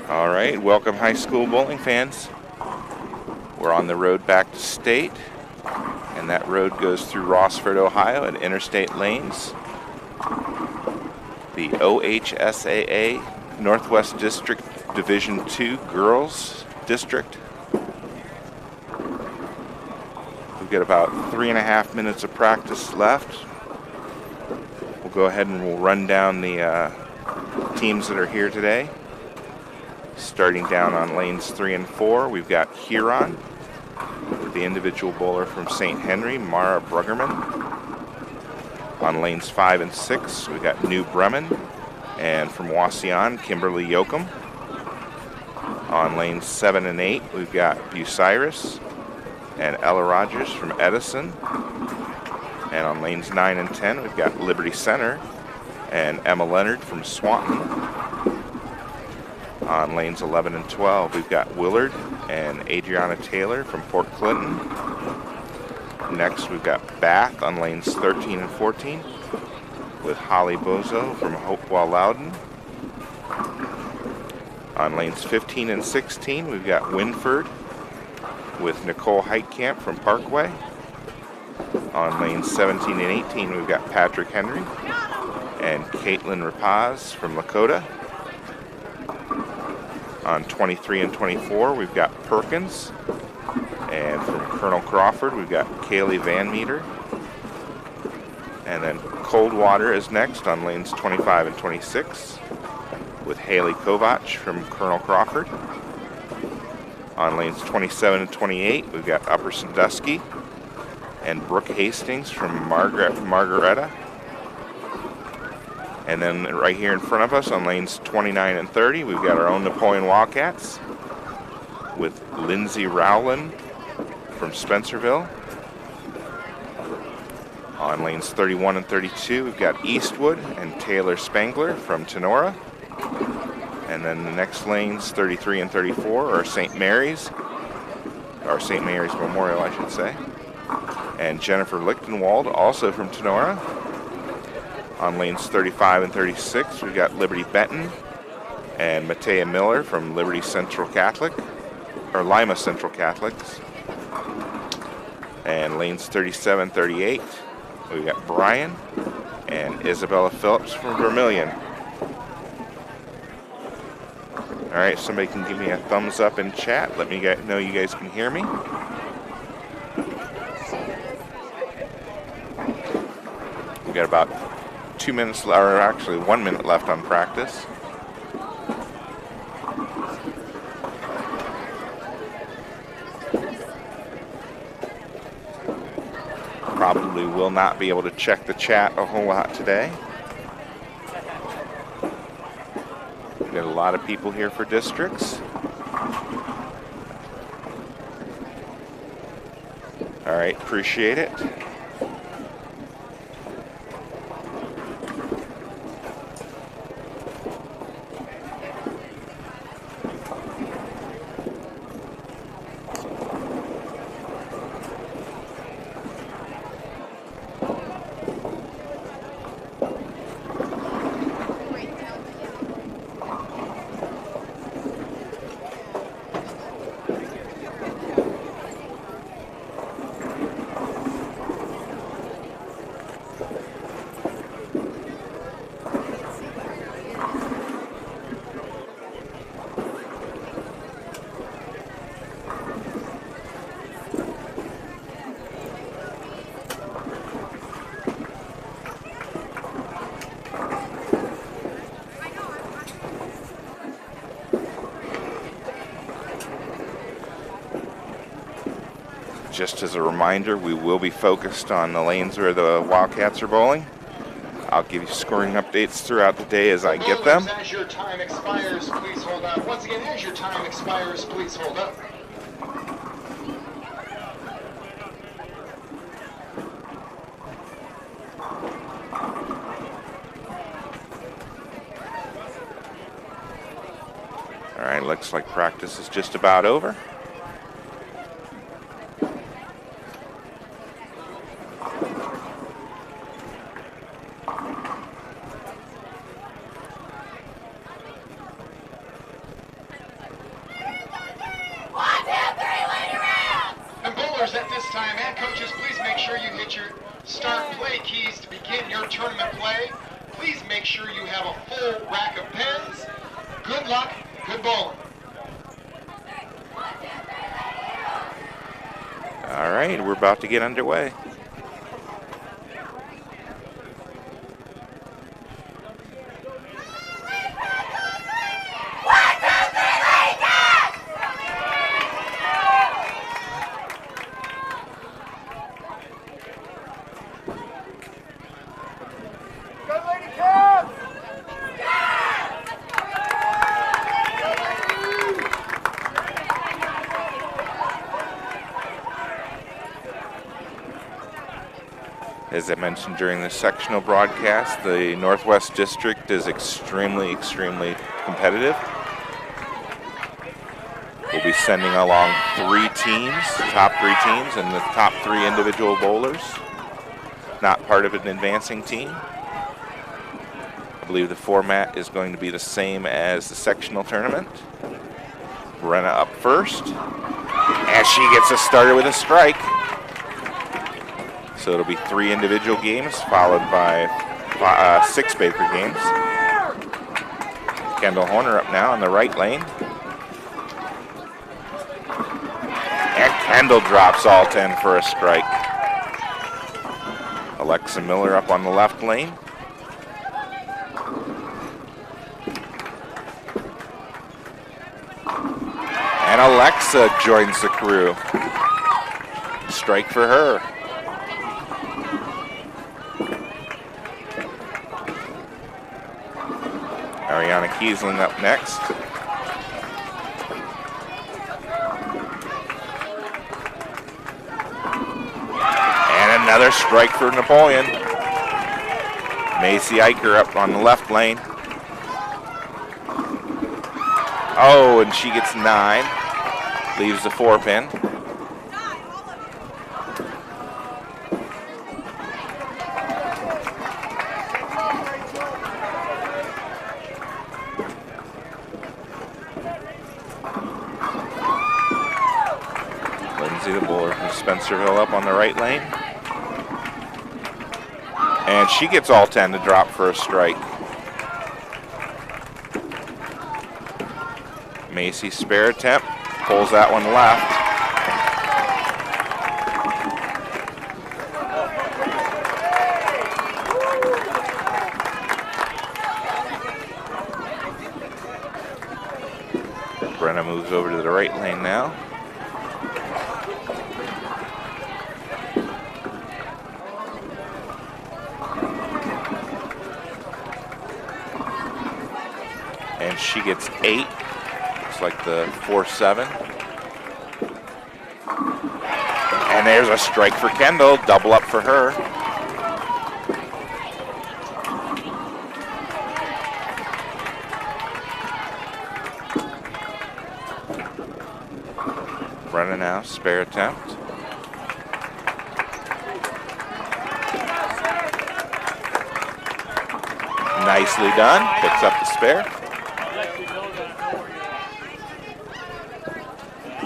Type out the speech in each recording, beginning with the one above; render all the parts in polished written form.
All right, welcome high school bowling fans. We're on the road back to state, and that road goes through Rossford, Ohio at Interstate Lanes. The OHSAA Northwest District Division II Girls District. We've got about 3.5 minutes of practice left. We'll go ahead and we'll run down the teams that are here today. Starting down on lanes 3 and 4, we've got Huron, with the individual bowler from St. Henry, Mara Bruggerman. On lanes 5 and 6, we've got New Bremen, and from Wauseon, Kimberly Yoakum. On lanes 7 and 8, we've got Bucyrus and Ella Rogers from Edison. And on lanes 9 and 10, we've got Liberty Center and Emma Leonard from Swanton. On lanes 11 and 12, we've got Willard and Adriana Taylor from Port Clinton. Next, we've got Bath on lanes 13 and 14 with Holly Bozo from Hopewell Loudon. On lanes 15 and 16, we've got Winford with Nicole Heitkamp from Parkway. On lanes 17 and 18, we've got Patrick Henry and Caitlin Rapaz from Lakota. On 23 and 24, we've got Perkins. And from Colonel Crawford, we've got Kaylee Van Meter. And then Coldwater is next on lanes 25 and 26 with Haley Kovach from Colonel Crawford. On lanes 27 and 28, we've got Upper Sandusky and Brooke Hastings from Margaretta. And then right here in front of us on lanes 29 and 30, we've got our own Napoleon Wildcats with Lindsay Rowland from Spencerville. On lanes 31 and 32, we've got Eastwood and Taylor Spangler from Tenora. And then the next lanes, 33 and 34, are St. Mary's Memorial, I should say. And Jennifer Lichtenwald, also from Tenora. On lanes 35 and 36, we've got Liberty-Benton and Matea Miller from Liberty Central Catholic, or Lima Central Catholics. And lanes 37 and 38, we've got BRYAN and Isabella Phillips from Vermilion. All right, somebody can give me a thumbs up in chat. Let me know you guys can hear me. We've got about 2 minutes, or actually 1 minute left on practice. Probably will not be able to check the chat a whole lot today. We've got a lot of people here for districts. All right, appreciate it. Just as a reminder, we will be focused on the lanes where the Wildcats are bowling. I'll give you scoring updates throughout the day as I get them. As your time expires, please hold up. Once again, as your time expires, please hold up. All right, looks like practice is just about over. hit your start play keys to begin your tournament play. Please make sure you have a full rack of pens. Good luck, good bowling. All right, we're about to get underway. As I mentioned during the sectional broadcast, the Northwest District is extremely competitive. We'll be sending along 3 teams, top 3 teams, and the top 3 individual bowlers, not part of an advancing team. I believe the format is going to be the same as the sectional tournament. Brenna up first, as she gets us started with a strike. So it'll be 3 individual games followed by 6 Baker games. Kendall Horner up now in the right lane. And Kendall drops all 10 for a strike. Alexa Miller up on the left lane. And Alexa joins the crew. Strike for her. Ariana Kiesling up next. And another strike for Napoleon. Macy Eicher up on the left lane. Oh, and she gets 9. Leaves the 4-pin. The bowler from Spencerville up on the right lane. And she gets all 10 to drop for a strike. Macy spare attempt, pulls that one left. Brenna moves over to the right lane now. And she gets 8. Looks like the 4-7. And there's a strike for Kendall. Double up for her. Brenna now, spare attempt. Nicely done. Picks up the spare.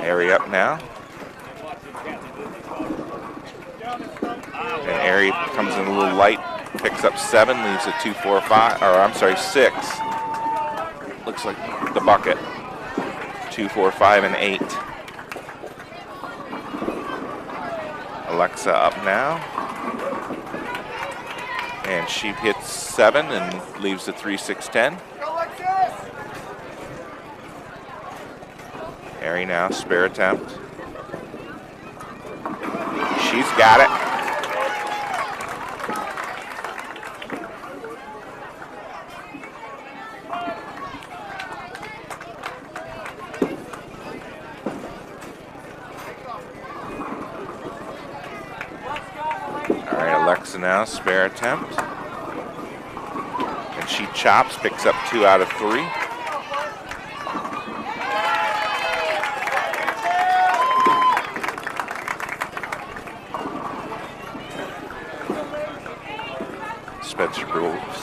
Airy up now. And Airy comes in a little light, picks up 7, leaves a 2, 4, 5, or I'm sorry, 6. Looks like the bucket. 2, 4, 5, and 8. Alexa up now. And she hits 7 and leaves the 3, 6, 10. Airy now, spare attempt. She's got it. All right, Alexa now, spare attempt. And she chops, picks up 2 out of 3.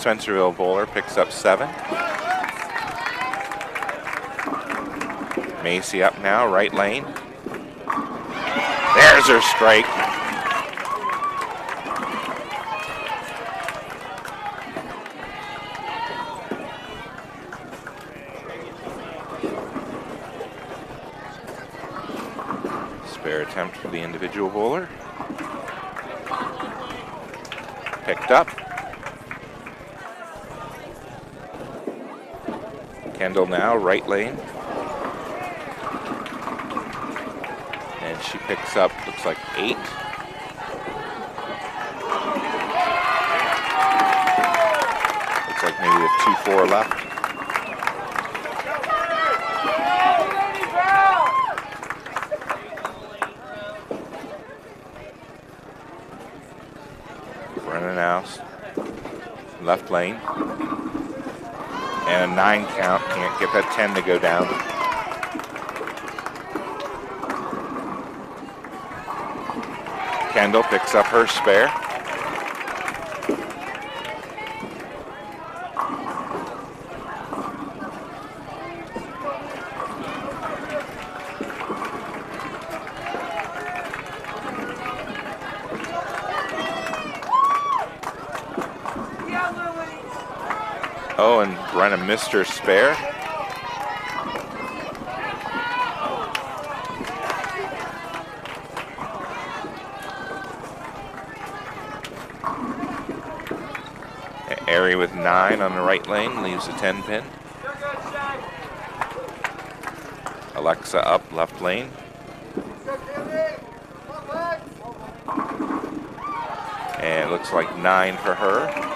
Spencerville bowler picks up 7. Macy up now, right lane. There's her strike. Spare attempt for the individual bowler. Picked up. Kendall now, right lane. And she picks up, looks like 8. Looks like maybe a 2-4 left. Running out, left lane. And a 9 count, can't get that 10 to go down. Kendall picks up her spare. Oh, and Brenna missed her spare. Airy with 9 on the right lane, leaves a 10 pin. Alexa up left lane. And it looks like 9 for her.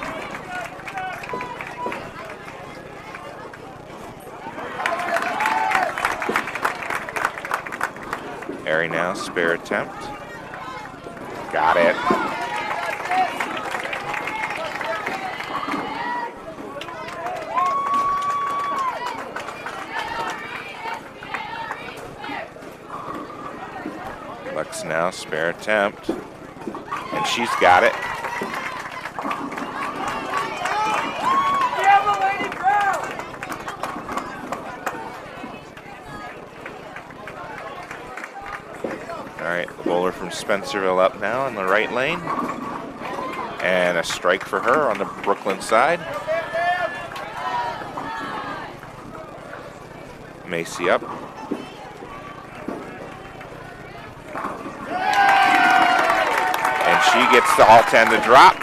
Airy now, spare attempt. Got it. Lex now, spare attempt. And she's got it. All right, the bowler from Spencerville up now in the right lane. And a strike for her on the Brooklyn side. Macy up. And she gets the all 10 to drop.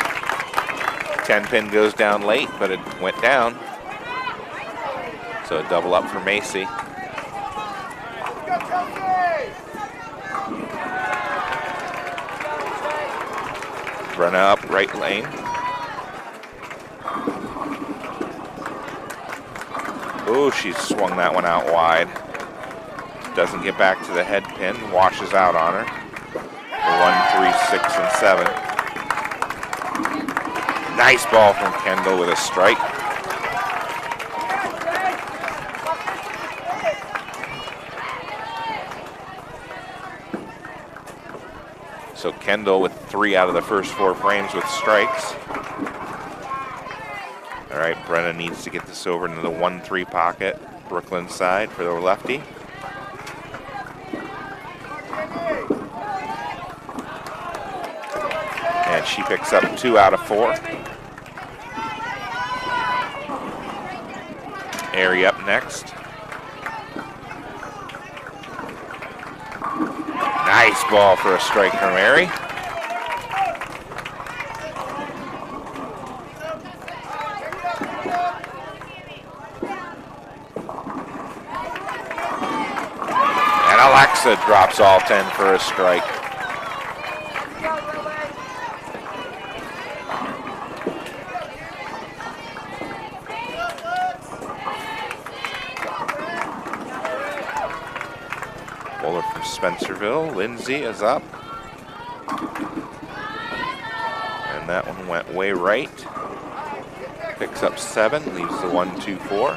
10 pin goes down late, but it went down. So a double up for Macy. Run up, right lane. Oh, she swung that one out wide. Doesn't get back to the head pin, washes out on her. 1, 3, 6, and 7. Nice ball from Kendall with a strike. So Kendall with 3 out of the first 4 frames with strikes. All right, Brenna needs to get this over into the 1-3 pocket, Brooklyn side for the lefty. And she picks up 2 out of 4. Airy up next. Nice ball for a strike from Airy. And Alexa drops all 10 for a strike. Bowler from Spencerville, Lindsay is up. And that one went way right. Picks up 7, leaves the 1, 2, 4.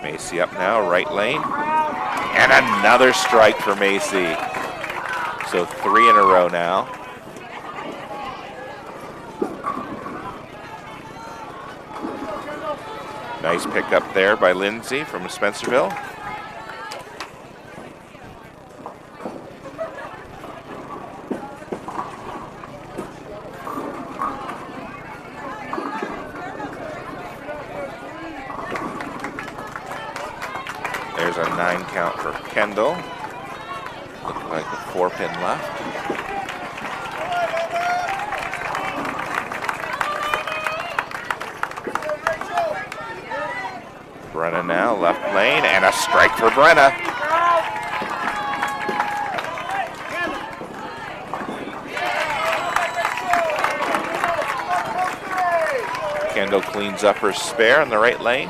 Macy up now, right lane. And another strike for Macy. So 3 in a row now. Nice pickup there by Lindsay from Spencerville. for Kendall. Looks like a 4-pin left. Brenna now, left lane, and a strike for Brenna. Kendall cleans up her spare in the right lane.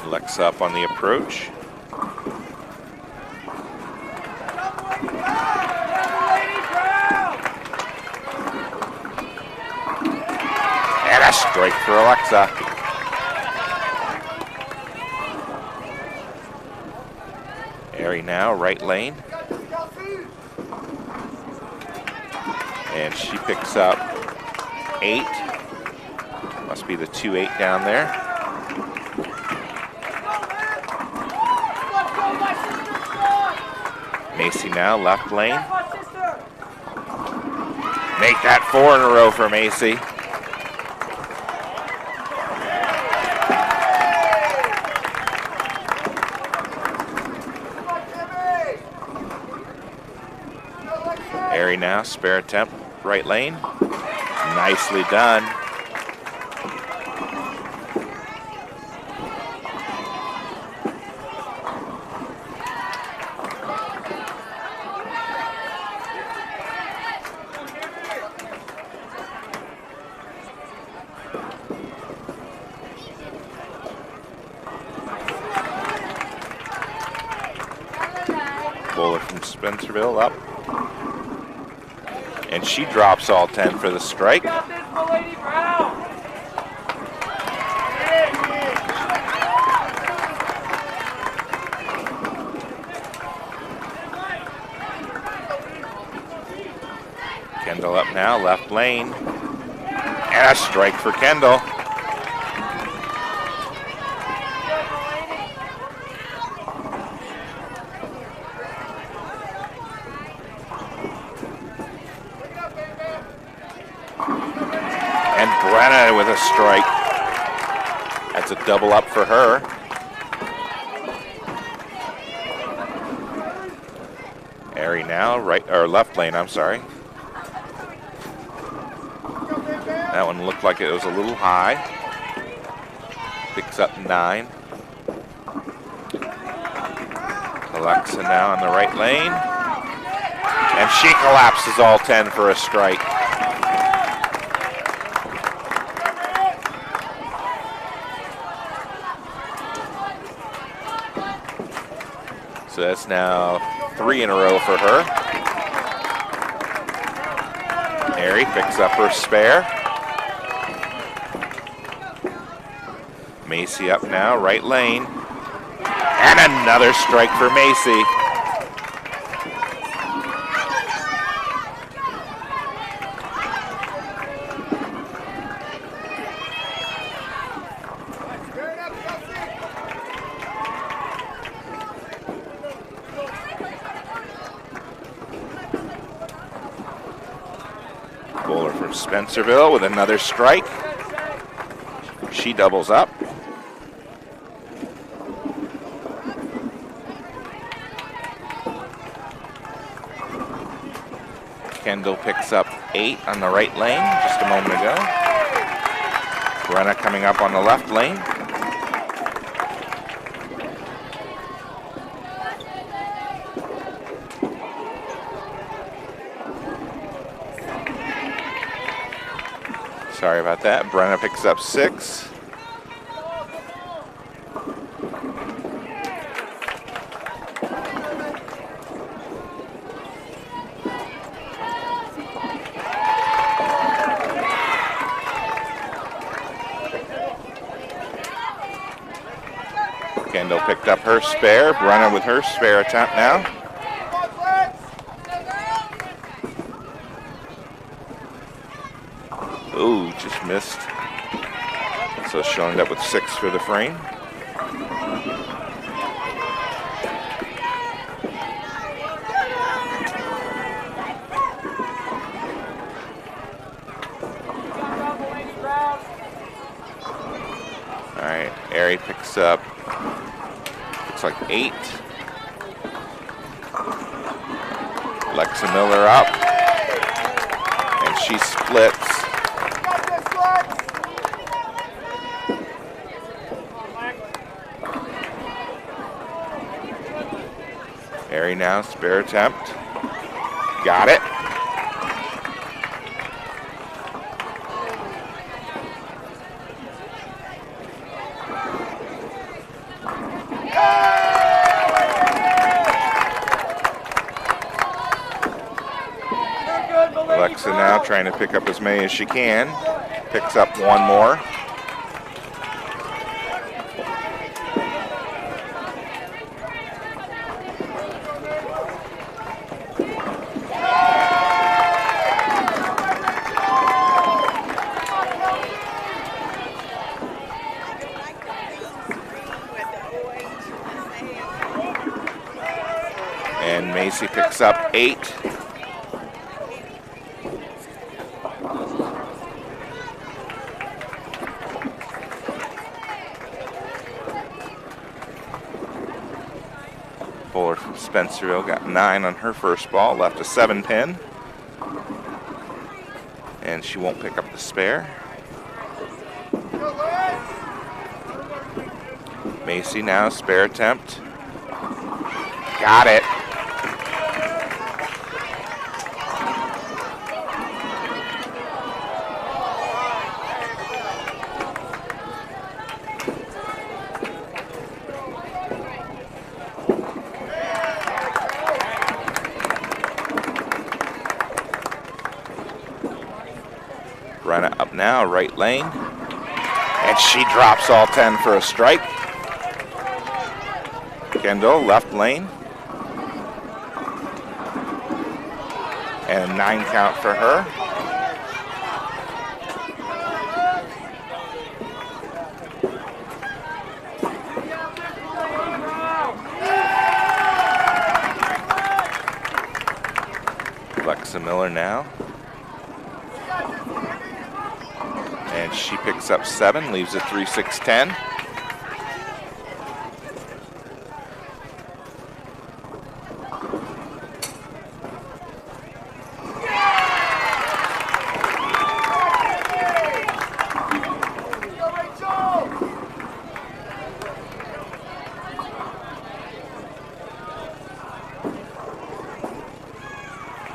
Lex up on the approach. And a strike for Alexa. Airy now, right lane. And she picks up 8. Must be the 2-8 down there. Macy now, left lane. Make that 4 in a row for Macy. Airy now, spare attempt, right lane. Nicely done. Bowler from Spencerville up. And she drops all 10 for the strike. Kendall up now, left lane. And a strike for Kendall. Brenna with a strike. That's a double up for her. Airy now, right or left lane, I'm sorry. That one looked like it was a little high. Picks up 9. Alexa now on the right lane. And she collapses all 10 for a strike. So that's now 3 in a row for her. Airy picks up her spare. Macy up now, right lane. And another strike for Macy. Bowler from Spencerville with another strike. She doubles up. Kendall picks up 8 on the right lane just a moment ago. Brenna coming up on the left lane. Sorry about that. Brenna picks up 6. Kendall picked up her spare. Brenna with her spare attempt now. Ooh, just missed. So showing up with 6 for the frame. Ari picks up, looks like 8. Alexa Miller up, and she splits. Ari now, spare attempt. Got it. Alexa now trying to pick up as many as she can. Picks up 1 more. And Macy picks up 8. Fuller from Spencerville got 9 on her first ball, left a 7 pin. And she won't pick up the spare. Macy now, spare attempt. Got it. Run it up now, right lane. And she drops all 10 for a strike. Kendall, left lane. And a 9 count for her. Alexa Miller now. And she picks up 7, leaves a 3-6-10.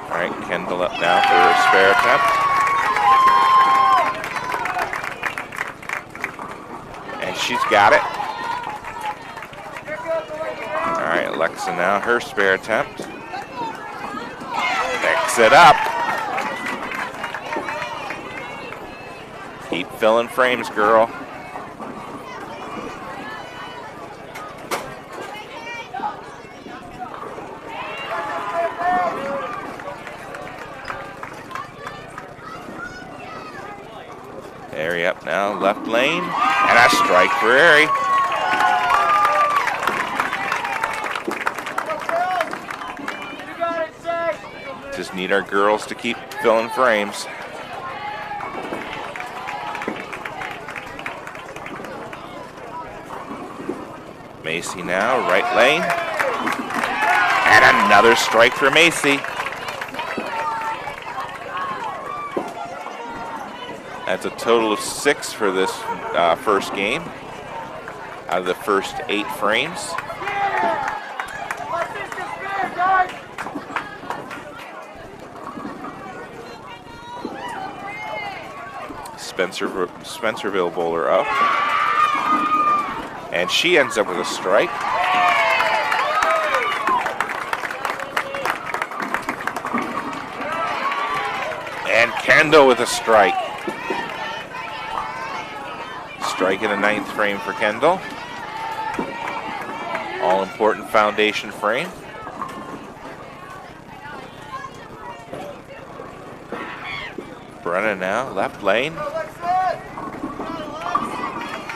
All right, Kendall up now for her spare attempt. She's got it. All right, Alexa now, her spare attempt. Picks it up. Keep filling frames, girl. Ari up now, left lane. And a strike for Ari. Just need our girls to keep filling frames. Macy now, right lane. And another strike for Macy. That's a total of 6 for this first game out of the first 8 frames. Spencerville bowler up. And she ends up with a strike. And Kendall with a strike. Strike in the 9th frame for Kendall. All important foundation frame. Brenna now, left lane.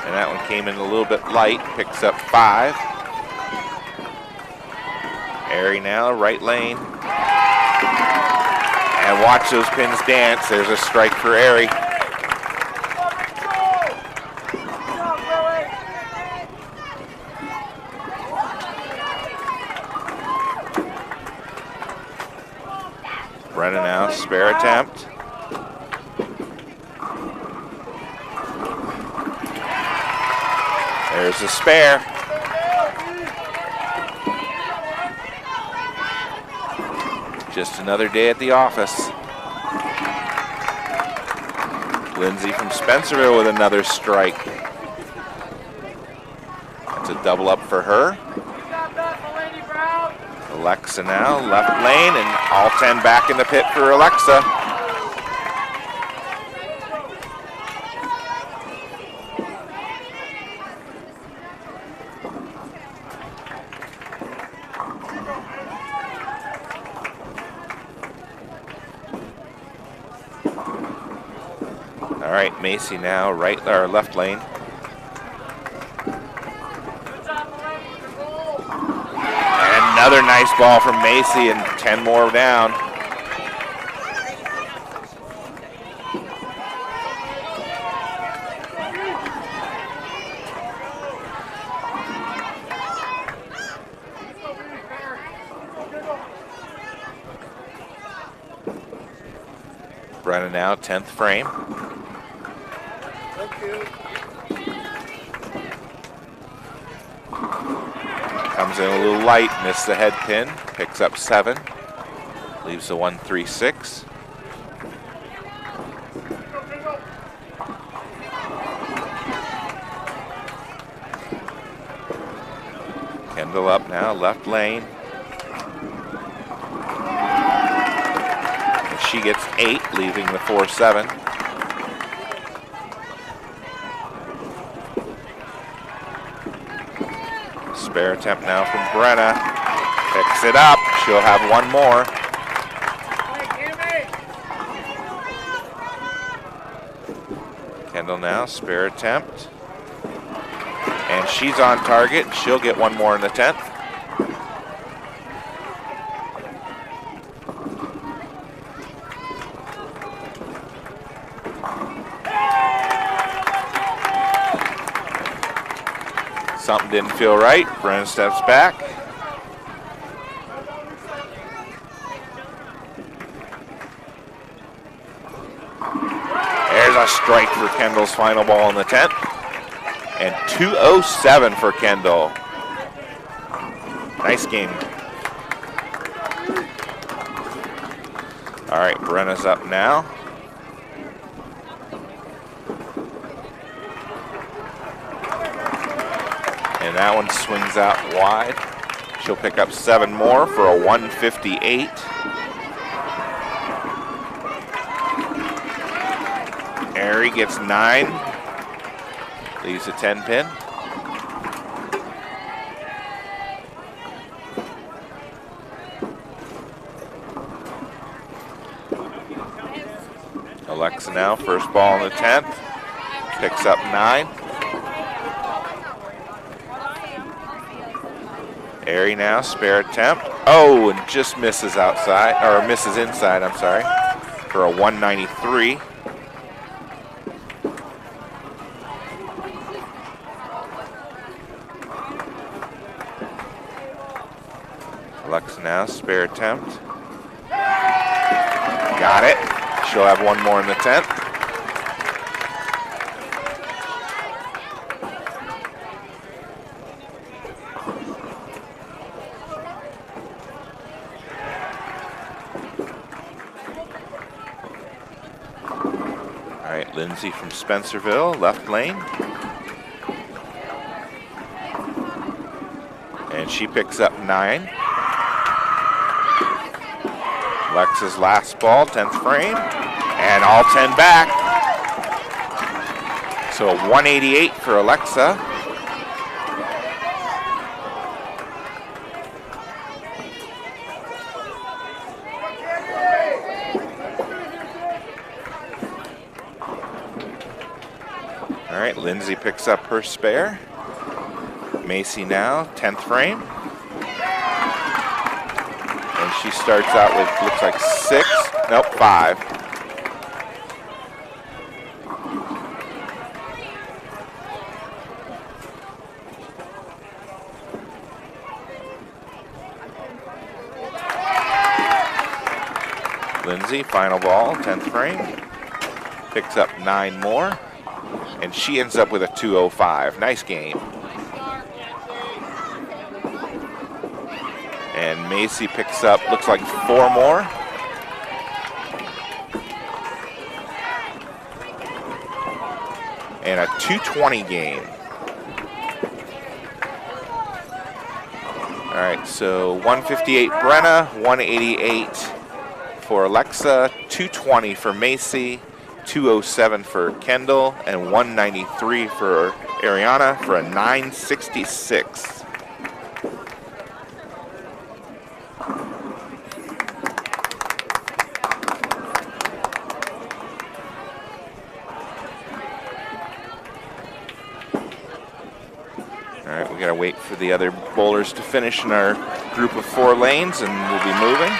And that one came in a little bit light, picks up 5. Ari now, right lane. And watch those pins dance. There's a strike for Ari. Brennan now, spare attempt. There's a spare. Just another day at the office. Lindsay from Spencerville with another strike. That's a double up for her. Alexa now, left lane, and all 10 back in the pit for Alexa. All right, Macy now, right or left lane. Another nice ball from Macy and 10 more down. Brennan now, 10th frame. Comes in a little light, missed the head pin, picks up 7, leaves the 1-3-6. Kendall up now, left lane. And she gets 8, leaving the 4-7. Spare attempt now from Brenna. Picks it up. She'll have one more. Kendall now, spare attempt. And she's on target. She'll get one more in the 10th. Something didn't feel right. Brennan steps back. There's a strike for Kendall's final ball in the 10th. And 2:07 for Kendall. Nice game. All right, Brenna's up now. And that one swings out wide. She'll pick up 7 more for a 158. Ari gets 9. Leaves a 10 pin. Alexa now, first ball in the 10th. Picks up 9. Ari now, spare attempt. Oh, and just misses outside, or misses inside, I'm sorry, for a 193. Alexa now, spare attempt. Got it. She'll have one more in the 10th. Lindsay from Spencerville, left lane. And she picks up 9. Alexa's last ball, 10th frame. And all 10 back. So a 188 for Alexa. All right, Lindsay picks up her spare. Macy now, 10th frame. And she starts out with, looks like 6, nope, 5. Lindsay, final ball, 10th frame. Picks up 9 more. And she ends up with a 205. Nice game. And Macy picks up, looks like 4 more. And a 220 game. All right, so 158 Brenna, 188 for Alexa, 220 for Macy, 207 for Kendall, and 193 for Ariana for a 966. All right, we gotta wait for the other bowlers to finish in our group of 4 lanes, and we'll be moving.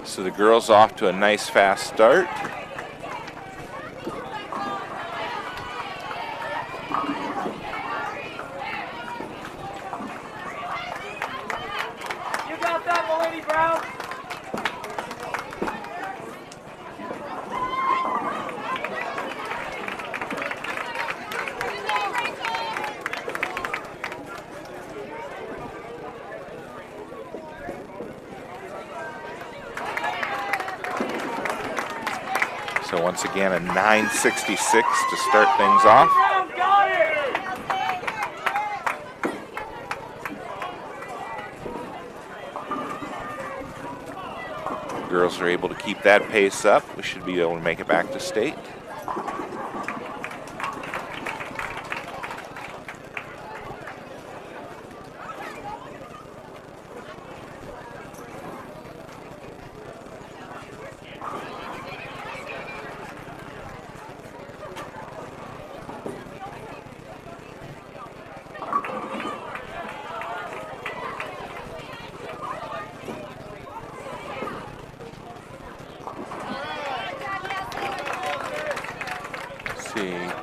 So the girls off to a nice fast start. You got that, Melanie Brown? So once again, a 966 to start things off. Girls are able to keep that pace up. We should be able to make it back to state.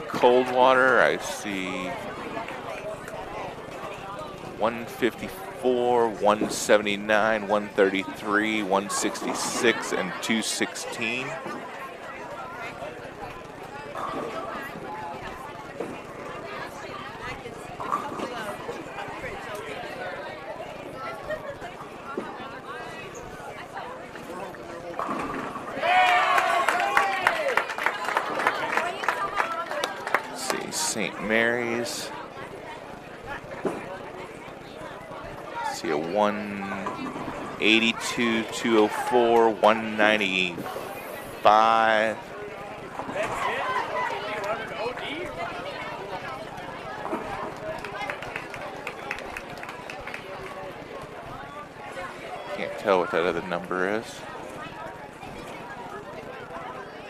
Coldwater, I see 154, 179, 133, 166, and 216. St. Mary's. See a 182, 204, 195. Can't tell what that other number is.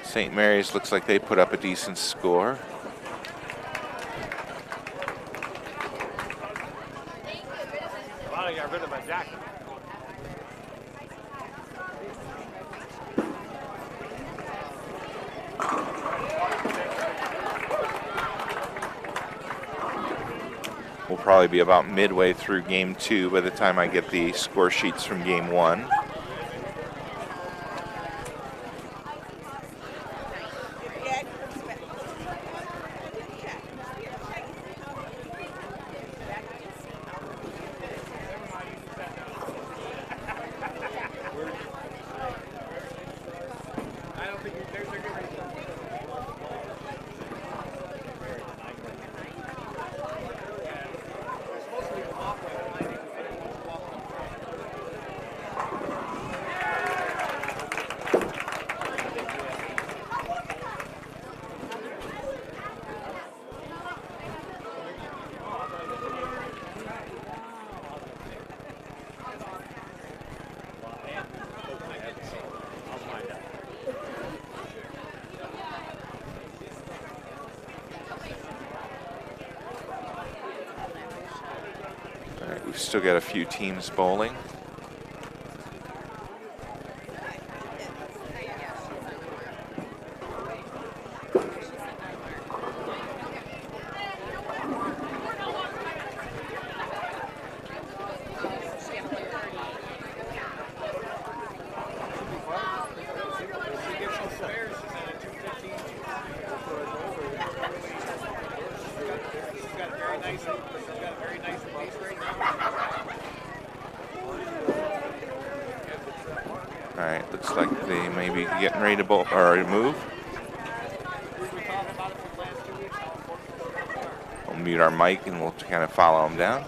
St. Mary's looks like they put up a decent score. I got rid of my jacket. We'll probably be about midway through game 2 by the time I get the score sheets from game 1. We've still got a few teams bowling. All right, looks like they may be getting ready to bowl or move. We'll mute our mic and we'll kind of follow them down.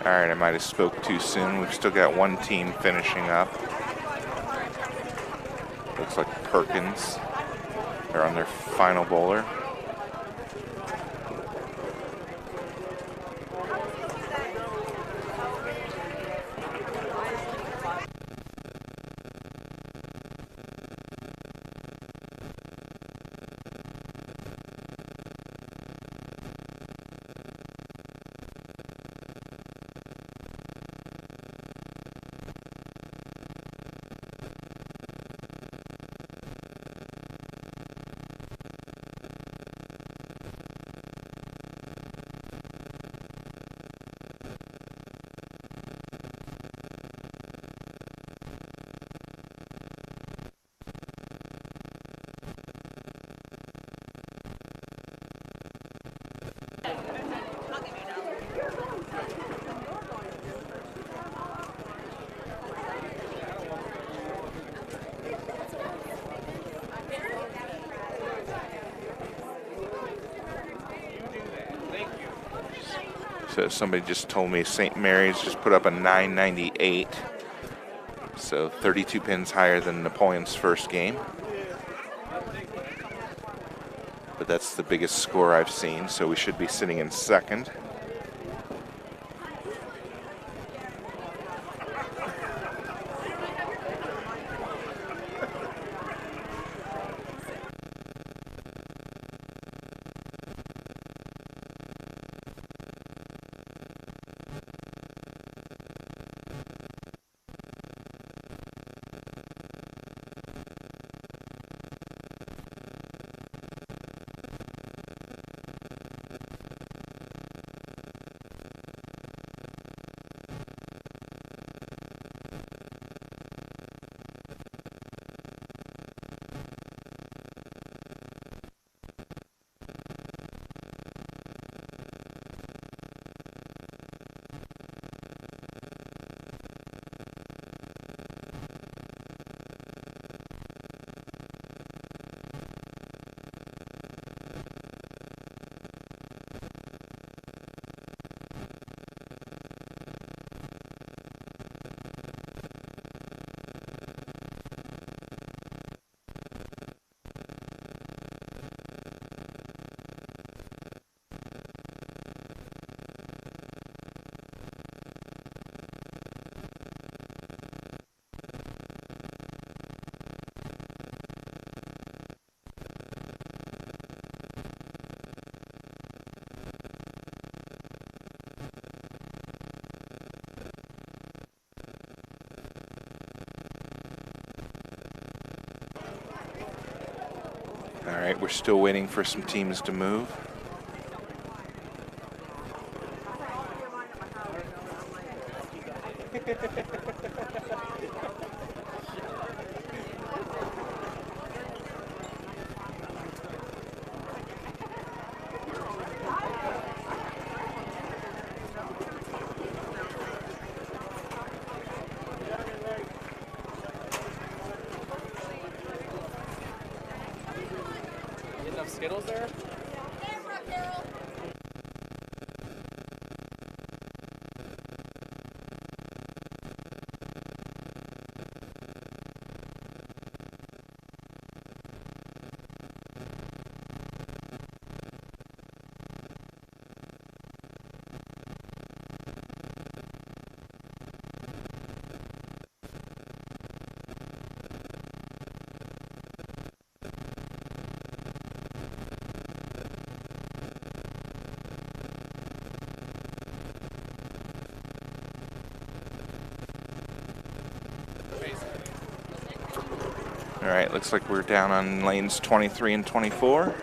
All right, I might have spoke too soon. We've still got one team finishing up. Looks like Perkins. They're on their final bowler. So somebody just told me St. Mary's just put up a 998. So 32 pins higher than Napoleon's first game. but that's the biggest score I've seen, so we should be sitting in second. All right, we're still waiting for some teams to move. Enough Skittles there? All right, looks like we're down on lanes 23 and 24.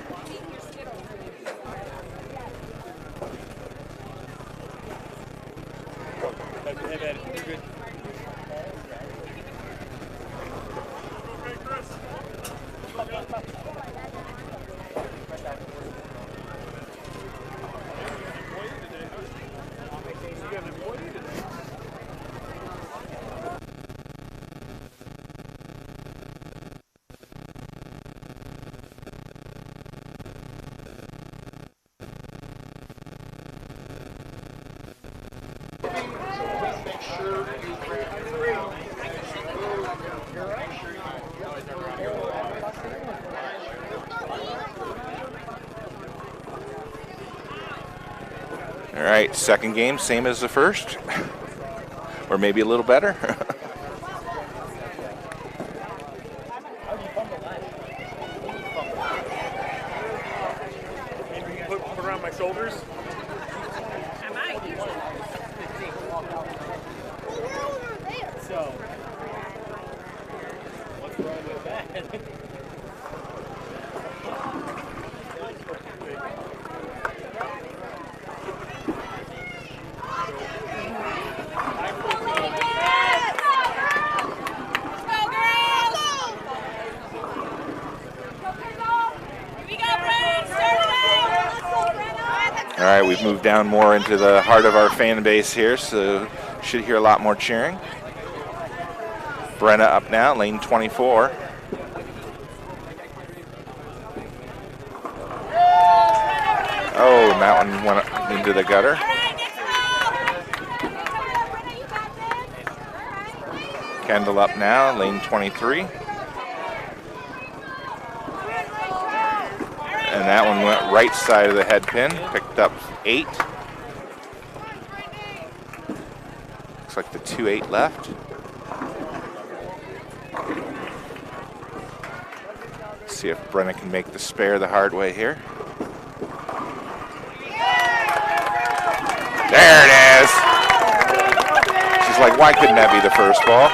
All right, second game, same as the first, or maybe a little better. Put around my shoulders. I might. Well, we're over there. So, what's wrong with that? All right, we've moved down more into the heart of our fan base here, so should hear a lot more cheering. Brenna up now, lane 24. Oh, Mountain went up into the gutter. Kendall up now, lane 23. And that one went right side of the head pin, picked up 8. Looks like the 2-8 left. See if Brenna can make the spare the hard way here. There it is. She's like, why couldn't that be the first ball?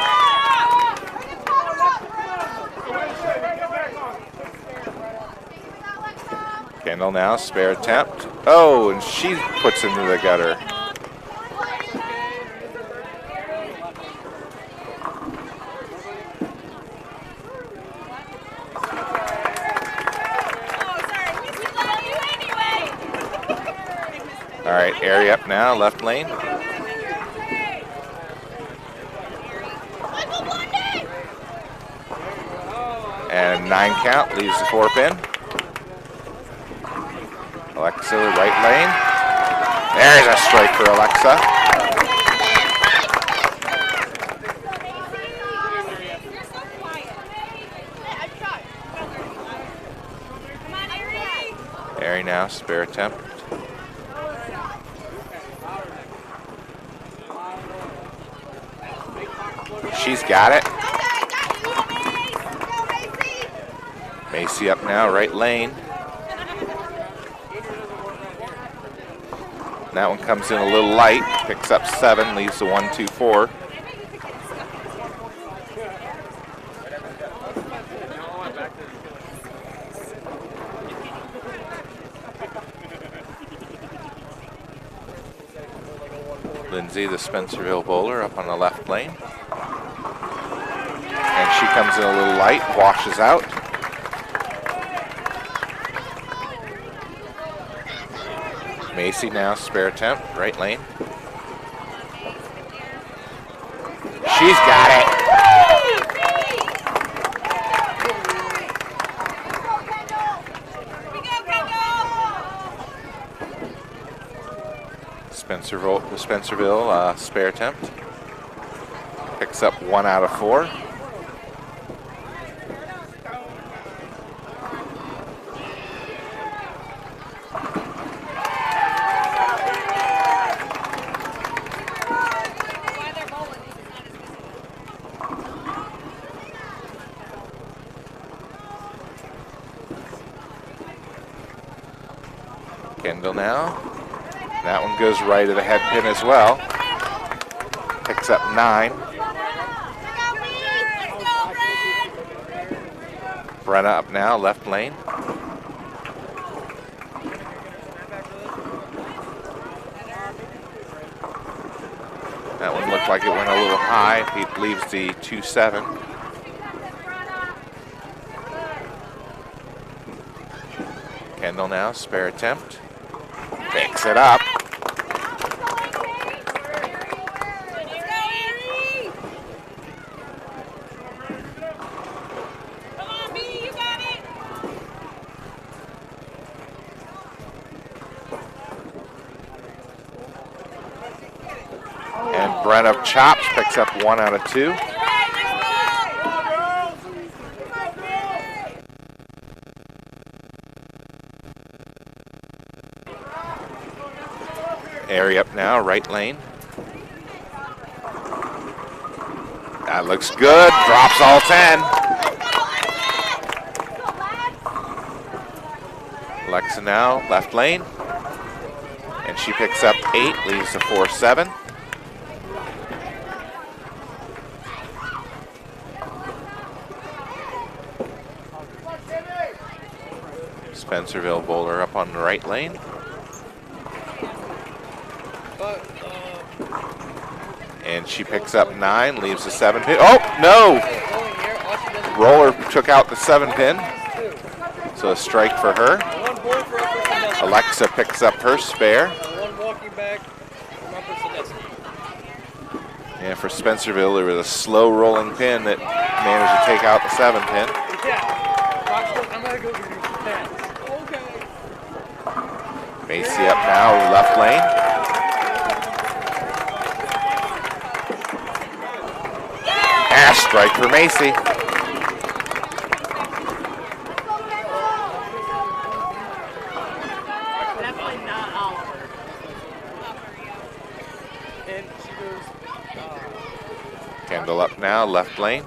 Kendall now, spare attempt. Oh, and she puts into the gutter. All right, Airy up now, left lane. And 9 count, leaves the 4 pin. Alexa, right lane. There's a strike for Alexa. Airy now, spare attempt. She's got it. Macy up now, right lane. That one comes in a little light, picks up 7, leaves the 1-2-4. Lindsay, the Spencerville bowler, up on the left lane. And she comes in a little light, washes out. Macy now, spare attempt, right lane. She's got it. Spencerville spare attempt. Picks up 1 out of 4. Kendall now. That one goes right of the head pin as well. Picks up 9. Brenna up now, left lane. That one looked like it went a little high. He leaves the 2-7. Kendall now, spare attempt. Picks it up. And Brenna chops, picks up 1 out of 2. Airy up now, right lane. That looks good, drops all 10. Alexa now, left lane. And she picks up 8, leaves the 4-7. Spencerville bowler up on the right lane. And she picks up 9, leaves the 7 pin. Oh, no! Roller took out the 7 pin. So a strike for her. Alexa picks up her spare. And for Spencerville, there was a slow rolling pin that managed to take out the 7 pin. Macy up now, left lane. Strike for Macy. up now, left lane.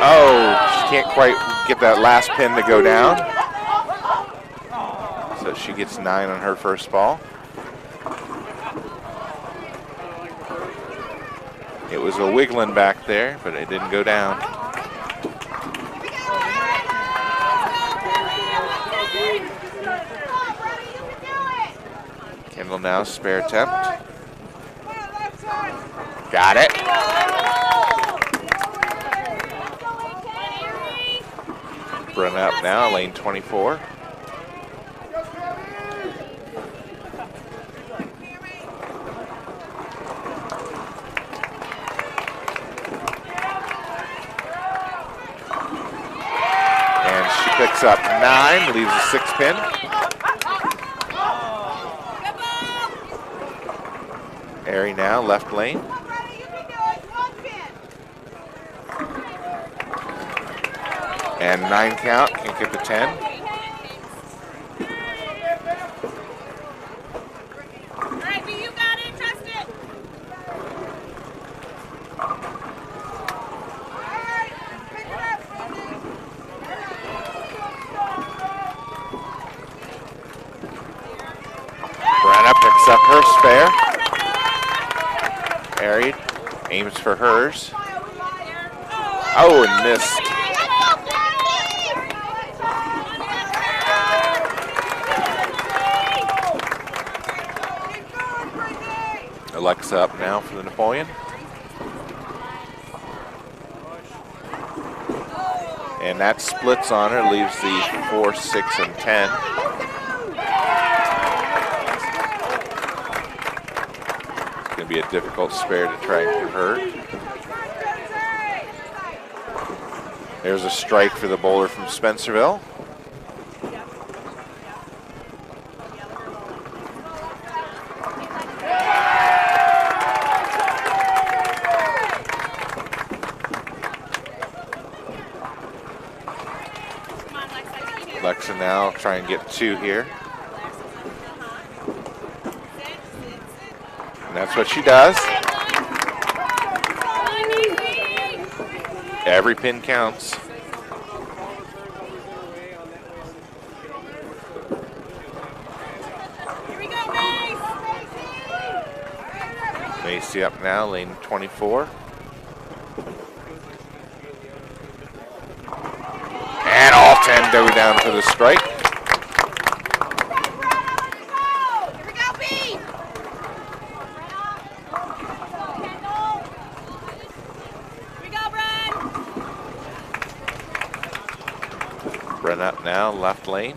Oh, she can't quite get that last pin to go down. So she gets 9 on her first ball. It was a wiggling back there, but it didn't go down. Kendall now, spare attempt. Got it. Run up now, lane 24. And she picks up 9, leaves a 6 pin. Airy now, left lane. And 9 count, can't get the 10. All right, B, you got it. Trust it. Brenna picks up her spare. Airy aims for hers. Oh, and missed. Alexa up now for the Napoleon. And that splits on her, leaves the 4, 6, and 10. It's going to be a difficult spare to try and convert. There's a strike for the bowler from Spencerville. Alexa now try and get 2 here. And that's what she does. Every pin counts. Macy up now, lane 24. And all 10 go down for the strike. Here we go, B. Here we go, Brian. Bren up now, left lane.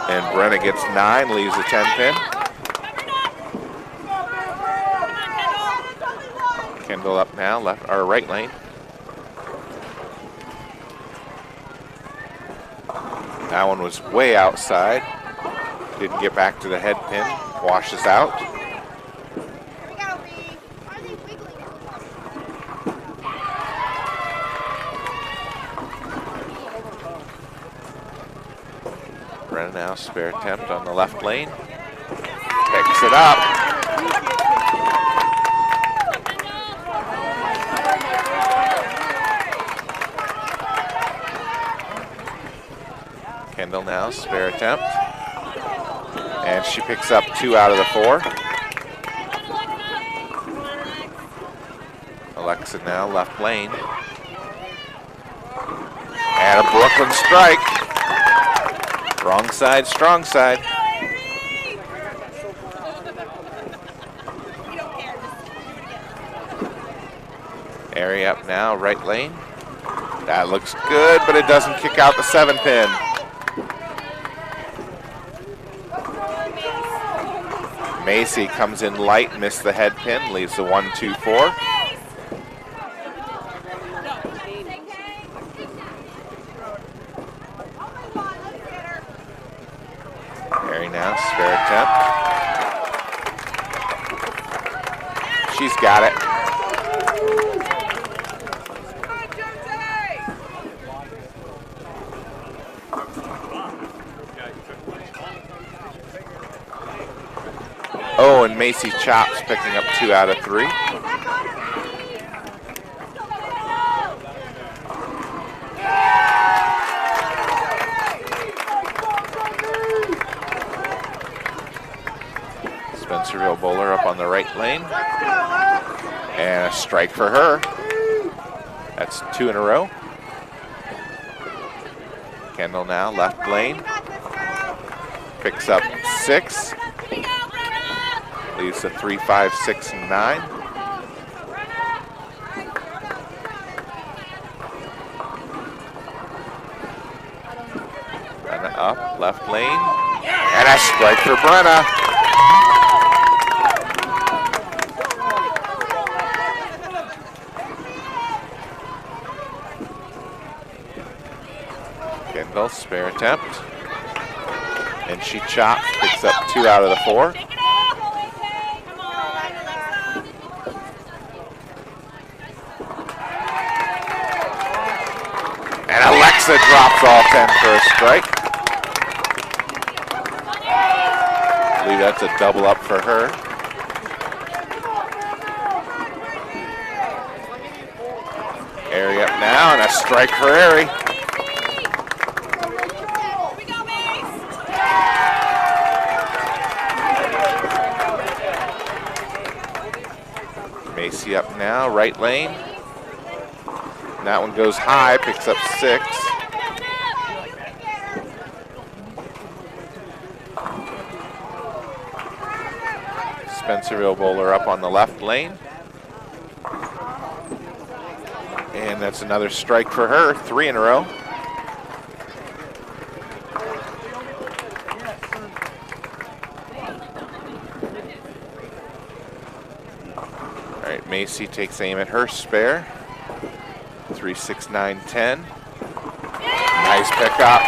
And Brenna gets 9, leaves a 10 pin. Kendall up now, left or right lane. That one was way outside. Didn't get back to the head pin. Washes out. Brenna now, spare attempt on the left lane. Picks it up. Kendall now, spare attempt. And she picks up 2 out of the 4. Alexa now, left lane. And a Brooklyn strike. Wrong side, strong side. Airy up now, right lane. That looks good, but it doesn't kick out the 7 pin. Macy comes in light, missed the head pin, leaves the 1, 2, 4. Airy now, spare attempt. She's got it. And Macy Chops picking up 2 out of 3. Spencerville bowler up on the right lane. And a strike for her. That's 2 in a row. Kendall now, left lane. Picks up 6. Leaves a 3, 5, 6, and 9. Brenna up, left lane. And a strike for Brenna. Kendall, spare attempt. And she chops, picks up 2 out of the 4. And Alexa drops all 10 for a strike. I believe that's a double up for her. Airy up now, and a strike for Airy. Macy up now, right lane. And that one goes high, picks up 6. Spencerville bowler up on the left lane. And that's another strike for her, 3 in a row. All right, Macy takes aim at her spare. 3, 6, 9, 10. Nice pickup.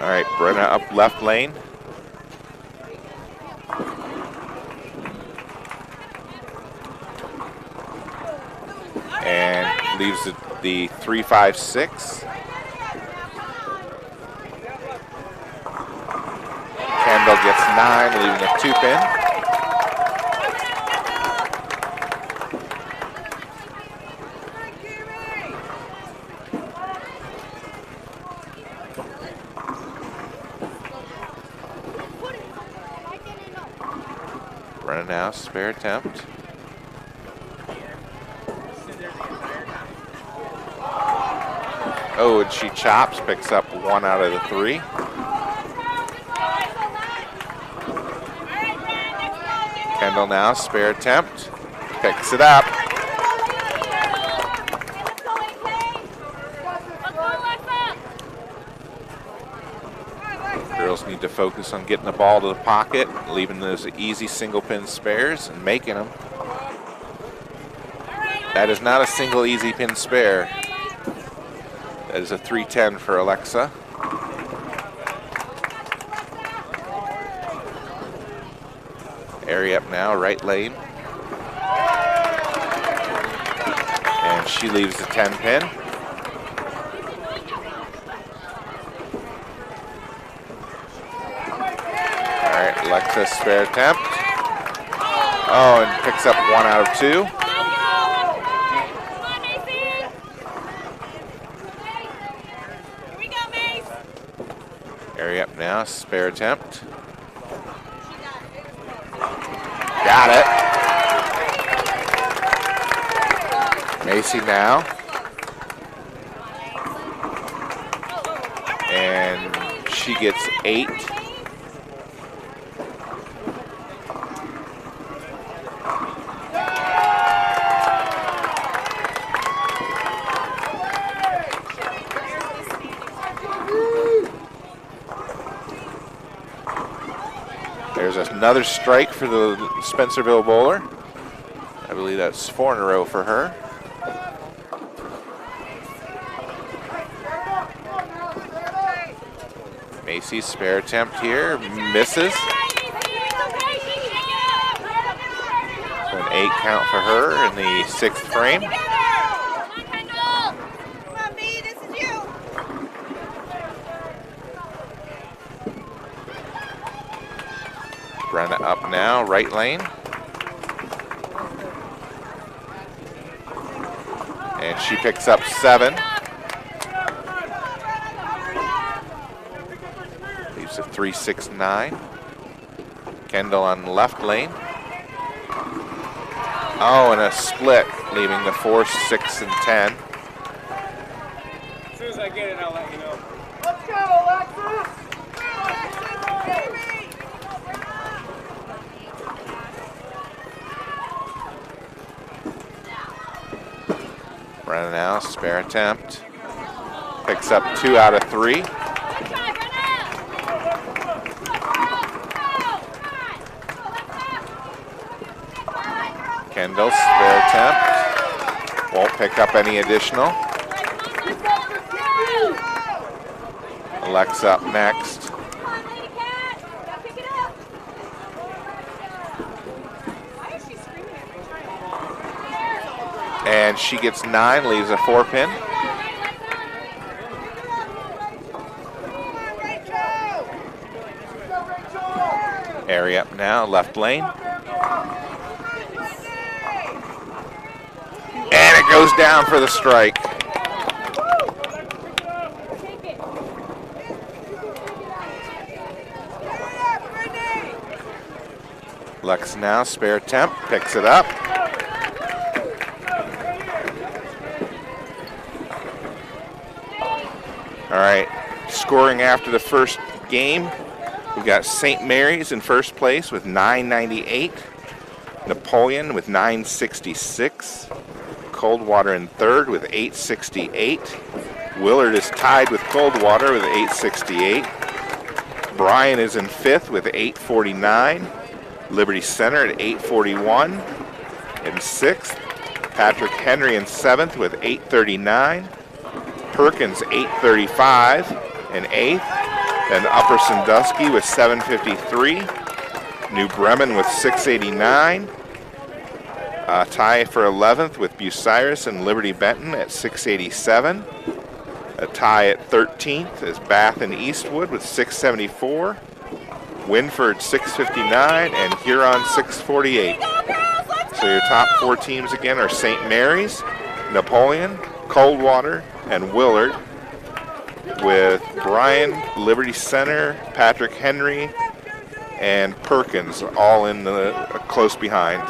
All right, Brenna up left lane. And leaves the 3, 5, 6. Kendall gets 9, leaving a 2-pin. Brenna now, spare attempt. Oh, and she chops, picks up 1 out of the 3. Kendall now, spare attempt, picks it up. Girls need to focus on getting the ball to the pocket, leaving those easy single pin spares and making them. That is not a single easy pin spare. That is a 310 for Alexa. Airy up now, right lane. And she leaves the 10 pin. All right, Alexa spare attempt. Oh, and picks up 1 out of 2. Airy up now, spare attempt. Got it. Macy now. And she gets 8. There's another strike for the Spencerville bowler. I believe that's 4 in a row for her. Macy's spare attempt here, misses. So an 8 count for her in the 6th frame. Brenna up now, right lane. And she picks up 7. Leaves a 3.69. Kendall on left lane. Oh, and a split, leaving the 4, 6, and 10. As soon as I get it, I'll let you know. Let's go, Alexis! Brenna now, spare attempt. Picks up 2 out of 3. Kendall, spare attempt. Won't pick up any additional. Alexa up next. And she gets 9, leaves a 4-pin. Airy up now, left lane. And it goes down for the strike. Lex now, spare attempt, picks it up. All right, scoring after the first game, we've got St. Mary's in first place with 998, Napoleon with 966, Coldwater in third with 868, Willard is tied with Coldwater with 868, Bryan is in fifth with 849, Liberty Center at 841, in sixth, Patrick Henry in seventh with 839, Perkins 835 in eighth, then Upper Sandusky with 753, New Bremen with 689, tie for 11th with Bucyrus and Liberty-Benton at 687, a tie at 13th is Bath and Eastwood with 674, Winford 659, and Huron 648. So your top 4 teams again are St. Mary's, Napoleon, Coldwater, and Willard, with Bryan, Liberty Center, Patrick Henry, and Perkins all in the close behind.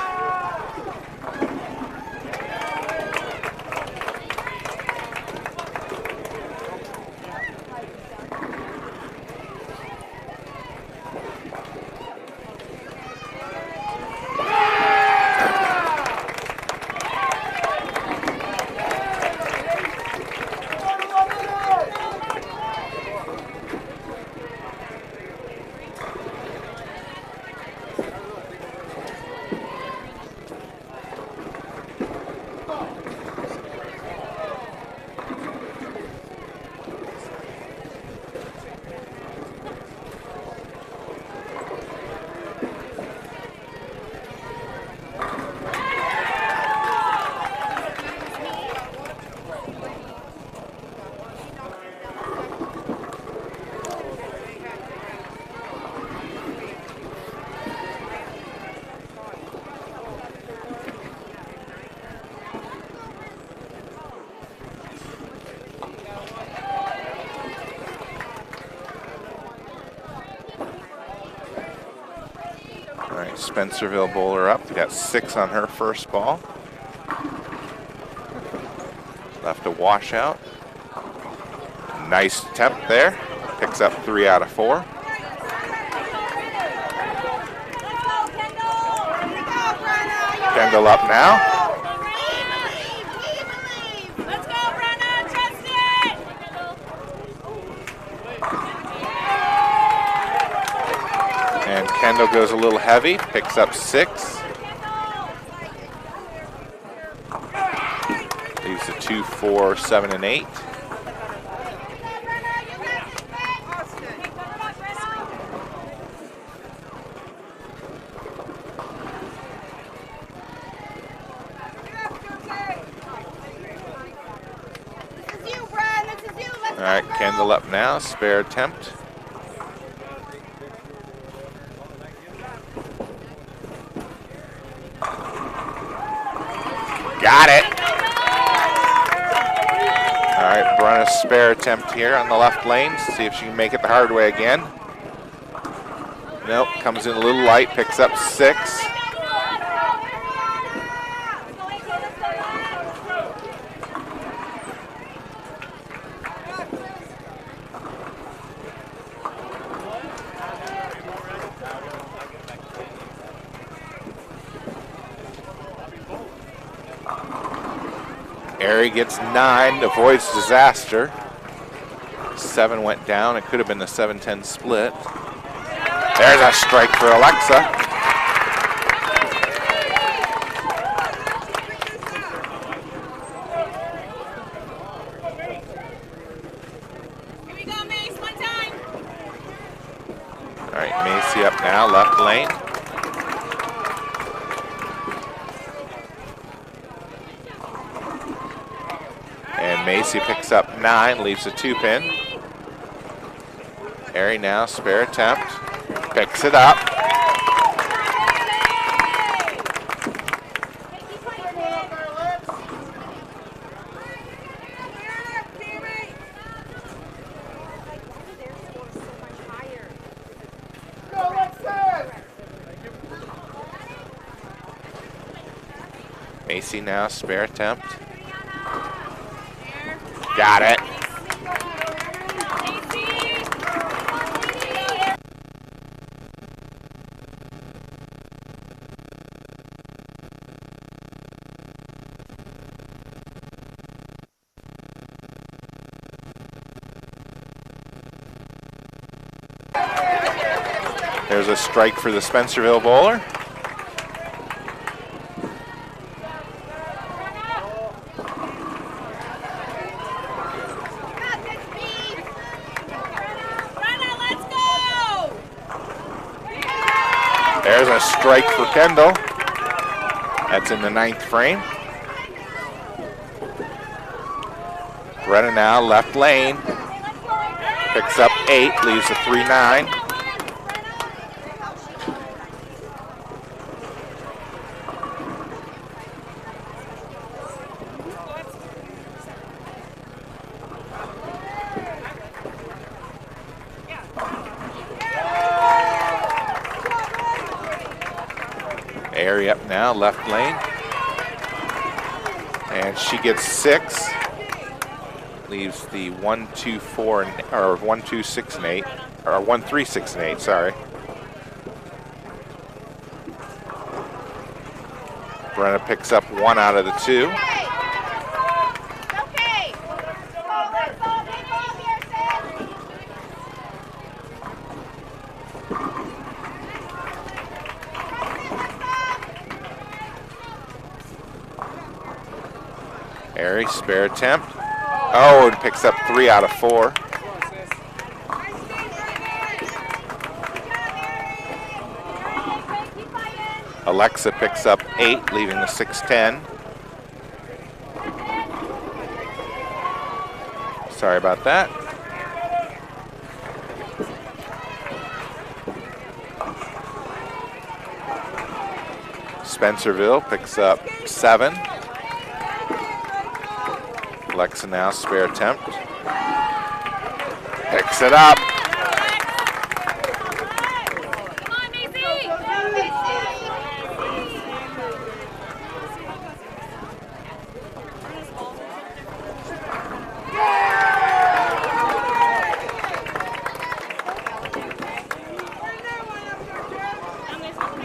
Spencerville bowler up. We got 6 on her first ball. Left a washout. Nice attempt there. Picks up 3 out of 4. Kendall up now. And Kendall goes a little heavy, picks up 6. Leaves a 2, 4, 7, and 8. All right, Kendall up now, spare attempt. Got it. All right, Brenna's spare attempt here on the left lane. See if she can make it the hard way again. Nope, comes in a little light, picks up 6. Airy gets 9, avoids disaster. 7 went down. It could have been the 7-10 split. There's a strike for Alexa. Here we go, Mace, one time. All right, Macy up now, left lane. And Macy picks up 9, leaves a 2-pin. Airy now, spare attempt. Picks it up. Macy now, spare attempt. Got it. There's a strike for the Spencerville bowler. There's a strike for Kendall. That's in the 9th frame. Brenna now, left lane. Picks up 8, leaves a 3-9. Airy up now, left lane. And she gets 6. Leaves the 1, 2, 4, or 1, 2, 6, and 8. Or 1, 3, 6, and 8, sorry. Brenna picks up 1 out of the 2. Airy, spare attempt. Oh, and picks up 3 out of 4. Alexa picks up 8, leaving the 6-10. Sorry about that. Spencerville picks up 7. Alexa now, spare attempt. Picks it up. Come on, Macy.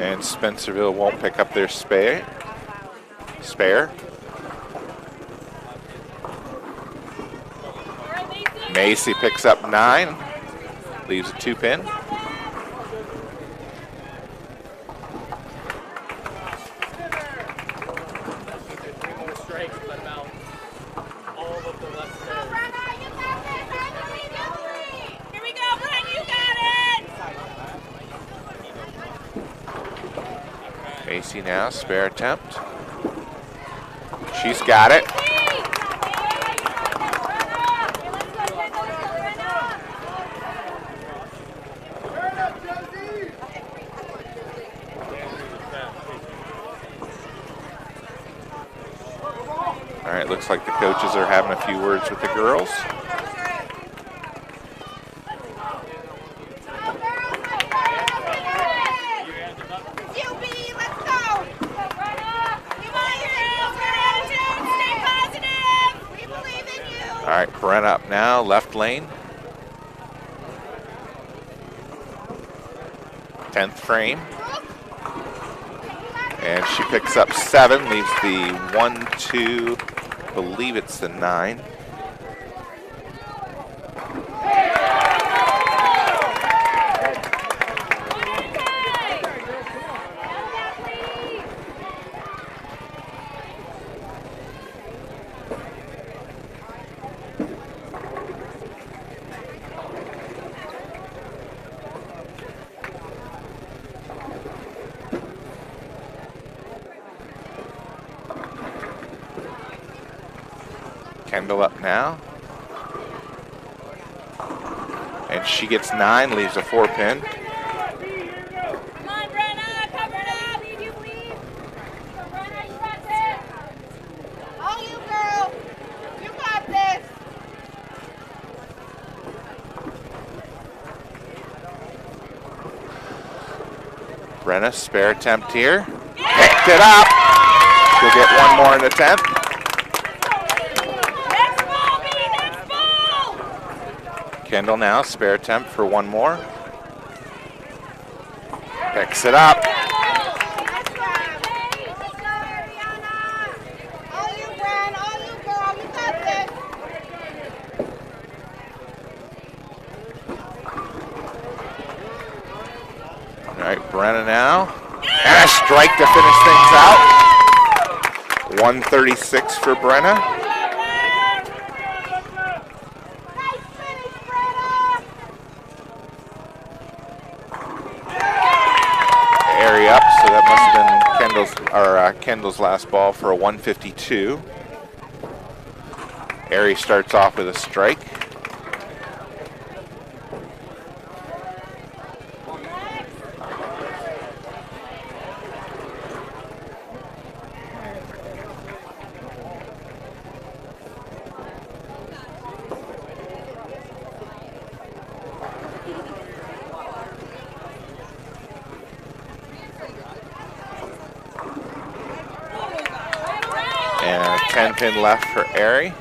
And Spencerville won't pick up their spare. Macy picks up 9, leaves a 2-pin. Here we go, Brian, you got it. Macy now, spare attempt. She's got it. All right, looks like the coaches are having a few words with the girls. All right, Brenna up now, left lane. 10th frame. And she picks up 7, leaves the 1, 2, believe it's the 9. Kendall up now. And she gets 9, leaves a 4-pin. Come on, Brenna, cover it up. You believe? Brenna, you got this. All you, girl. You got this. Brenna, spare attempt here. Picked it up. She'll get 1 more in the 10th. Kendall now, spare attempt for 1 more. Picks it up. All right, Brenna now. And a strike to finish things out. 136 for Brenna. Up, so that must have been Kendall's last ball for a 152. Ari starts off with a strike. And a 10-pin left for Ari.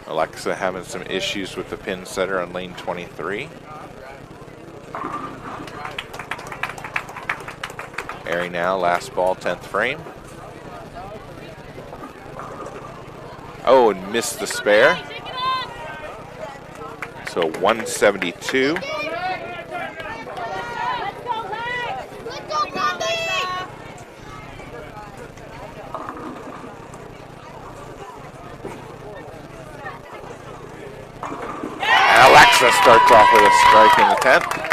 Alexa having some issues with the pin setter on lane 23. Ari now, last ball, 10th frame. Oh, and missed the spare. So 172. And Alexa starts off with a strike in the 10th.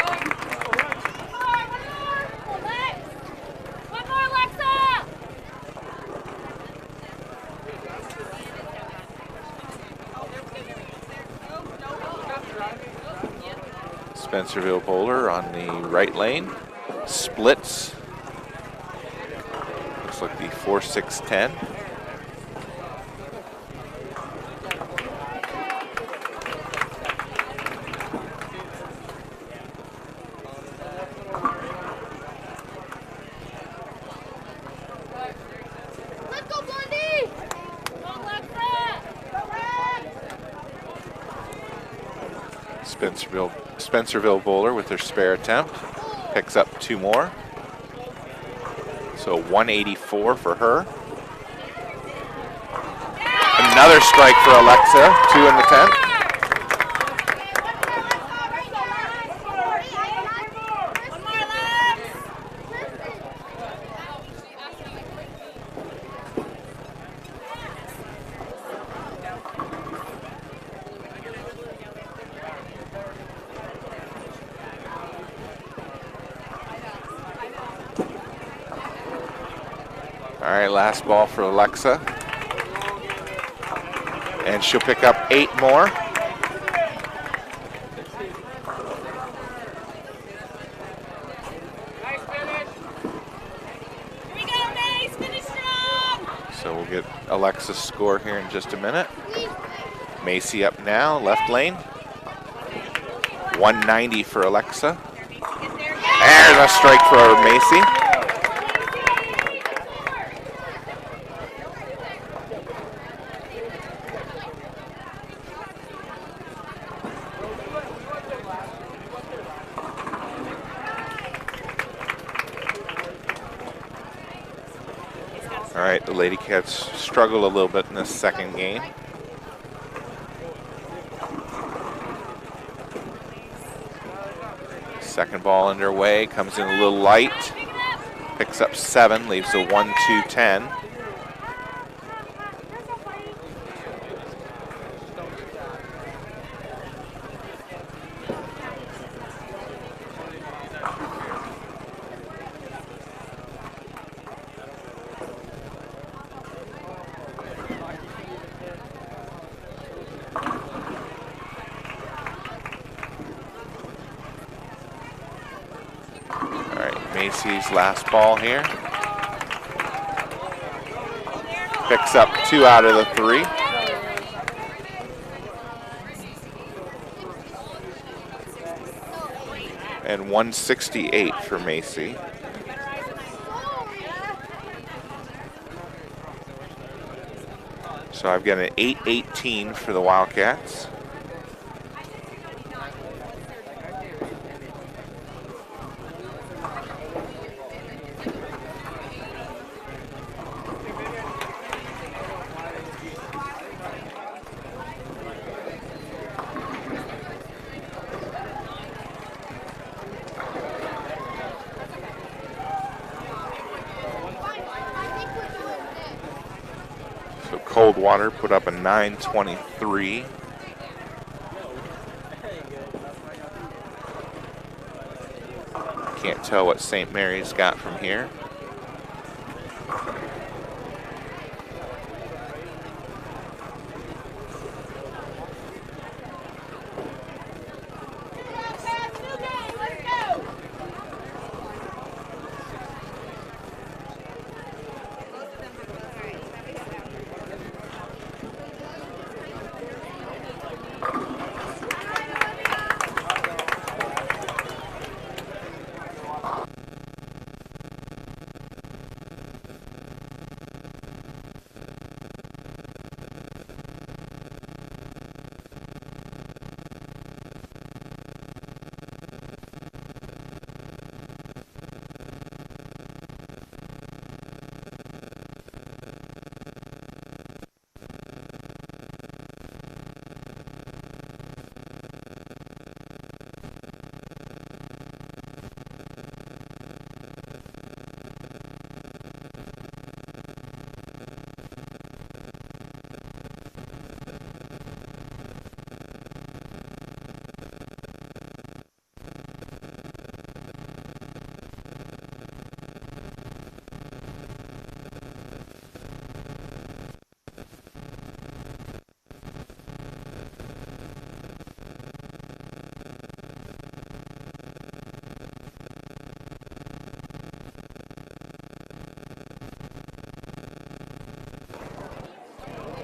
Spencerville bowler on the right lane, splits. Looks like the 4-6-10. Spencerville bowler with their spare attempt. Picks up 2 more. So 184 for her. Another strike for Alexa, 2 in the 10th. All right, last ball for Alexa. And she'll pick up 8 more. Alexa's score here in just a minute. Macy up now, left lane. 190 for Alexa. There's a strike for Macy. All right, the Lady Cats struggle a little bit in this second game. Second ball underway, comes in a little light, picks up 7, leaves a 1-2-10. Macy's last ball here. Picks up 2 out of the 3. And 168 for Macy. So I've got an 8-18 for the Wildcats. Coldwater put up a 923. Can't tell what St. Mary's got from here.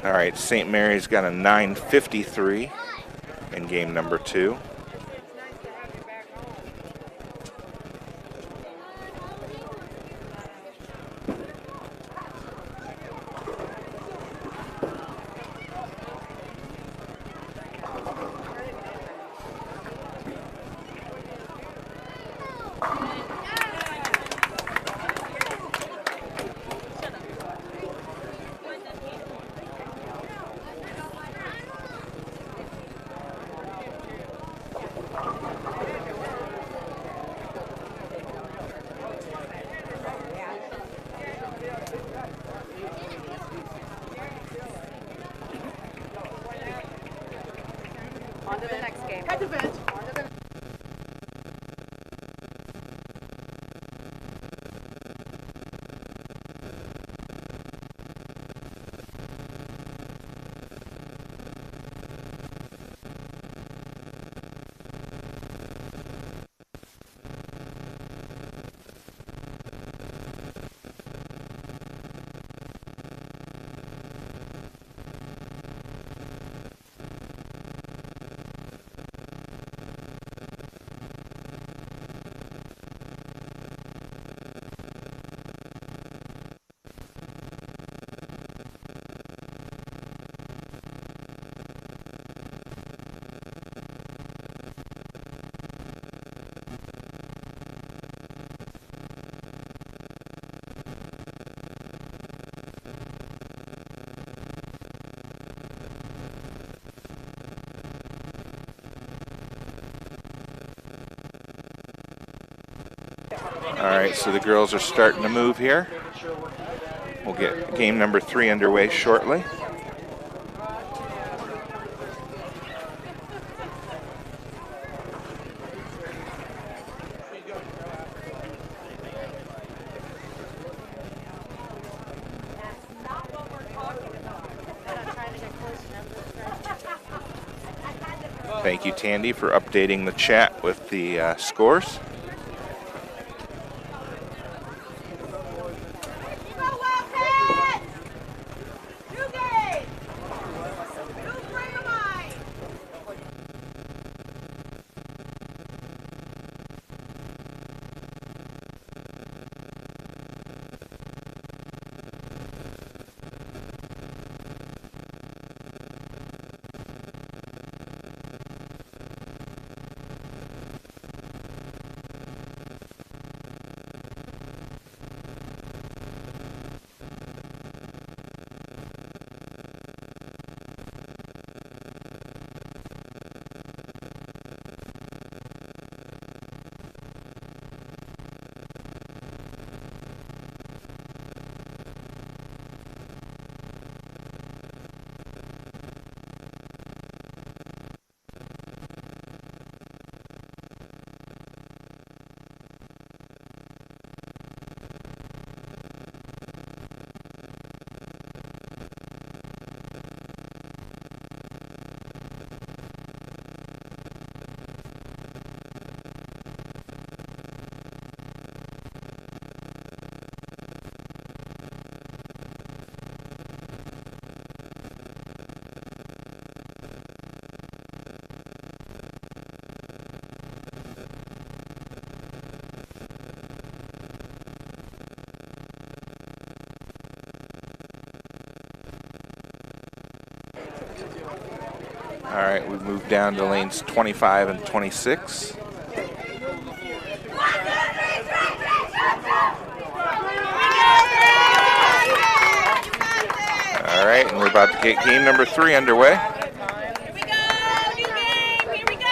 All right, St. Mary's got a 953 in game number 2. On to the next game. Head to bench. All right, so the girls are starting to move here. We'll get game number 3 underway shortly. Thank you, Tandy, for updating the chat with the scores. All right, we've moved down to lanes 25 and 26. All right, and we're about to get game number 3 underway. Here we go, new game, here we go.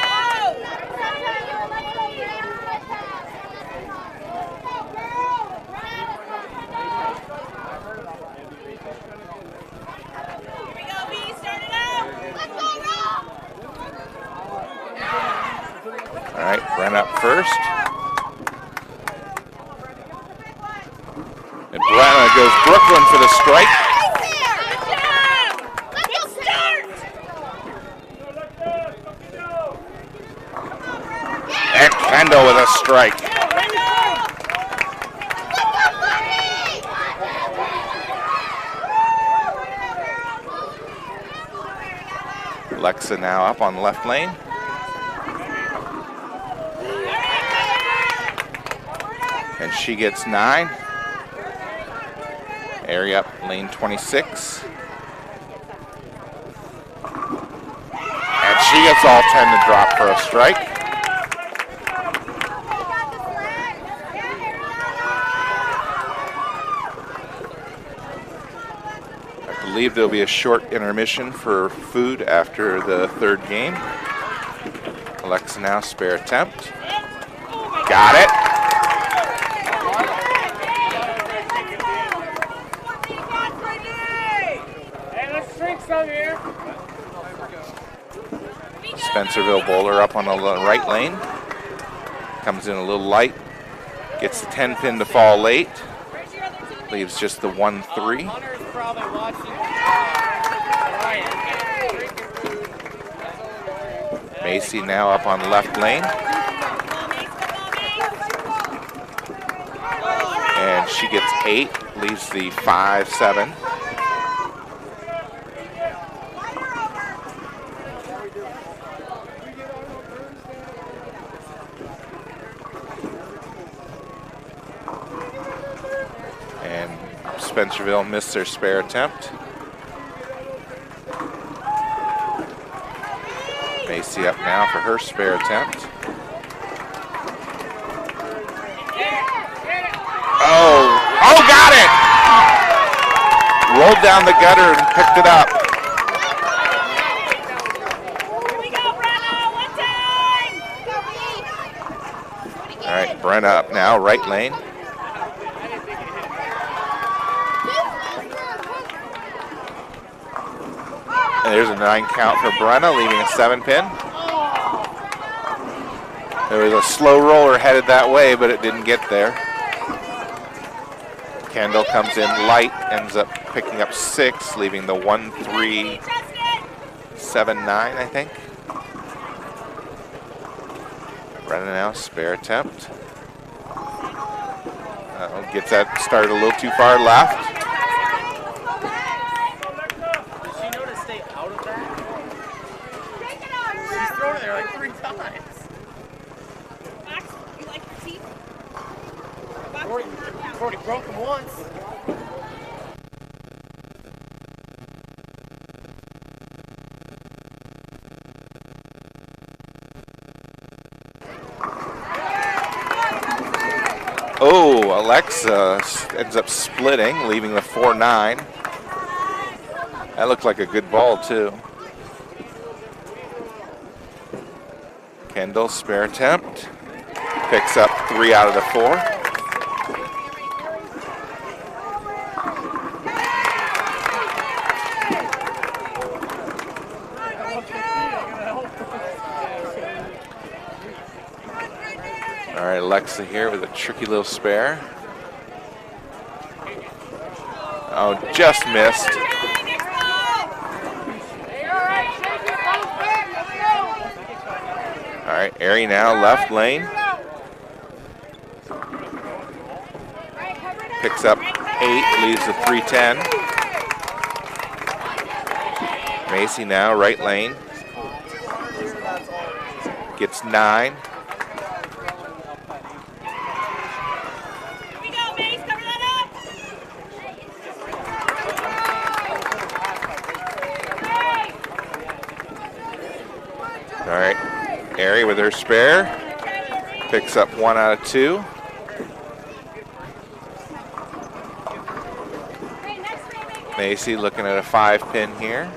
Here we go, B, start it out. Let's go, All right, run up first. And goes Brooklyn for the strike. And Kendall with a strike. Alexa now up on the left lane. And she gets 9. Area up lane 26. And she gets all 10 to drop for a strike. I believe there'll be a short intermission for food after the 3rd game. Alexa now spare attempt. Got it. Spencerville bowler up on the right lane. Comes in a little light. Gets the 10 pin to fall late. Leaves just the 1-3. Macy now up on the left lane. And she gets 8. Leaves the 5-7. Spencerville missed their spare attempt. Macy up now for her spare attempt. Oh, got it! Rolled down the gutter and picked it up. All right, Brenna up now, right lane. And there's a 9 count for Brenna, leaving a 7-pin. There was a slow roller headed that way, but it didn't get there. Kendall comes in light, ends up picking up 6, leaving the 1-3-7-9, I think. Brenna now, spare attempt. Gets that started a little too far left. Does she know to stay out of that? She's thrown it there like 3 times. Max, you like your teeth? I've already broke them once. Oh, Alexa ends up splitting, leaving the 4-9. That looked like a good ball, too. Kendall, spare attempt. Picks up 3 out of the 4. All right, Alexa here with a tricky little spare. Oh, just missed. All right, Ari now, left lane. Picks up 8, leaves the 3-10. Macy now, right lane. Gets 9. All right, Ari with her spare, picks up 1 out of 2. Macy looking at a 5-pin here.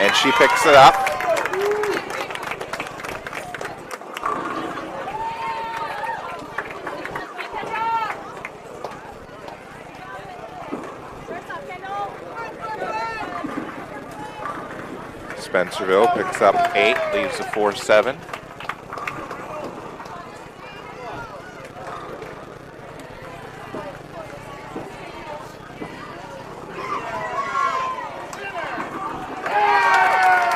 And she picks it up. Spencerville picks up 8, leaves a 4-7.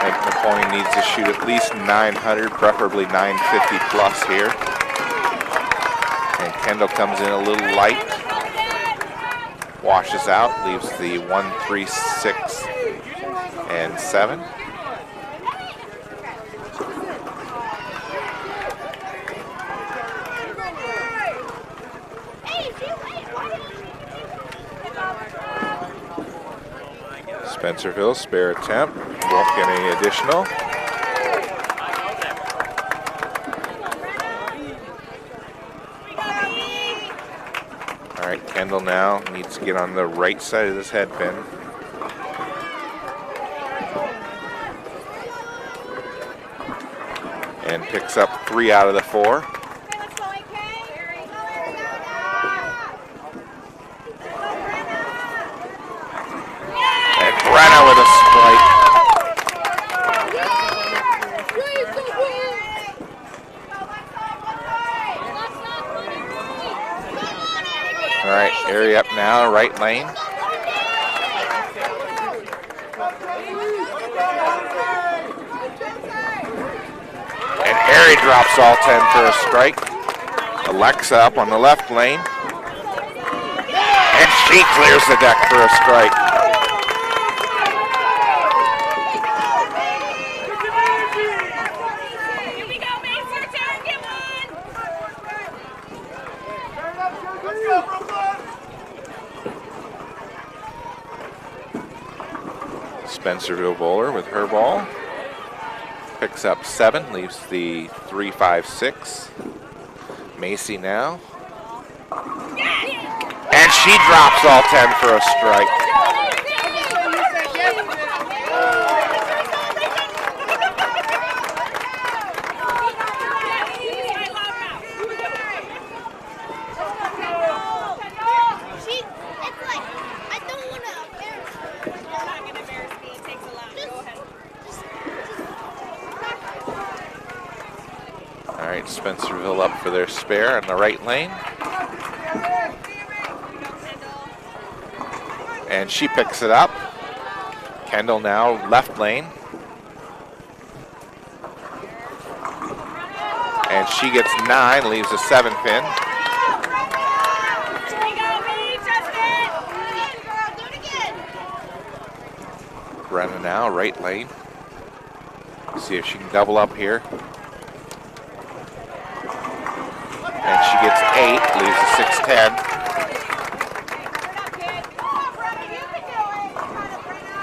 I think Napoleon needs to shoot at least 900, preferably 950 plus here. And Kendall comes in a little light, washes out, leaves the 1-3-6-7. Spencerville, spare attempt, won't get any additional. All right, Kendall now needs to get on the right side of this head pin. And picks up 3 out of the 4. Brenna with a strike. All right, Ari up now, right lane. And Ari drops all 10 for a strike. Alexa up on the left lane. And she clears the deck for a strike. Spencerville bowler with her ball. Picks up 7, leaves the 3-5-6. Macy now. And she drops all 10 for a strike. Spencerville up for their spare in the right lane. And she picks it up. Kendall now left lane. And she gets 9, leaves a 7-pin. Brenna now, right lane. See if she can double up here. And she gets 8, leaves a 6-10.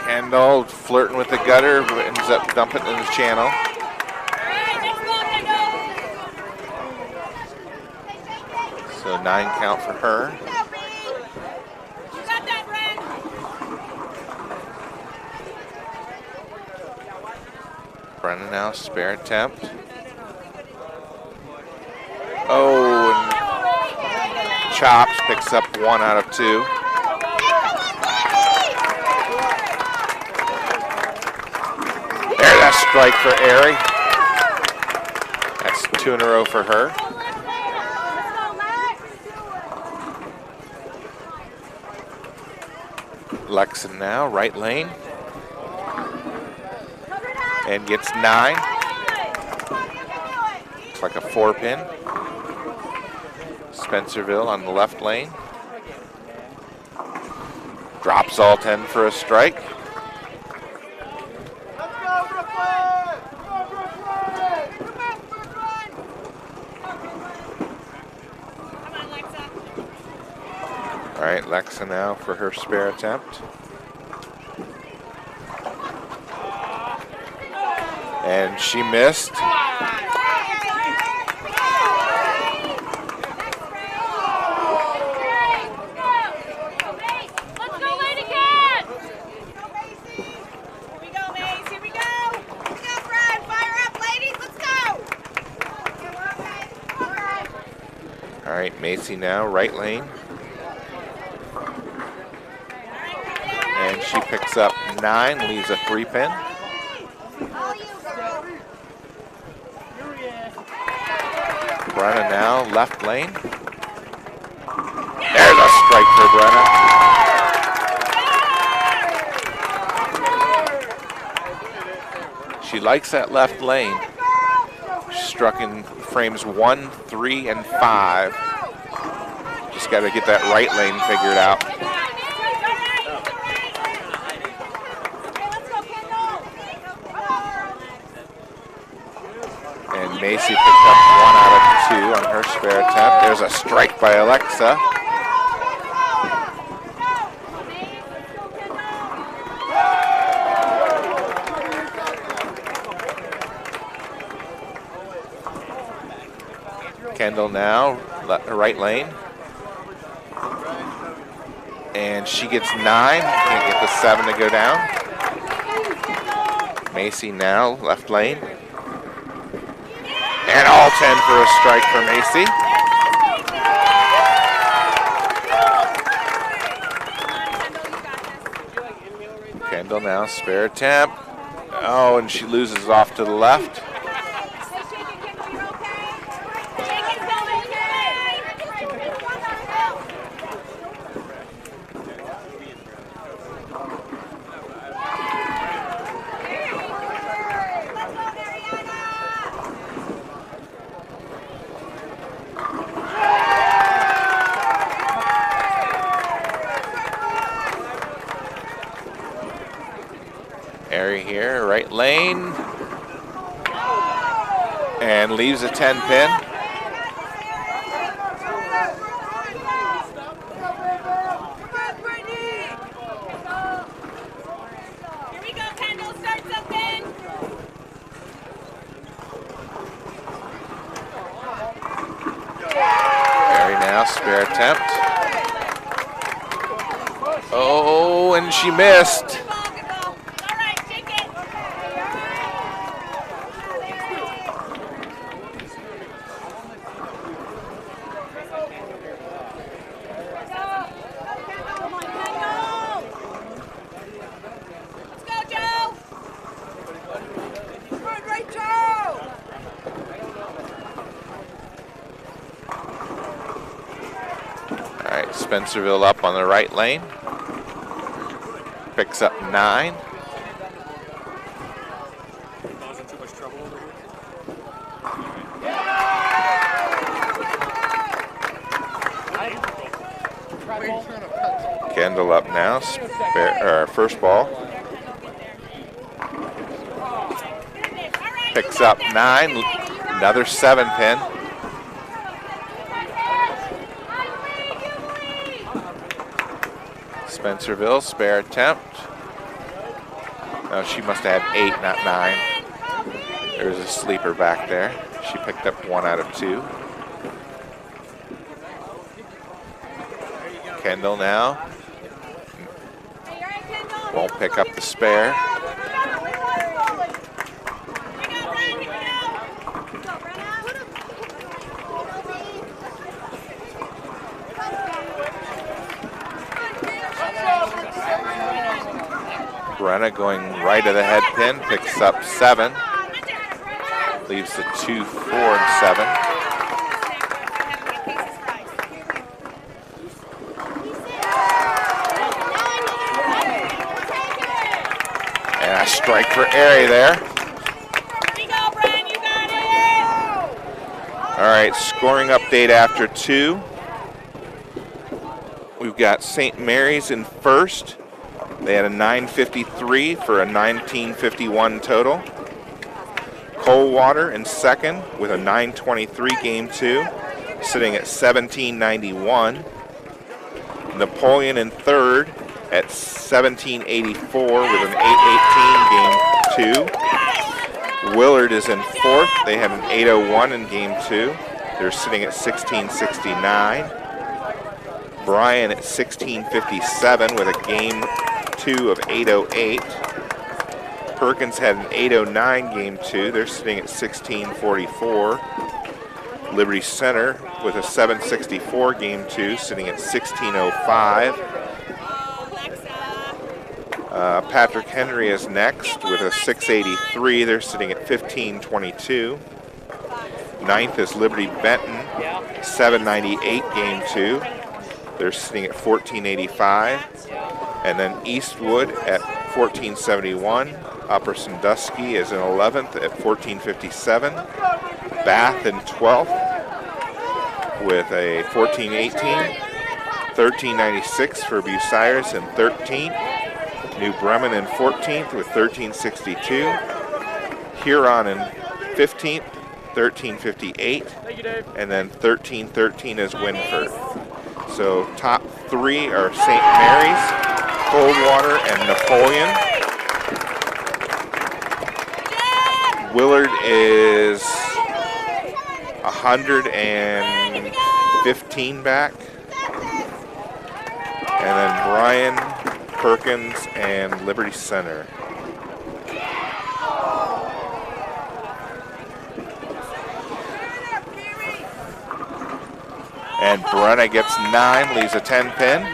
Kendall flirting with the gutter, but ends up dumping it in the channel. So 9 count for her. Brenna now, spare attempt. Oh, and Chops picks up 1 out of 2. There's that strike for Ari. That's 2 in a row for her. Lexon now, right lane. And gets 9. Looks like a 4-pin. Spencerville on the left lane. Drops all 10 for a strike. All right, Lexa now for her spare attempt. And she missed. All right, Macy now, right lane. And she picks up 9, leaves a 3-pin. Brenna now, left lane. There's a strike for Brenna. She likes that left lane. Struck in frames 1, 3, and 5. Just got to get that right lane figured out. And Macy picked up 1 out of 2 on her spare attempt. There's a strike by Alexa. Kendall now, right lane. And she gets 9, can't get the 7 to go down. Macy now, left lane. And all 10 for a strike for Macy. Kendall now, spare attempt. Oh, and she loses off to the left. Here, right lane, and leaves a 10-pin. Here we go, Kendall, start something. Mary now, spare attempt. Oh, and she missed. Spencerville up on the right lane. Picks up 9. Causing too much trouble over here. Kendall up now. First ball. Picks up 9. Another 7-pin. Spencerville, spare attempt. Oh, she must have had 8, not 9. There's a sleeper back there. She picked up 1 out of 2. Kendall now. Won't pick up the spare. Brenna going right of the head pin, picks up 7. Leaves the 2, 4, and 7. And a strike for Airy there. All right, scoring update after 2. We've got St. Mary's in first. They had a 953 for a 1951 total. Coldwater in second with a 923 game 2, sitting at 1791. Napoleon in third at 1784 with an 818 game 2. Willard is in fourth. They had an 801 in game 2. They're sitting at 1669. BRYAN at 1657 with a game 2 of 808. Perkins had an 809 game 2. They're sitting at 1644. Liberty Center with a 764 game 2, sitting at 1605. Patrick Henry is next with a 683. They're sitting at 1522. Ninth is Liberty-Benton, 798 game 2. They're sitting at 1485. And then Eastwood at 1471. Upper Sandusky is in 11th at 1457. Bath in 12th with a 1418. 1396 for Bucyrus in 13th. New Bremen in 14th with 1362. Huron in 15th, 1358. And then 1313 is Winford. So top 3 are St. Mary's, Coldwater, and Napoleon. Willard is 115 back. And then BRYAN, Perkins, and Liberty Center. And Brenna gets 9, leaves a 10-pin.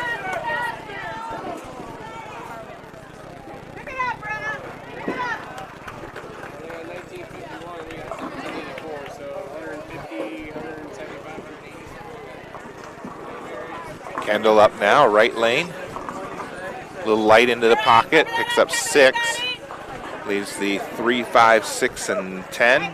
Kendall up now, right lane. A little light into the pocket, picks up 6. Leaves the 3, 5, 6, and 10.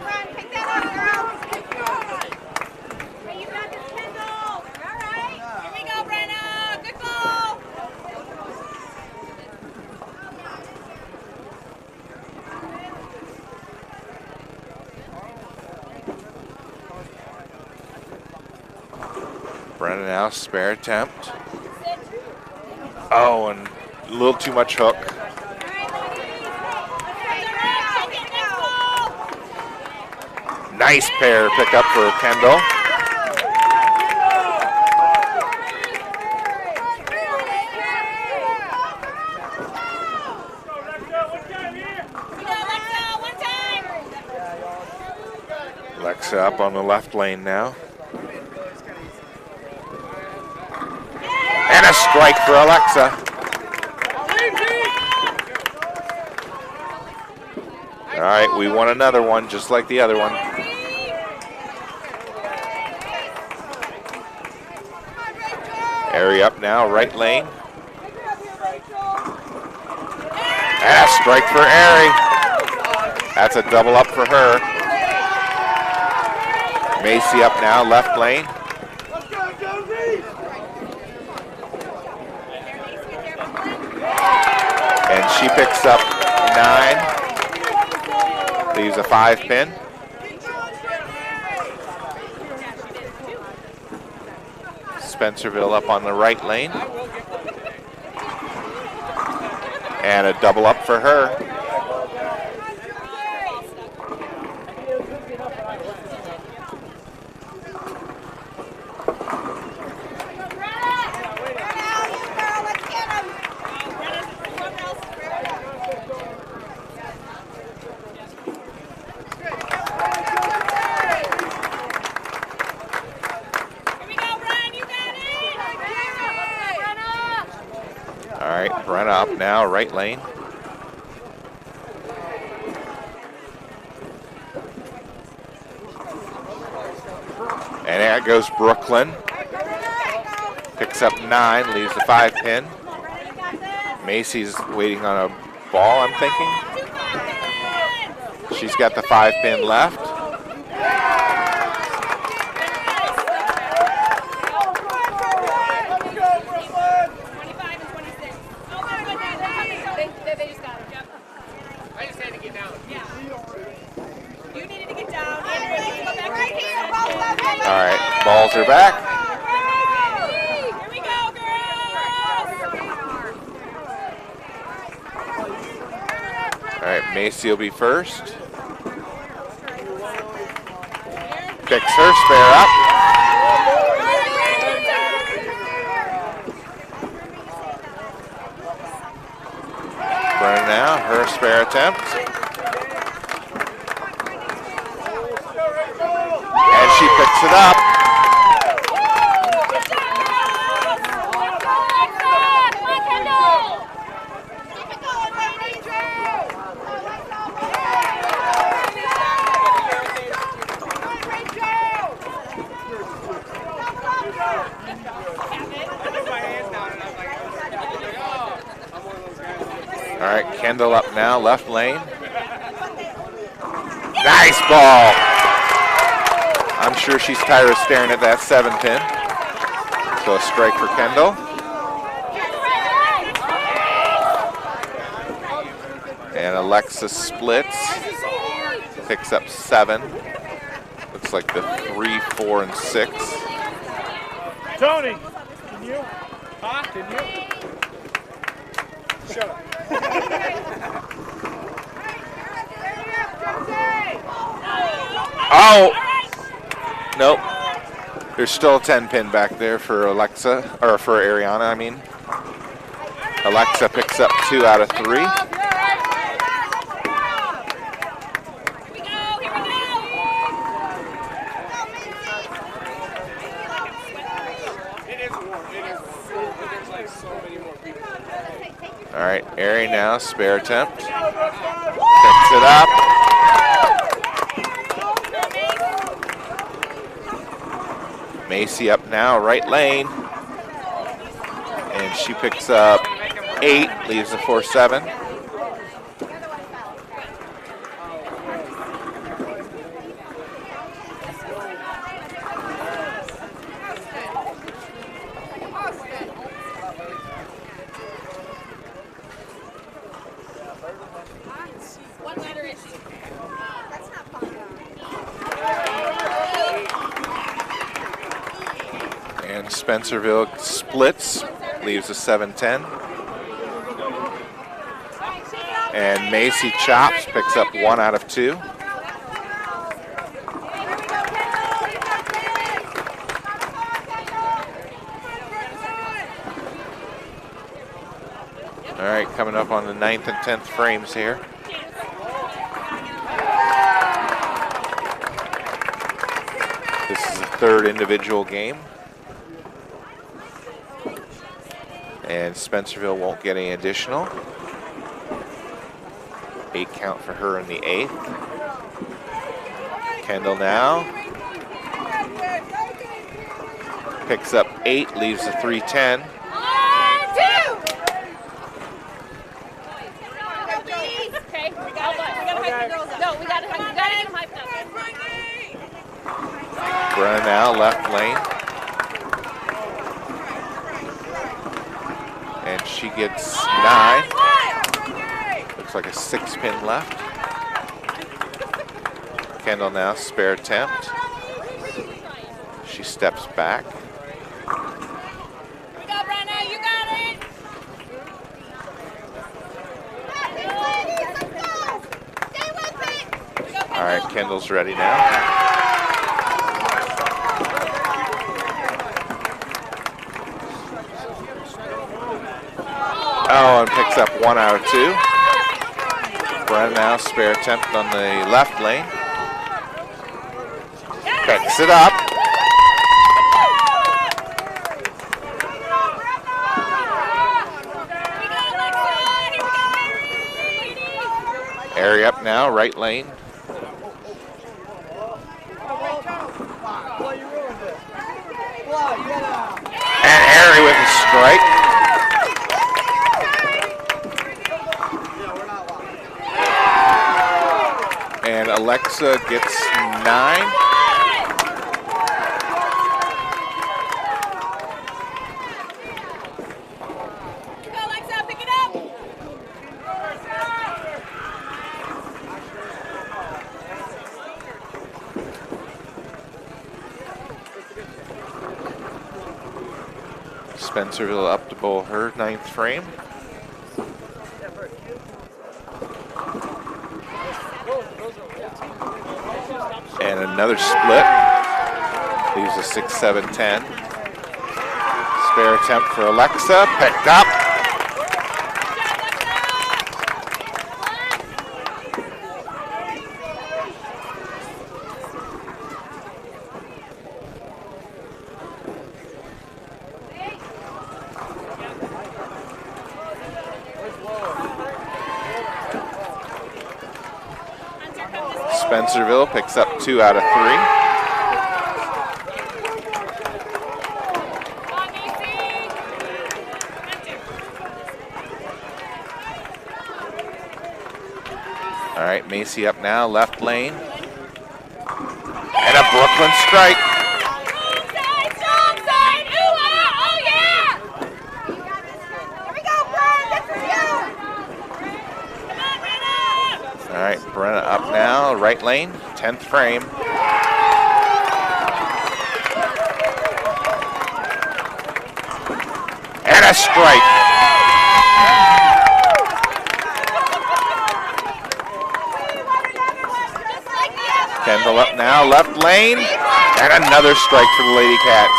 Brennan now, spare attempt. Oh, and a little too much hook. Nice pair pickup for Kendall. Alexa up on the left lane now. And a strike for Alexa. All right, we won another one just like the other one. Airy up now, right lane. Ah, strike for Airy. That's a double up for her. Macy up now, left lane. And she picks up 9. Leaves a 5-pin. Spencerville up on the right lane. And a double up for her. All right, Brenna up now, right lane. And there goes Brooklyn. Picks up 9, leaves the 5-pin. Macy's waiting on a ball, I'm thinking. She's got the 5-pin left. All right, balls are back. Here we go, girls! All right, Macy will be first. Picks her spare up. Brenna now, her spare attempt. And she picks it up. All right, Kendall up now, left lane. Nice ball. I'm sure she's tired of staring at that 7-pin. So a strike for Kendall. And Alexa splits. Picks up 7. Looks like the 3, 4, and 6. Tony, can you? Huh? Can you? Shut up. Oh! Nope. There's still a 10-pin back there for Alexa, or for Ariana, I mean. Alexa picks up 2 out of 3. All right, Ari now, spare attempt. Picks it up. Macy up now, right lane. And she picks up 8, leaves a 4-7. And Spencerville splits, leaves a 7-10. And Macy chops, picks up 1 out of 2. All right, coming up on the 9th and 10th frames here. This is the 3rd individual game. And Spencerville won't get any additional. 8 count for her in the 8th. Kendall now. picks up 8, leaves a 3:10. 1, 2. Okay, we gotta hype the girls up. No, we gotta get them hyped up. Brenna now, left lane. And she gets 9. Looks like a 6-pin left. Kendall now, spare attempt. She steps back. Here we go, Brenna, you got it. Stay with it. All right, Kendall's ready now. Oh, and picks up 1 out of 2. Brenna now, spare attempt on the left lane. Picks it up. Airy up now, right lane. And Airy with a strike. And Alexa gets 9. Spencerville up to bowl her 9th frame. And another split. Leaves a 6-7-10. Spare attempt for Alexa. Picked up. Spencerville picks up 2 out of 3. All right, Macy up now, left lane. And a Brooklyn strike. All right, Brenna up now, right lane, 10th frame. And a strike. Kendall up now, left lane, and another strike for the Lady Cats.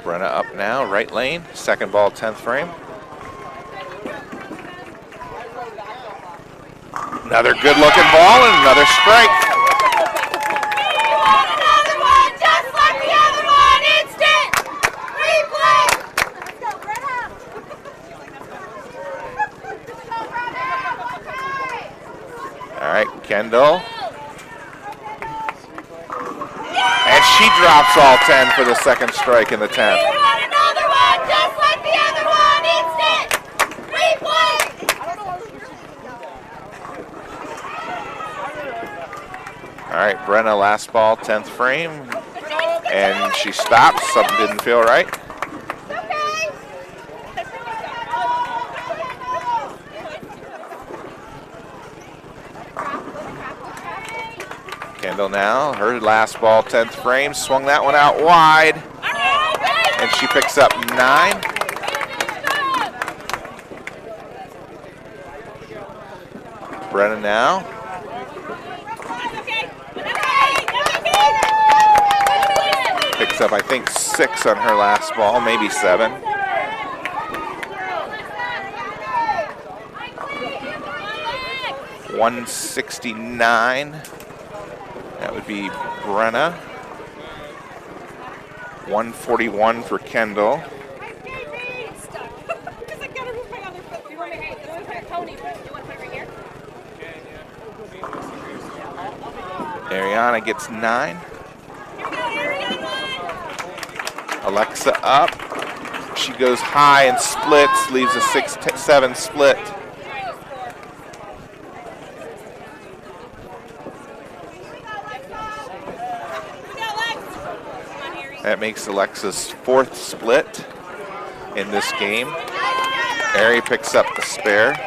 Brenna up now, right lane, second ball, 10th frame. Another good looking ball and another strike. Another one, just like the other one, instant replay. Let's go, Brenna. All right, Kendall. And she drops all 10 for the second strike in the 10th. Another one, just like the other one, instant replay. All right, Brenna, last ball, 10th frame. And she stops, something didn't feel right. Kendall now, her last ball, 10th frame, swung that one out wide. And she picks up 9. Brenna now. Picks up, I think, 6 on her last ball, maybe 7. $169. That would be Brenna. 141 for Kendall. Ariana gets 9. Alexa up. She goes high and splits, leaves a 6-7 split. That makes Alexa's 4th split in this game. Ari picks up the spare.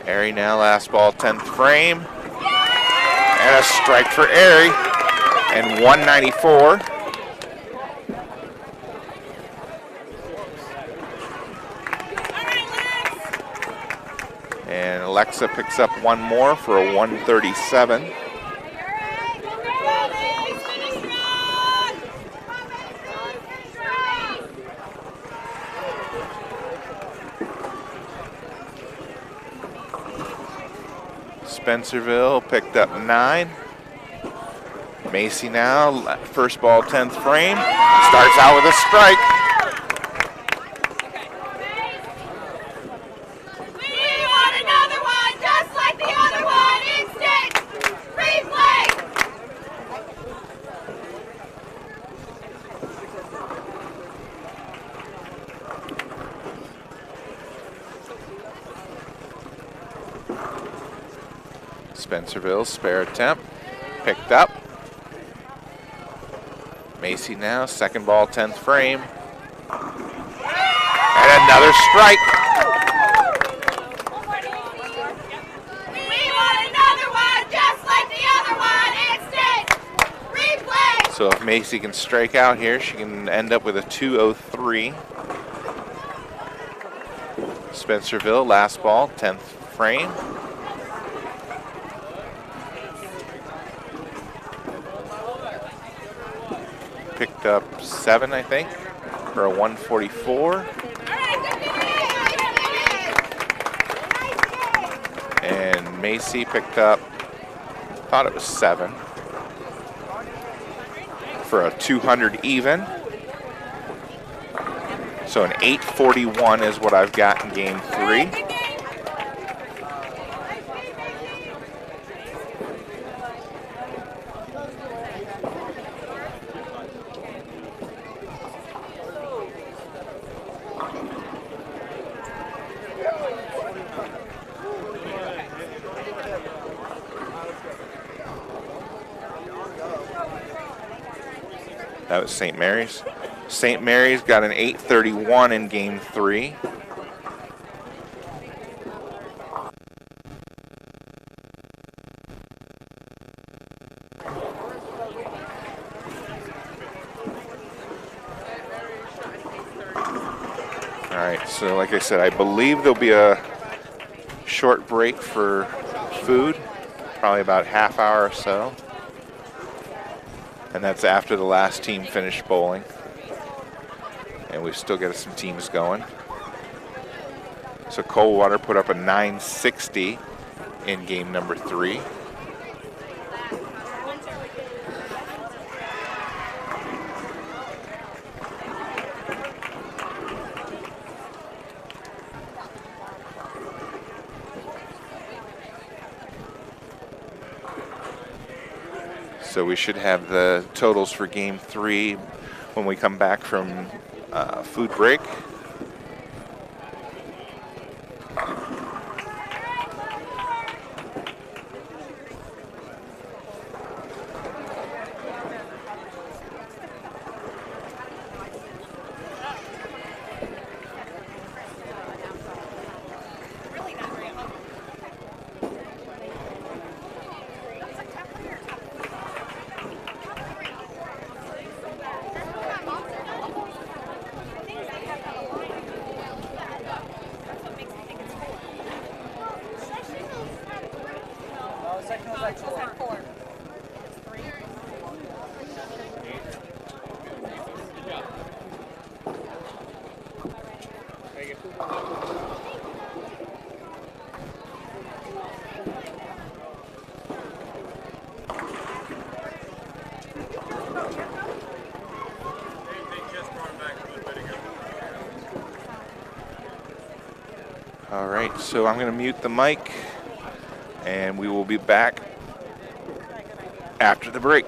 Ari now, last ball, 10th frame. And a strike for Ari. And 194. And Alexa picks up one more for a 137. Spencerville picked up 9. Macy now, first ball, 10th frame. Starts out with a strike. We want another one, just like the other one. Instant replay. Spencerville, spare attempt, picked up. Macy now, second ball, 10th frame. And another strike. We want another one, just like the other one. Instant replay. So if Macy can strike out here, she can end up with a 203. Spencerville, last ball, 10th frame. Picked up 7, I think, for a 144. And Macy picked up, thought it was 7, for a 200 even. So an 841 is what I've got in game 3. That was St. Mary's. St. Mary's got an 831 in game 3. All right, so like I said, I believe there'll be a short break for food, probably about half hour or so. And that's after the last team finished bowling. And we've still got some teams going. So Coldwater put up a 960 in game number 3. So we should have the totals for game 3 when we come back from food break. All right, so I'm going to mute the mic, and we will be back after the break.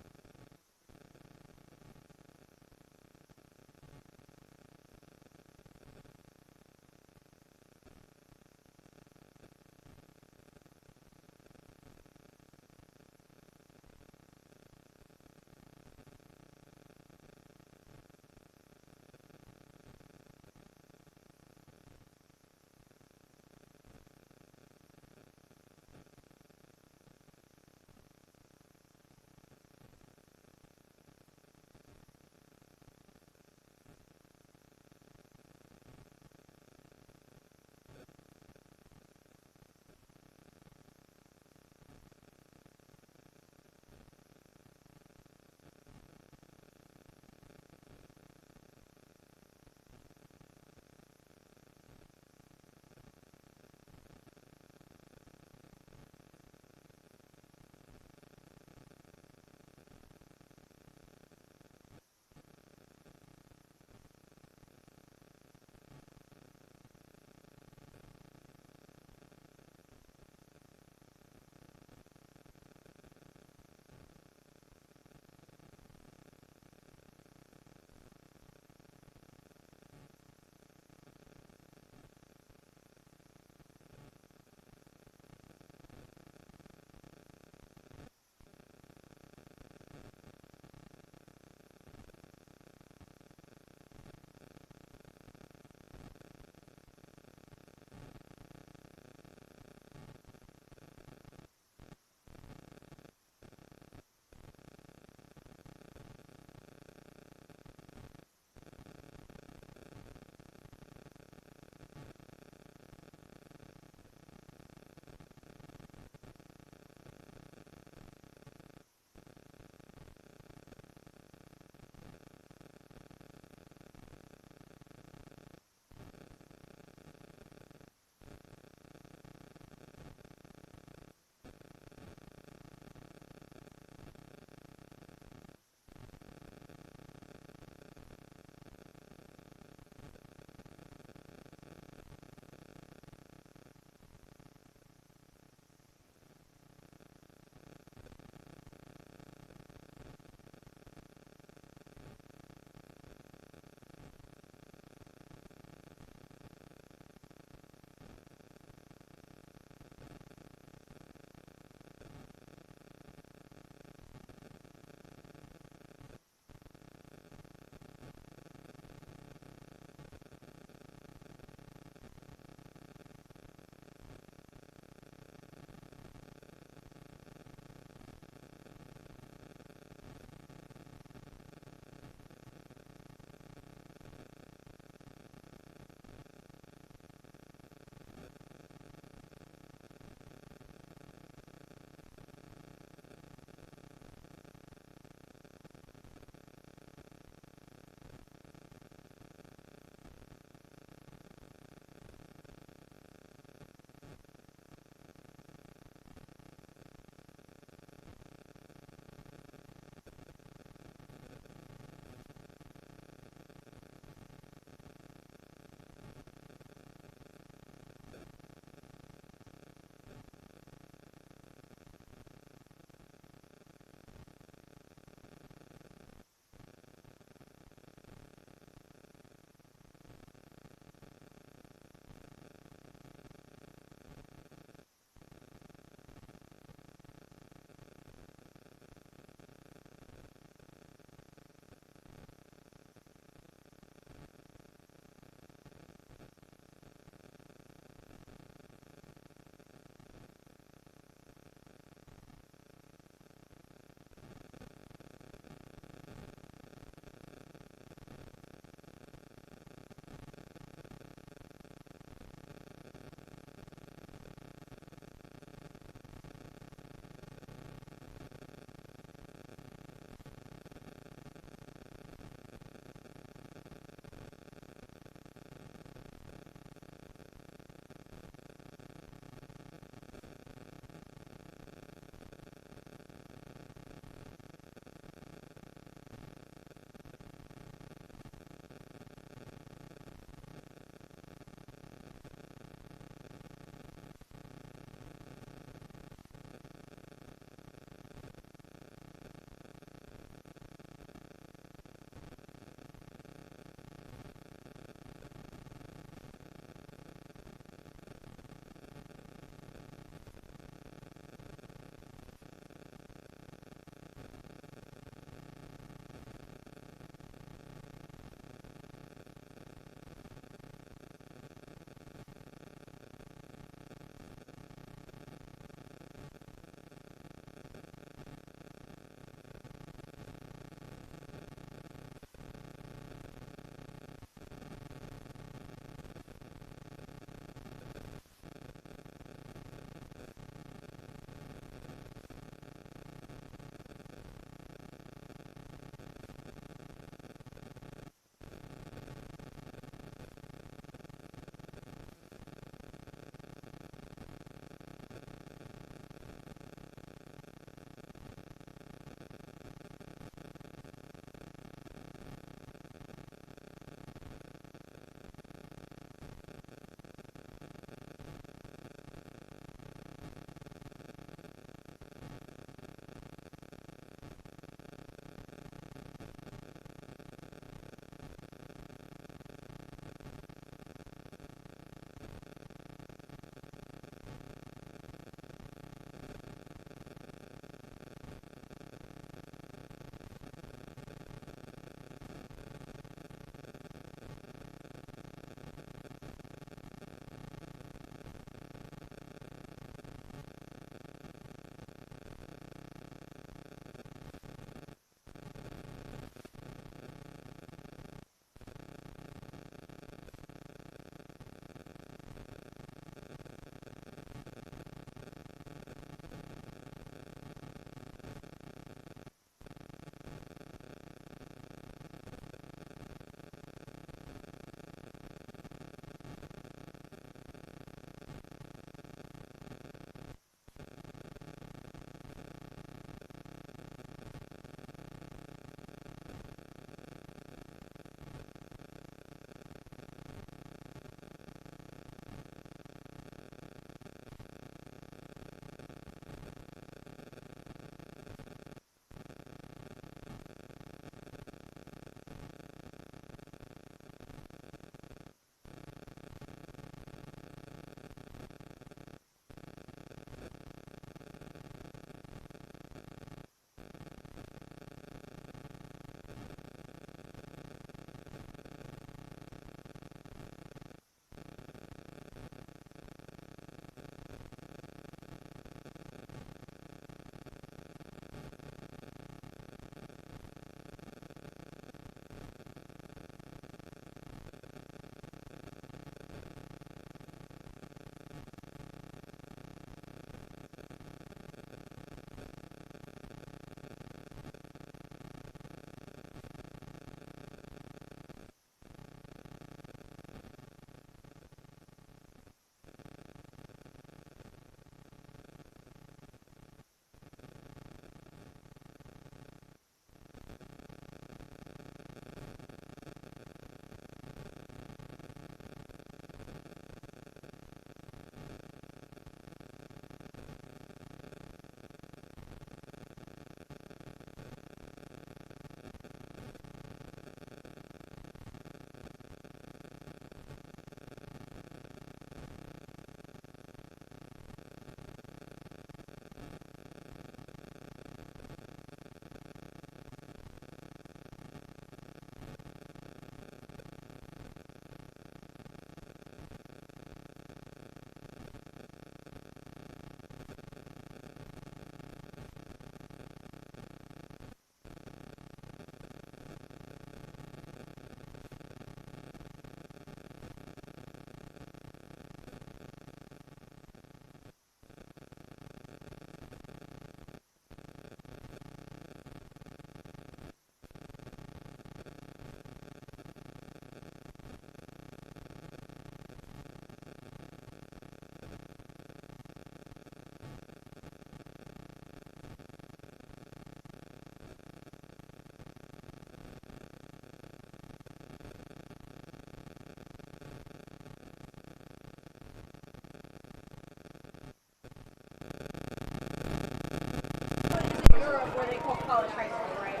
college high school, right?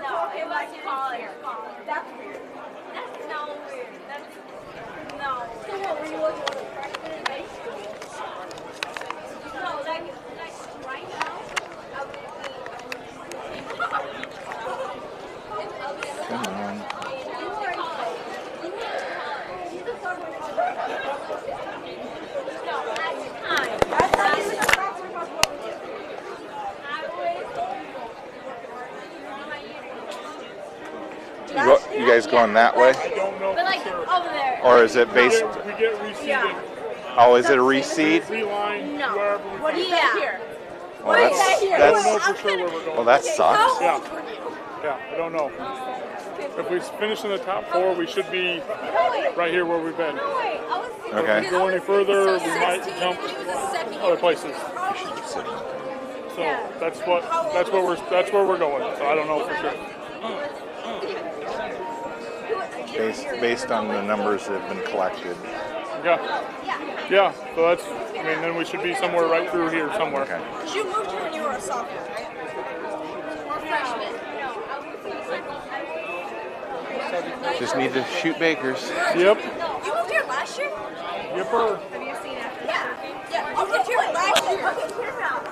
No, it was college. That's weird. That's no weird. That's no. So what were you looking for? Freshman in high school? No, like right now. Come on. You guys going that way? I don't know But like for sure. over there. Or is it based? We get reseeded. Oh, is it a reseed? Reline No. wherever we What do you got here? Well, I don't know that's, for sure where we're going. well, that sucks. Yeah. Yeah, I don't know. If we finish in the top 4, we should be right here where we've been. Okay. If we go any further, we might jump other places. So that's where we're going. So I don't know for sure. Based on the numbers that have been collected. Yeah. Yeah. So that's. I mean, then we should be somewhere right through here somewhere. Okay. You moved here when you were a sophomore, right? Or freshman? Just need to shoot bakers. Yep. You moved here last year? Yipper. Have you seen it? Yeah. You moved here last year. Okay, hear me out.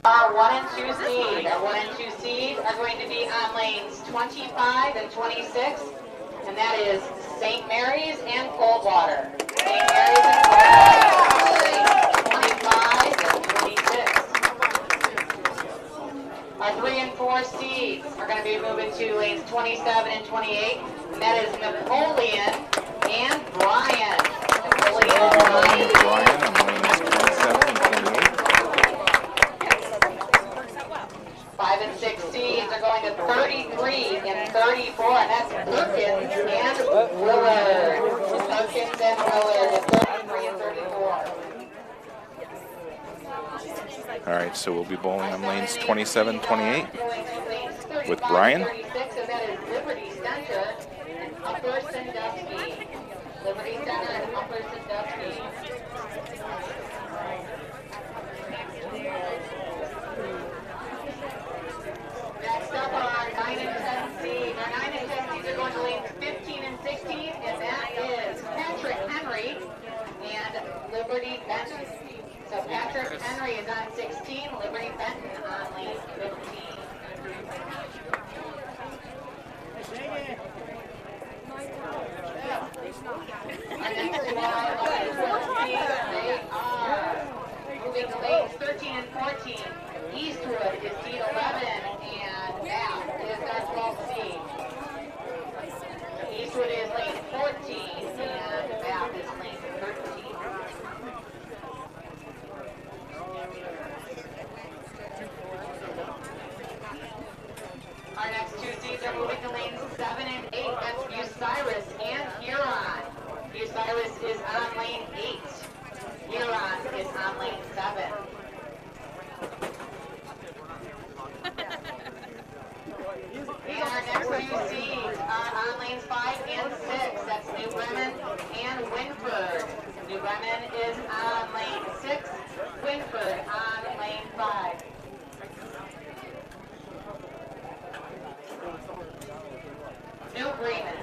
Our 1 and 2 seed. Our 1 and 2 seed are going to be on lanes 25 and 26, and that is St. Mary's and Coldwater. St. Mary's and Coldwater. 25 and 26. Our 3 and 4 seeds are going to be moving to lanes 27 and 28, and that is Napoleon and Bryan. Napoleon and Bryan. Bryan on lanes 27 and 28. 5 and 6 seeds are going to 33 and 34, and that's Perkins and Willard. Perkins and Willard at 33 and 34. All right, so we'll be bowling on lanes 27, 28 with Bryan. 36, and that is Liberty Center and Upper Sandusky. Liberty Center and Upper Sandusky. Next up are 9 and 10 seeds. Our 9 and 10 seeds are going to lanes 15 and 16, and that is Patrick Henry and Liberty-Benton. So Patrick Henry is on 16, Liberty-Benton on lane 15. Our next two are 11 and 12 seeds. They are moving to lanes 13 and 14. Eastwood is seed 11, and Bath is our 12th seed. Eastwood is lane 14, and Bath is lane 13. Our next two seeds are moving to lanes 7 and 8. That's Bucyrus and Huron. Bucyrus is on lane 8. Huron is on lane 7. And our next two seeds are on lanes 5 and 6. That's New Bremen and Winford. New Bremen is on lane 6. Winford on lane 5. New Bremen.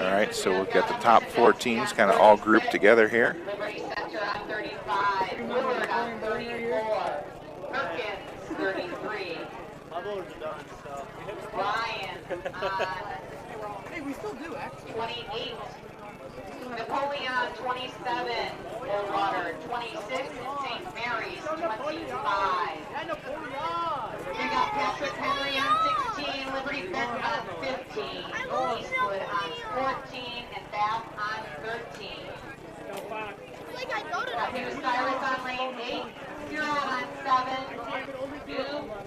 All right, so we'll get the top 4 teams kind of all grouped together here. Liberty Center on 35, Willard on 34, Perkins 33, Bryan on 28, Napoleon 27, Coldwater 26, St. Mary's 25. We got Patrick Henry on 16, Liberty-Benton on 15, Eastwood on 14, and Bath on 13. Bucyrus on lane 8, Huron on 7, New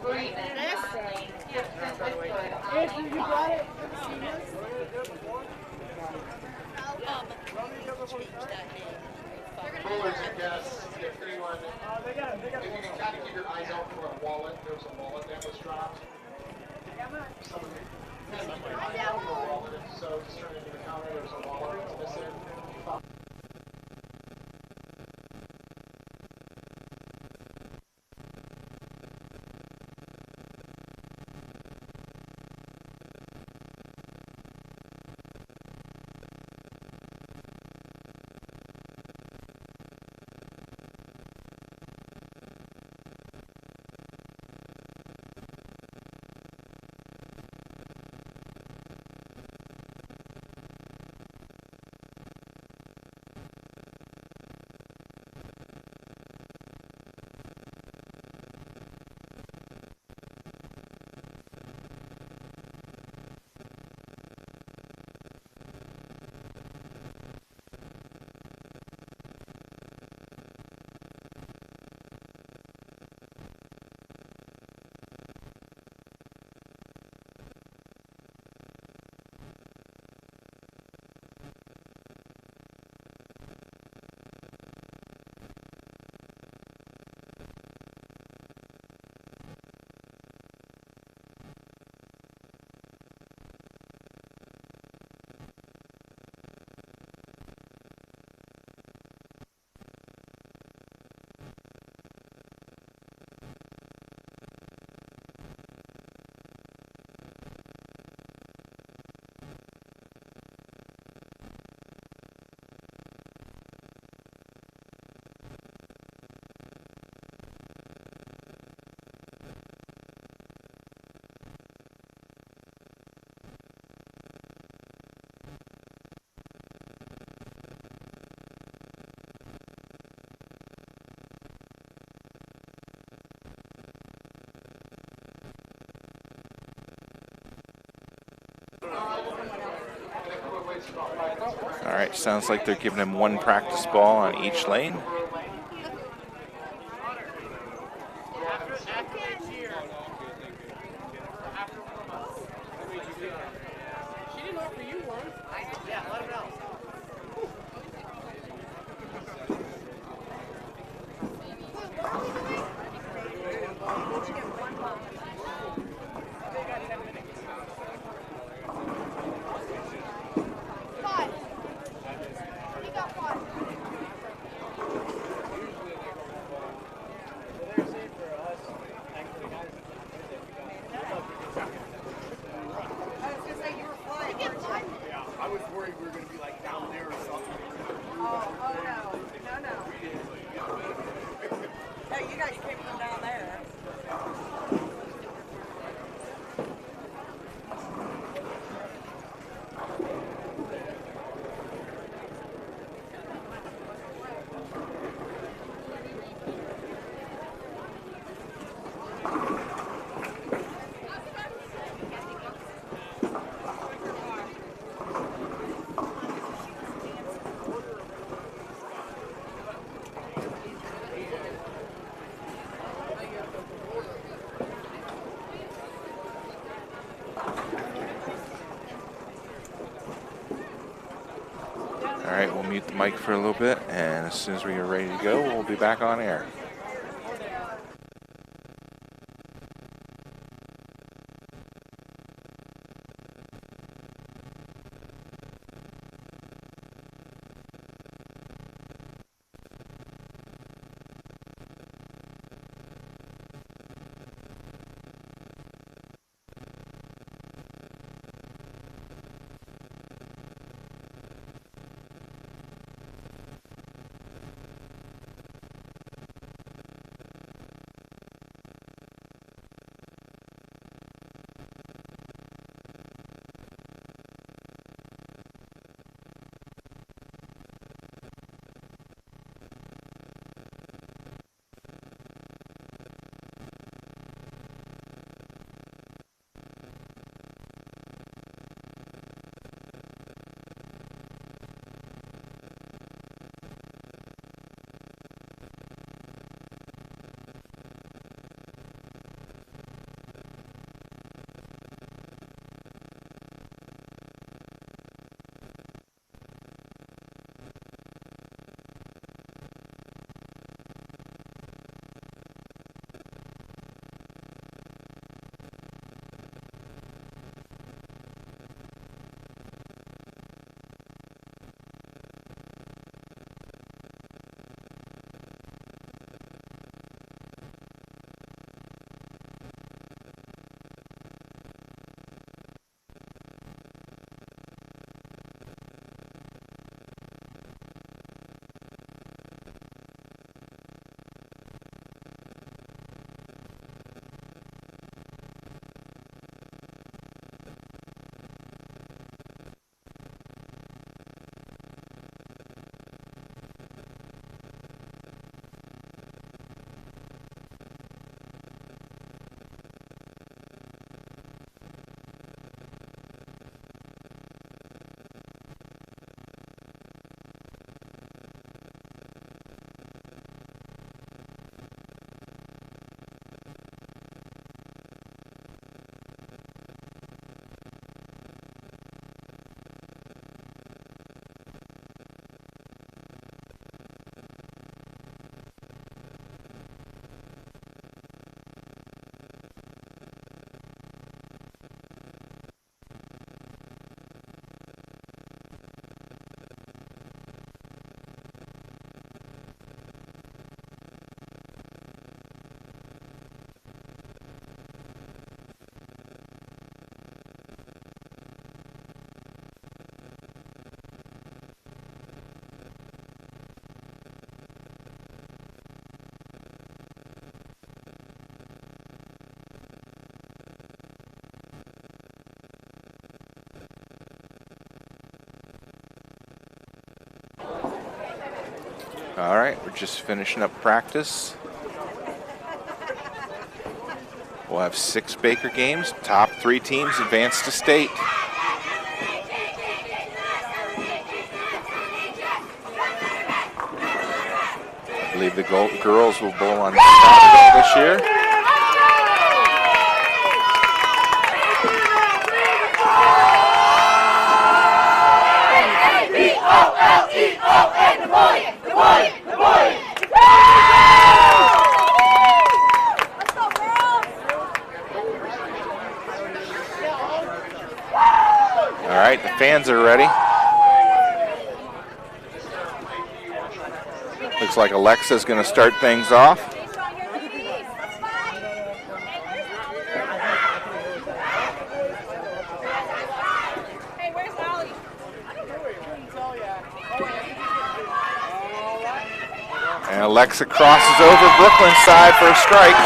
Bremen on lane 6, and Winford on lane 5. Bowlers and guests, if anyone, if you can kind of keep your eyes out for a wallet, there's a wallet that was dropped. Someone can keep your eyes out for a wallet, if so, just turn into the counter, there's a wallet that's missing. All right, sounds like they're giving him one practice ball on each lane. All right, we'll mute the mic for a little bit, and as soon as we are ready to go, we'll be back on air. All right, we're just finishing up practice. We'll have 6 Baker games. Top 3 teams advance to state. believe the girls will bowl on Saturday this year. All right, the fans are ready. Looks like Alexa's going to start things off. Hey, where's Ollie? And Alexa crosses over Brooklyn's side for a strike.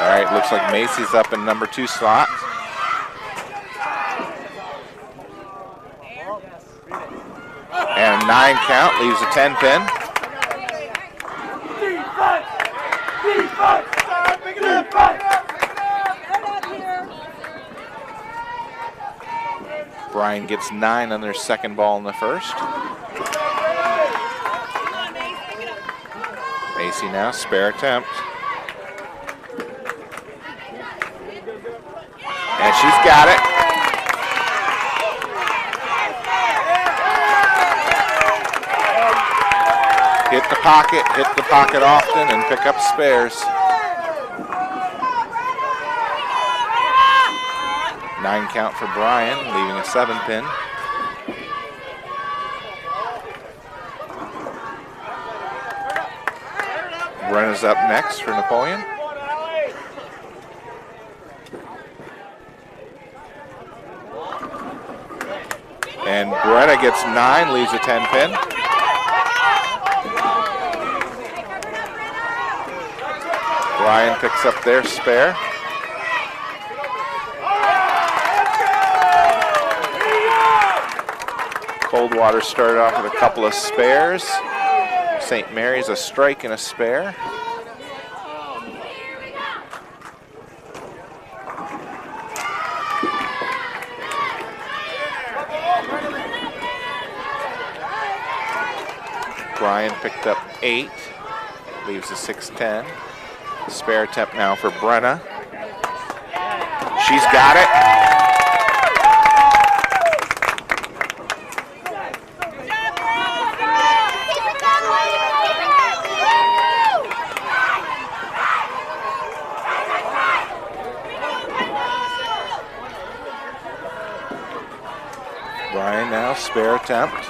All right, looks like Macy's up in number 2 slot. And a 9 count leaves a 10 pin. Bryan gets 9 on their second ball in the first. Macy now, spare attempt. And she's got it. Hit the pocket often, and pick up spares. 9 count for Bryan, leaving a 7 pin. Brenna's up next for Napoleon. And Brenna gets 9, leaves a 10 pin. Bryan picks up their spare. Coldwater started off with a couple of spares. St. Mary's a strike and a spare. Bryan picked up 8, leaves a 6-10. Spare attempt now for Brenna. She's got it. Bryan now, spare attempt.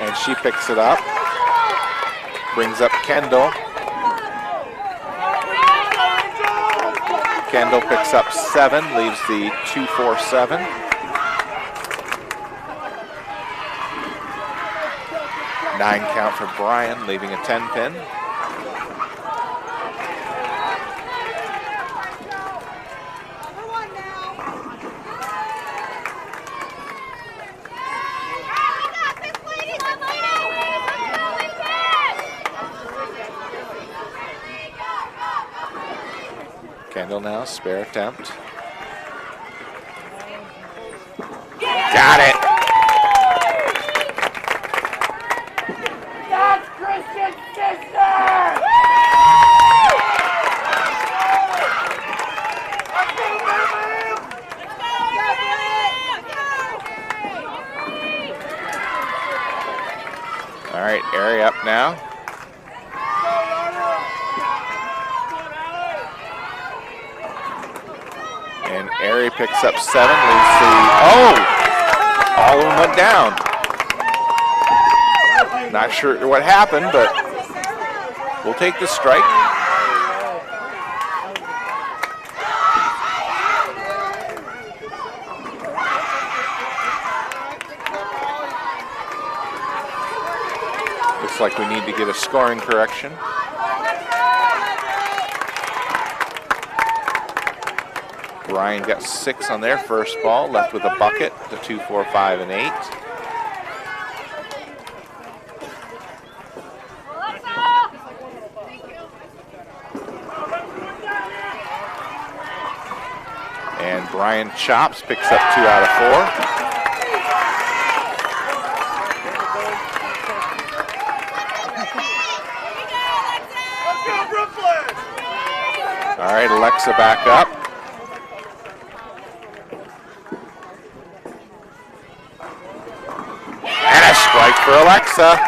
And she picks it up. Brings up Kendall. Kendall picks up 7, leaves the 2-4-7. Nine count for Bryan, leaving a 10 pin. Kendall now, spare attempt. Got it! That's Christian sister! All right, Airy up now. And Airy picks up 7, leaves the, all of them went down. Not sure what happened, but we'll take the strike. Looks like we need to get a scoring correction. Bryan got 6 on their first ball, left with a bucket, the 2, 4, 5, and 8. And Bryan chops, picks up 2 out of 4. All right, Alexa back up. And a strike for Alexa.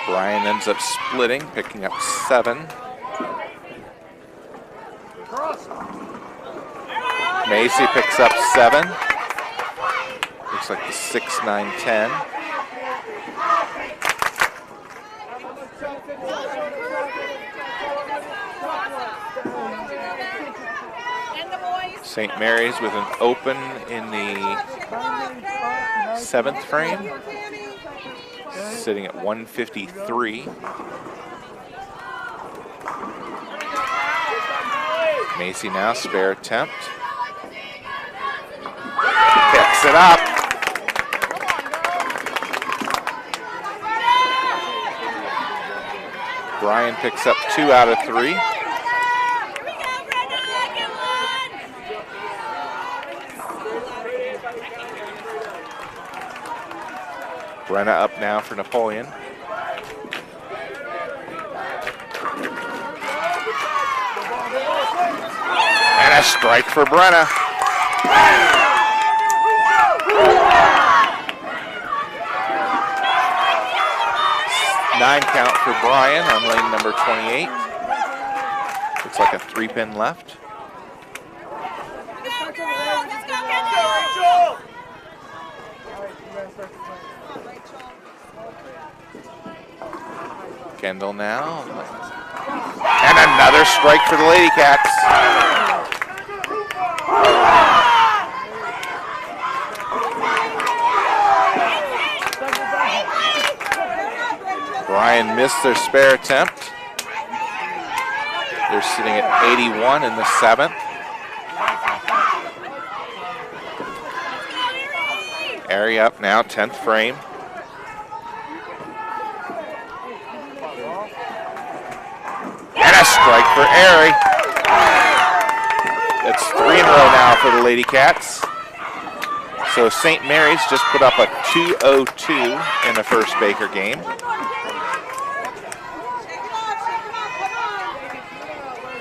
Bryan ends up splitting, picking up 7. Macy picks up 7. Looks like the 6, 9, 10. St. Mary's with an open in the 7th frame, sitting at 153. Macy now, spare attempt. Picks it up. Bryan picks up 2 out of 3. Brenna up now for Napoleon. And a strike for Brenna. 9 count for Bryan on lane number 28. Looks like a 3-pin left. Kendall now. And another strike for the Lady Cats. Bryan missed their spare attempt. They're sitting at 81 in the 7th. Airy up now, 10th frame. And a strike for Airy. That's 3 in a row now for the Lady Cats. So St. Mary's just put up a 202 in the first Baker game.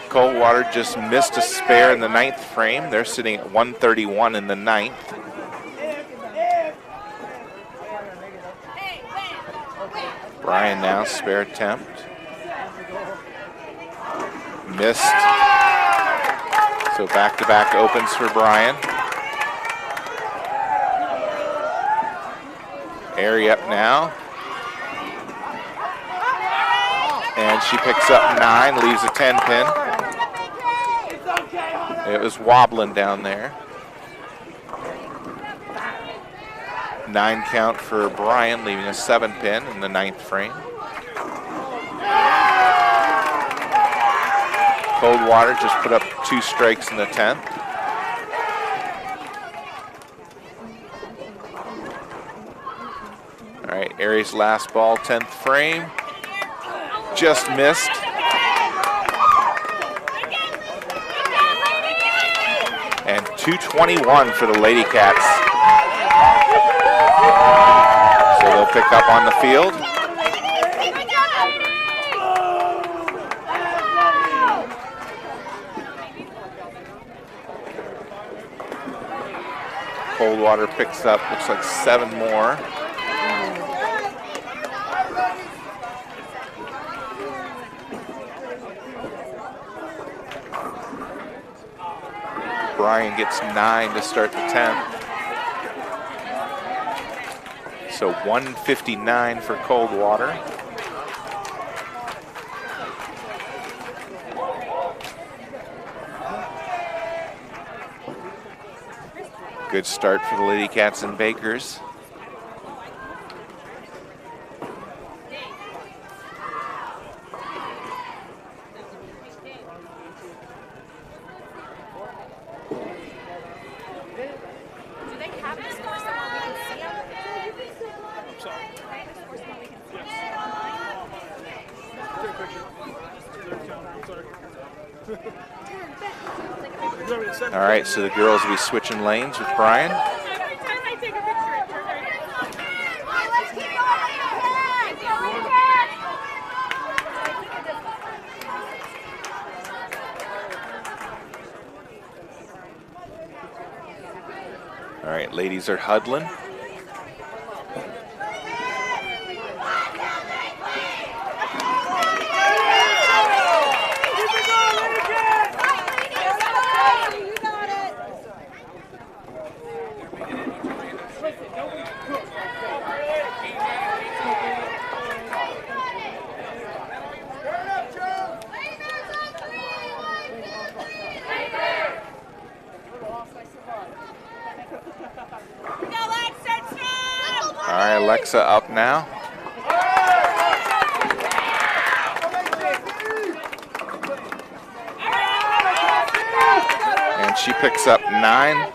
Coldwater just missed a spare in the 9th frame. They're sitting at 131 in the 9th. Bryan now, spare attempt. Missed. So back-to-back opens for Bryan. Airy up now. And she picks up 9, leaves a 10-pin. It was wobbling down there. 9 count for Bryan, leaving a 7-pin in the 9th frame. Coldwater just put up 2 strikes in the 10th. All right, Airy's last ball, 10th frame. Just missed. And 221 for the Lady Cats. So they'll pick up on the field. Coldwater picks up, looks like 7 more. Bryan gets 9 to start the 10th. So 159 for Coldwater. Good start for the Lady Cats and Bakers. All right, so the girls will be switching lanes with Bryan. All right, ladies are huddling. All right, Alexa up now. And she picks up 9.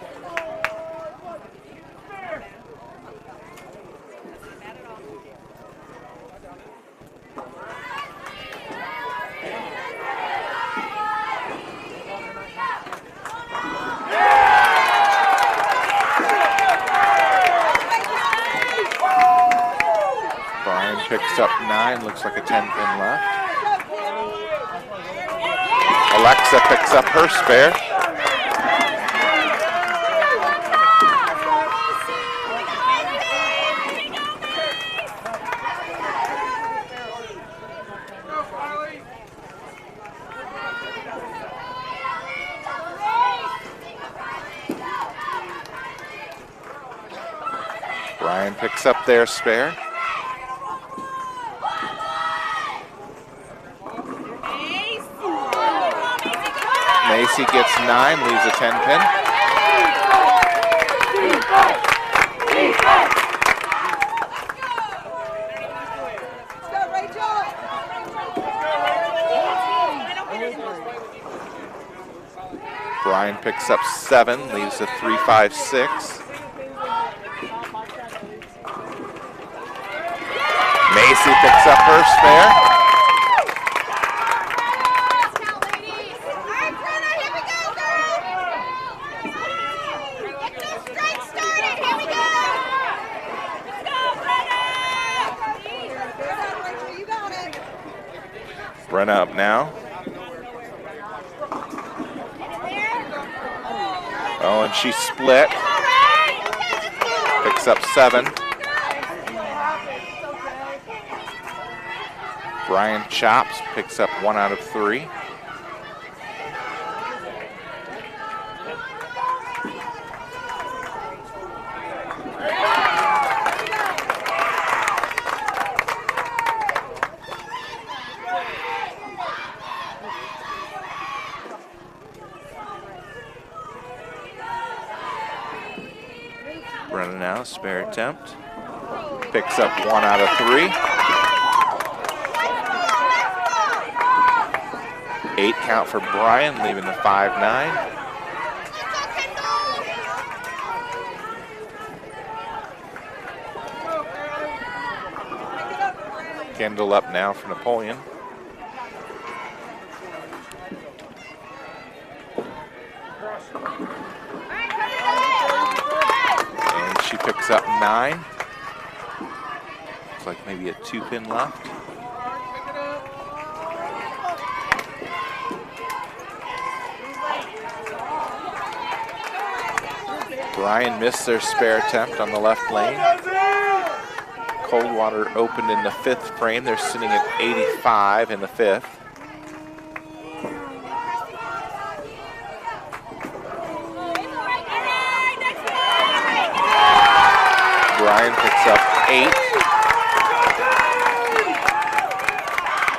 Picks up 9, looks like a 10-pin left. Alexa picks up her spare. Bryan picks up their spare. Macy gets 9, leaves a 10-pin. Bryan picks up 7, leaves a 3, 5, 6. Macy picks up her spare. Run up now. Oh, and she split. Picks up 7. Bryan chops, picks up 1 out of 3. Running now, spare attempt. Picks up 1 out of 3. 8 count for Bryan, leaving the 5-9. Kendall up now for Napoleon. And she picks up 9. Looks like maybe a 2-pin left. Bryan missed their spare attempt on the left lane. Coldwater opened in the 5th frame. They're sitting at 85 in the 5th. Bryan picks up 8.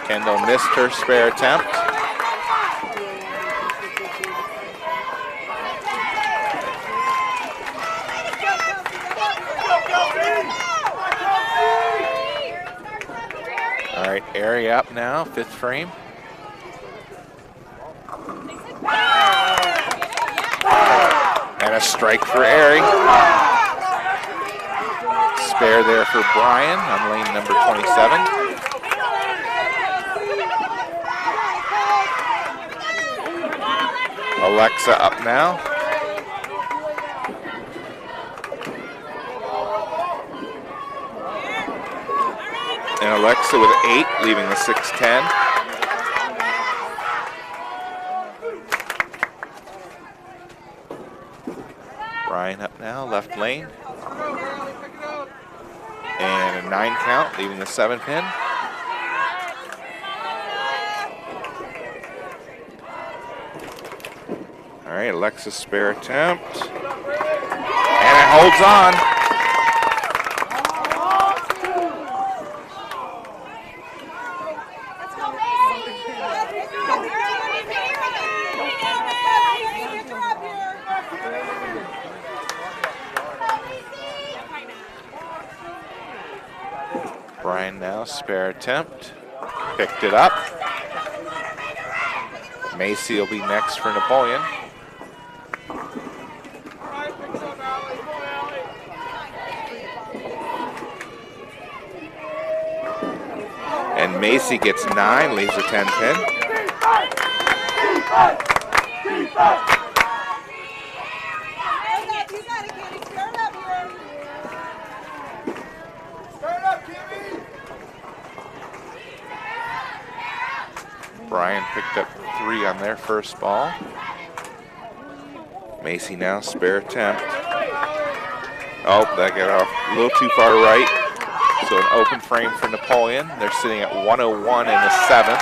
Kendall missed her spare attempt. All right, Airy up now, 5th frame. And a strike for Airy. Spare there for Bryan on lane number 27. Alexa up now. And Alexa with 8, leaving the 6:10. Bryan up now, left lane. And a 9 count, leaving the 7-pin. All right, Alexa's spare attempt. And it holds on. Bryan now, spare attempt. Picked it up. Macy will be next for Napoleon. And Macy gets 9, leaves a 10-pin. Bryan picked up 3 on their first ball. Macy now, spare attempt. Oh, that got off a little too far right. So an open frame for Napoleon. They're sitting at 101 in the 7th.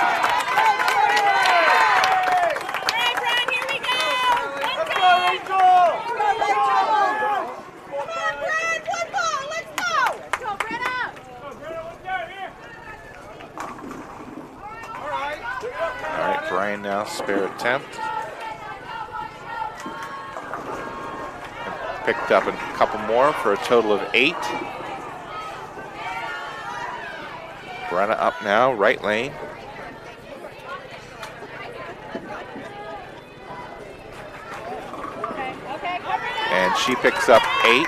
All right, Bryan now, spare attempt. And picked up a couple more for a total of 8. Brenna up now, right lane. And she picks up 8.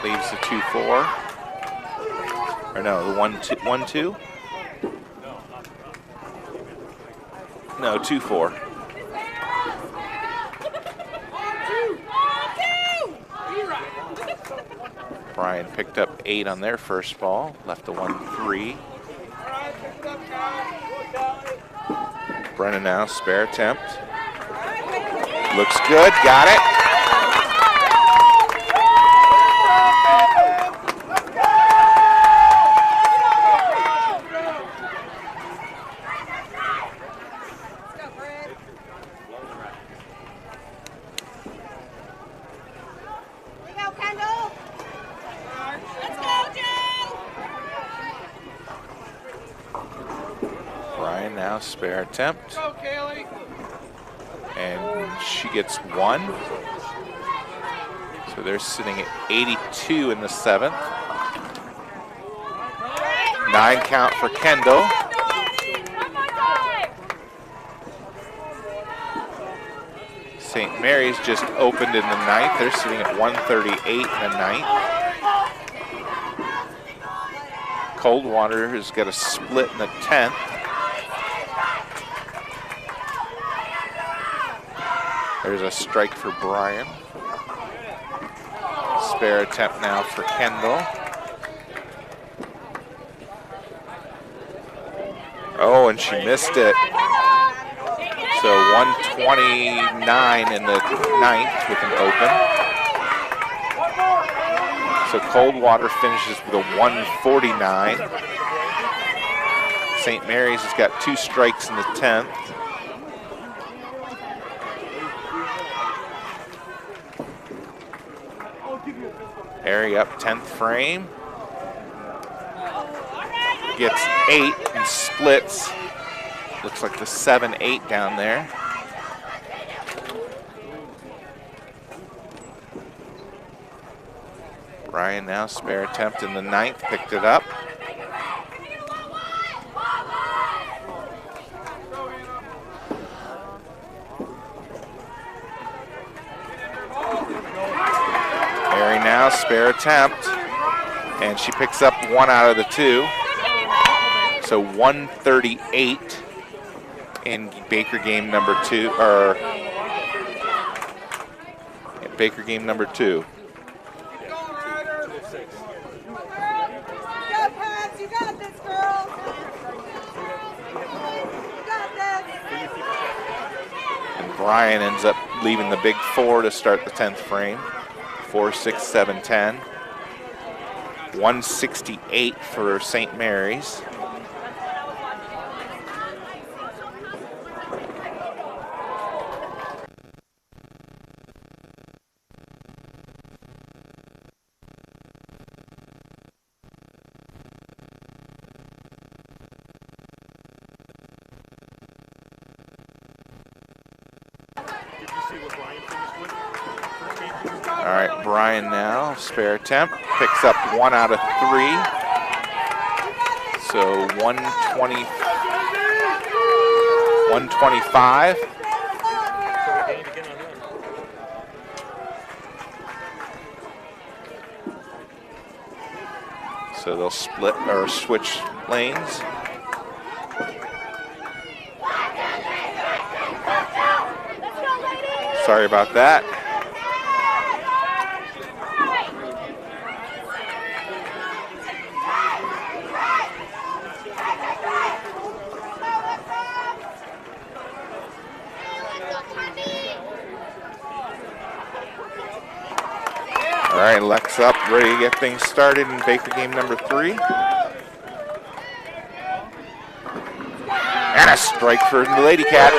Leaves the 2-4. Or no, the 1-2. No, 2-4. Bryan picked up 8 on their first ball, left the 1-3. Brennan now, spare attempt. Looks good, got it. Now spare attempt. And she gets 1. So they're sitting at 82 in the 7th. 9 count for Kendall. St. Mary's just opened in the 9th. They're sitting at 138 in the 9th. Coldwater has got a split in the 10th. There's a strike for Bryan. Spare attempt now for Kendall. Oh, and she missed it. So 129 in the 9th with an open. So Coldwater finishes with a 149. St. Mary's has got 2 strikes in the 10th. Harry up 10th frame. Gets 8 and splits. Looks like the 7-8 down there. Bryan now, spare attempt in the 9th, picked it up. Harry now, spare attempt. And she picks up 1 out of the 2. So 138 in Baker game number 2, or in Baker game number 2. You got this, girl. You got this. And Bryan ends up leaving the big 4 to start the 10th frame. 4, 6, 7, 10. 168 for St. Mary's. All right, Bryan now, spare attempt, picks up 1 out of 3. So 120, 125. So they'll split or switch lanes. Sorry about that. All right, Lex up, ready to get things started in Baker game number 3. And a strike for the Lady Cats.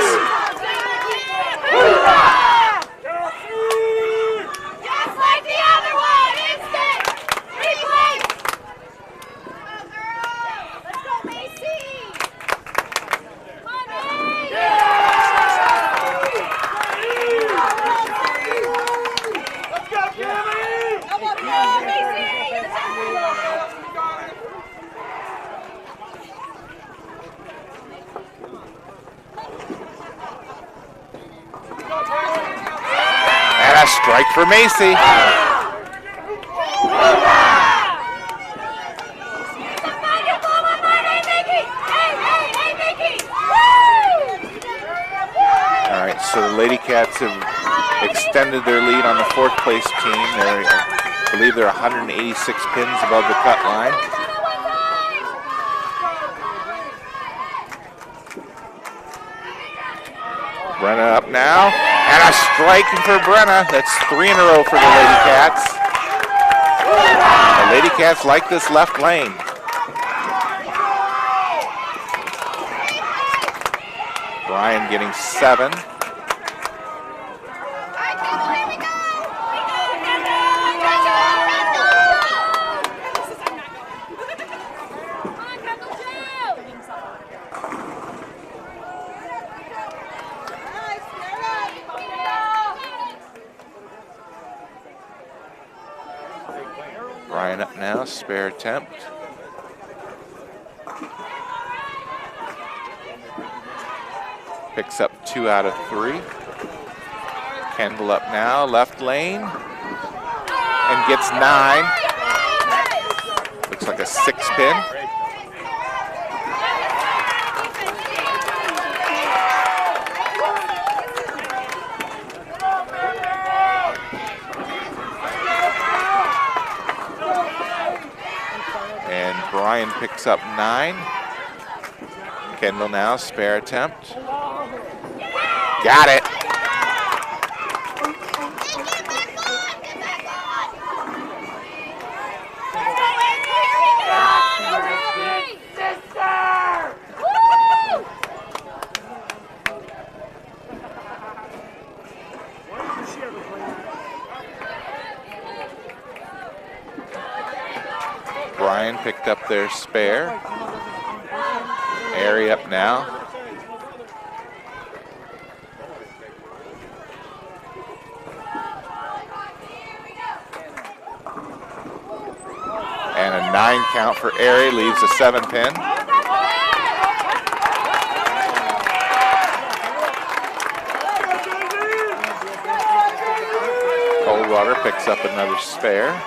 Just like the other one, instant replay. Let's go, Macy. Come on, Let's go, Jimmy! Come on, Macy. And a strike for Macy. All right, so the Lady Cats have extended their lead on the 4th place team. I believe they're 186 pins above the cut line. Brenna up now, and a strike for Brenna. That's 3 in a row for the Lady Cats. The Lady Cats like this left lane. Bryan getting 7. Bryan up now, spare attempt. Picks up 2 out of 3. Kendall up now, left lane, and gets 9. Looks like a 6 pin. And Bryan picks up 9. Kendall now, spare attempt. Got it. Bryan picked up their spare. Airy up now. And a 9 count for Airy, leaves a 7 pin. Coldwater picks up another spare.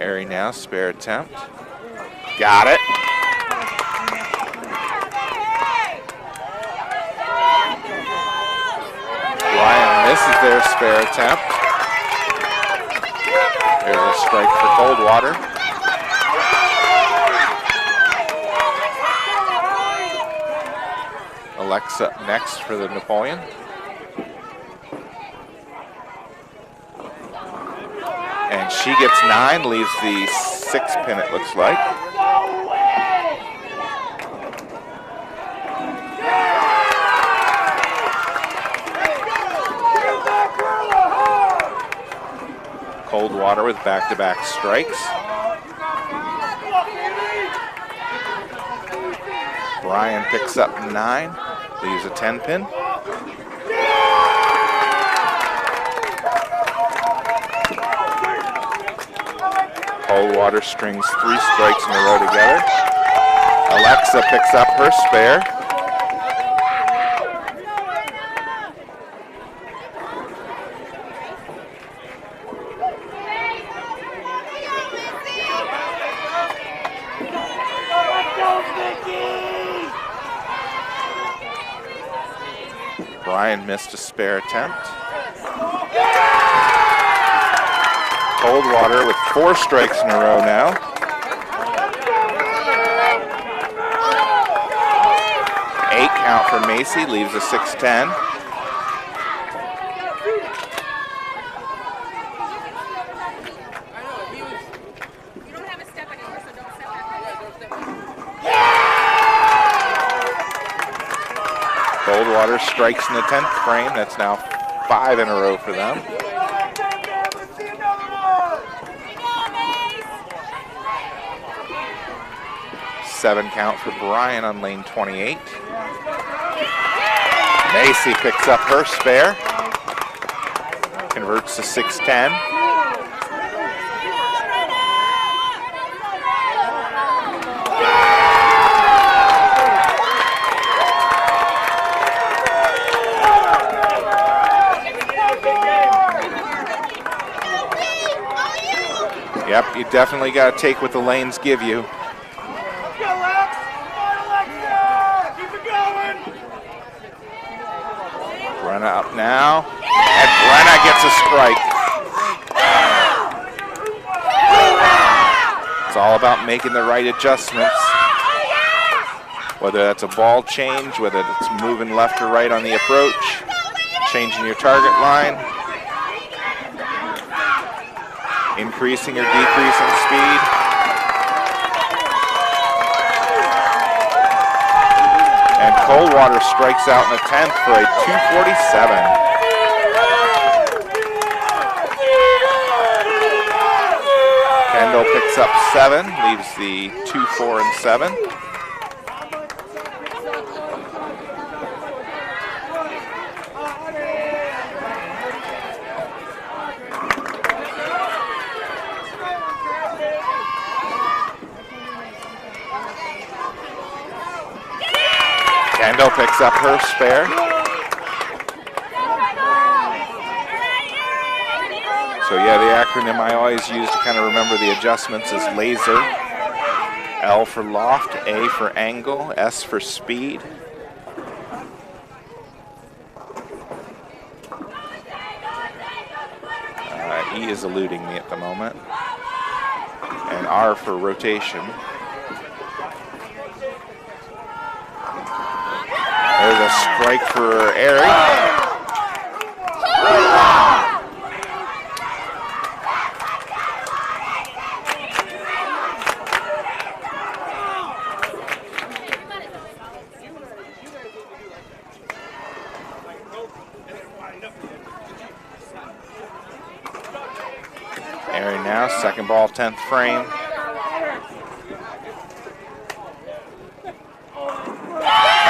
Airy now, spare attempt. Got it. Bryan misses their spare attempt. There's a strike for Coldwater. Alexa up next for the Napoleon. And she gets 9, leaves the 6 pin, it looks like. Coldwater with back-to-back strikes. Bryan picks up 9, leaves a 10 pin. Coldwater strings 3 strikes in a row together. Alexa picks up her spare. Bryan missed a spare attempt. Coldwater with 4 strikes in a row now. Eight count for Macy, leaves a 6-10. Coldwater strikes in the 10th frame. That's now 5 in a row for them. Seven count for Bryan on lane 28. Macy picks up her spare. Converts to 6-10. Yep, you definitely got to take what the lanes give you. Brenna up now, and Brenna gets a strike. It's all about making the right adjustments. Whether that's a ball change, whether it's moving left or right on the approach, changing your target line, increasing or decreasing speed. And Coldwater strikes out in the 10th for a 247. Kendall picks up 7, leaves the 2, 4, and 7. Kendall picks up her spare. So yeah, the acronym I always use to kind of remember the adjustments is laser. L for loft, A for angle, S for speed. E is eluding me at the moment. And R for rotation. There's a strike for Airy. Airy now, second ball, 10th frame.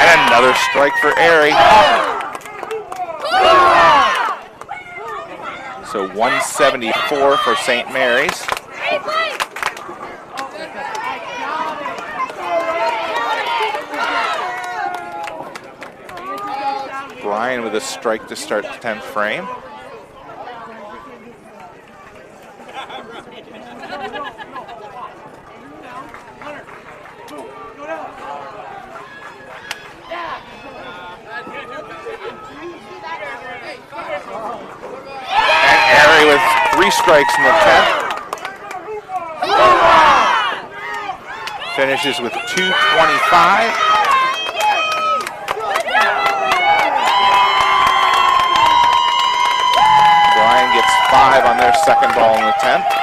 And another strike for Airy. So 174 for St. Mary's. Bryan with a strike to start the 10th frame. strikes in the 10th. Finishes with 225. Bryan gets 5 on their second ball in the 10th.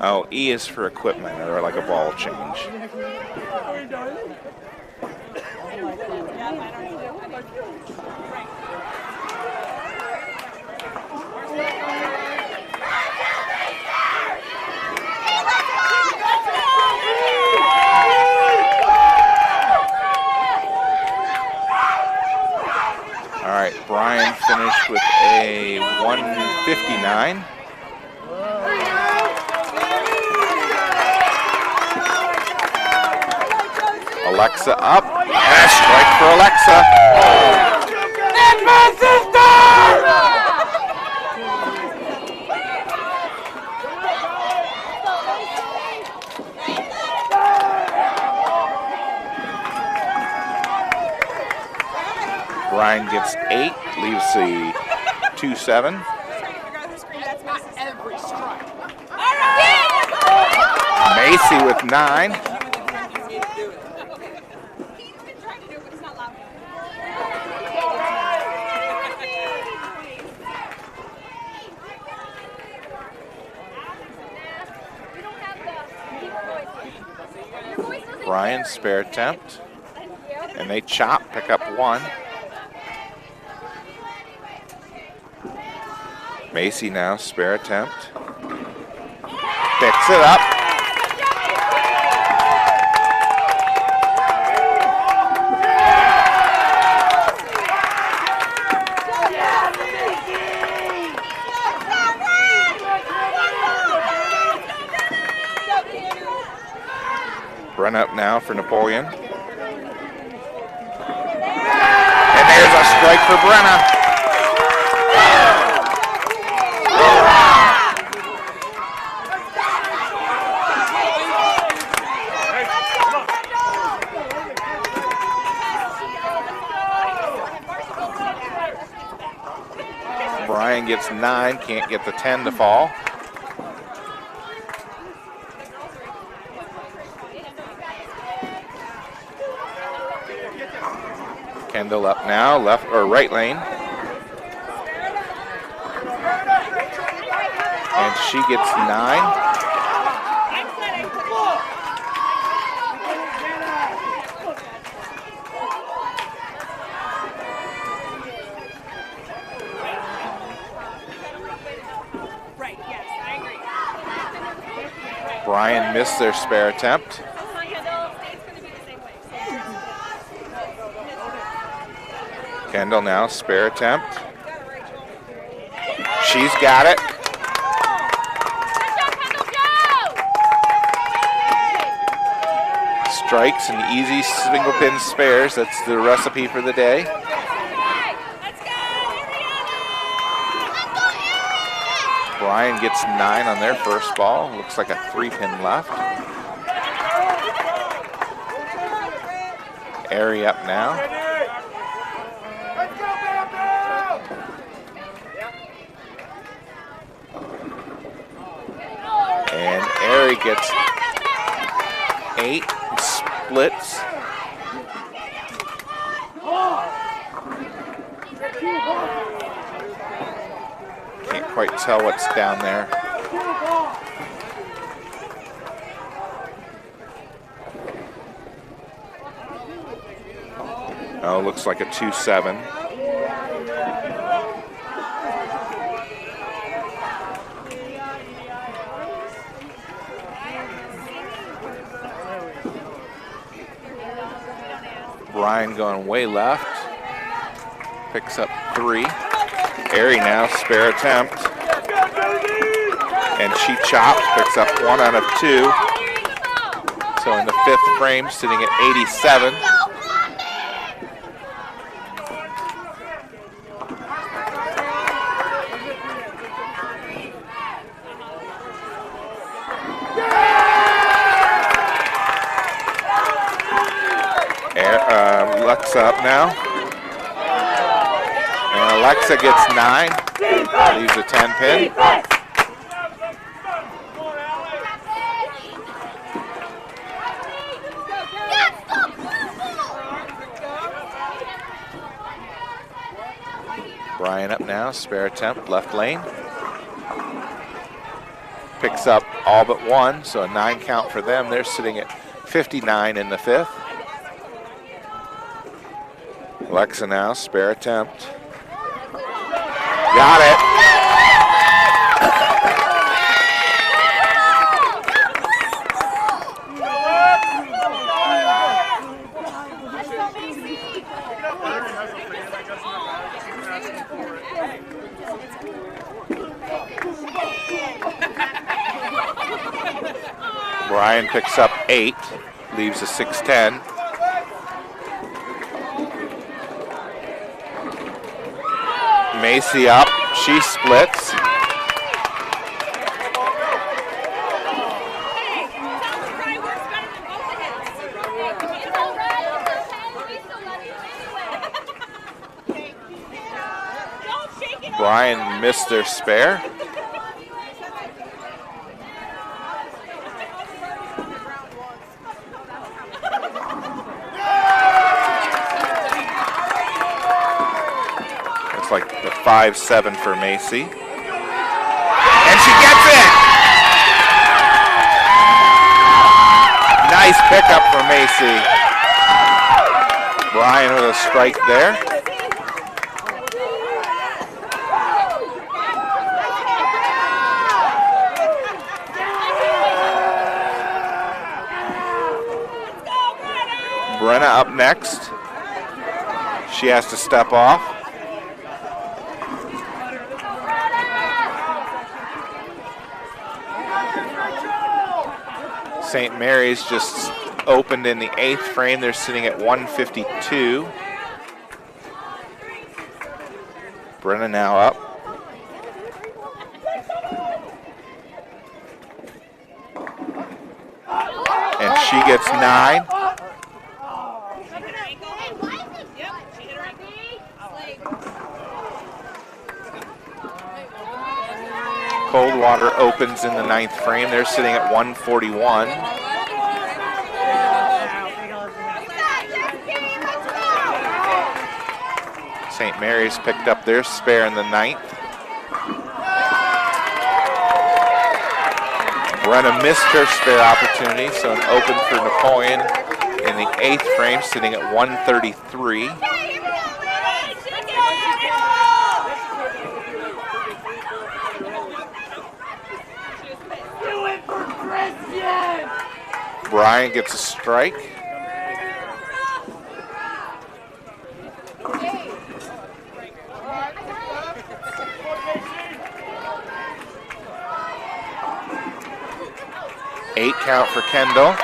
Oh, E is for equipment or like a ball change. All right, Bryan finished with a 159. Alexa up, and a strike for Alexa. That's my sister! Bryan gets 8, leaves the 2-7. Macy with 9. Bryan spare attempt, and they chop, pick up 1. Macy now spare attempt, picks it up. Run up now for Napoleon. And there's a strike for Brenna. Bryan gets 9, can't get the 10 to fall. Kendall up now, left or right lane. And she gets 9. Bryan missed their spare attempt. Kendall now, spare attempt. She's got it. Strikes and easy single pin spares. That's the recipe for the day. Bryan gets 9 on their first ball. Looks like a 3-pin left. Airy up now. And Airy gets 8, splits. Can't quite tell what's down there. Oh, looks like a 2-7. Bryan going way left. Picks up 3. Airy now, spare attempt. And she chops, picks up 1 out of 2. So in the 5th frame, sitting at 87. Alexa up now. And Alexa gets 9. Leaves a 10 pin. Bryan up now, spare attempt, left lane. Picks up all but 1, so a 9 count for them. They're sitting at 59 in the 5th. Alexa now, spare attempt. Got it. Bryan picks up 8, leaves a 6-10. Macy up, she splits. Bryan missed their spare. Like the 5-7 for Macy. And she gets it! Nice pickup for Macy. Bryan with a strike there. Brenna up next. She has to step off. St. Mary's just opened in the 8th frame. They're sitting at 152. Brenna now up. And she gets 9. Coldwater opens in the 9th frame. They're sitting at 141. St. Mary's picked up their spare in the 9th. Brenna missed her spare opportunity, so an open for Napoleon in the 8th frame, sitting at 133. Bryan gets a strike. Eight count for Kendall.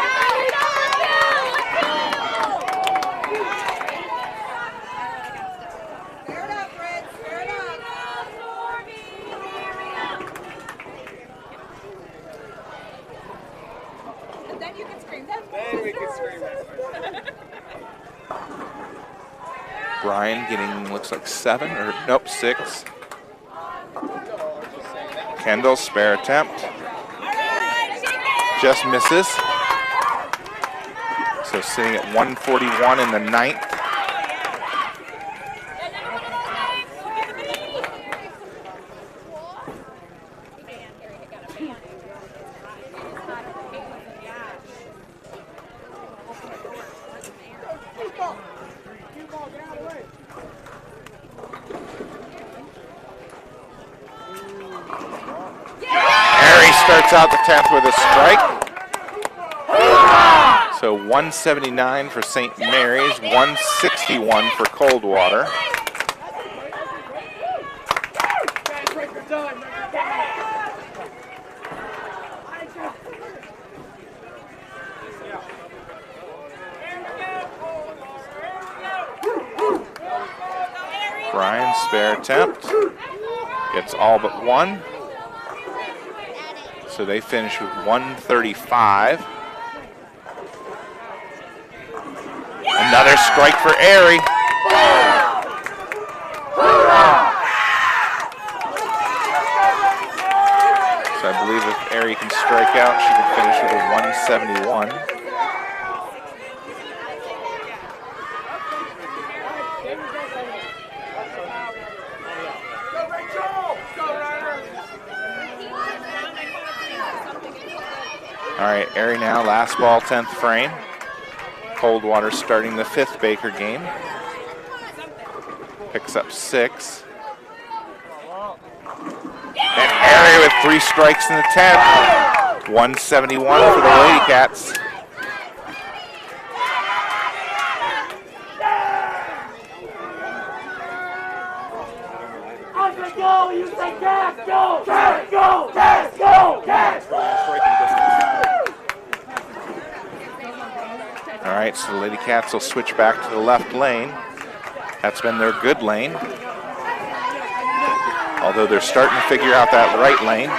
Bryan getting, looks like 7, or nope, 6. Kendall, spare attempt. Just misses. So sitting at 141 in the 9th. Starts out the 10th with a strike. So 179 for St. Mary's, 161 for Coldwater. Bryan, spare attempt. Gets all but one. So they finish with 135. Another strike for Airy. So I believe if Airy can strike out, she can finish with a 171. All right, Airy now, last ball, 10th frame. Coldwater starting the 5th Baker game. Picks up 6. And Airy with 3 strikes in the 10th. 171 for the Lady Cats. Go! You say gas! Go! Gas! Go! Gas! Go! Gas! All right, so the Lady Cats will switch back to the left lane. That's been their good lane. Although they're starting to figure out that right lane.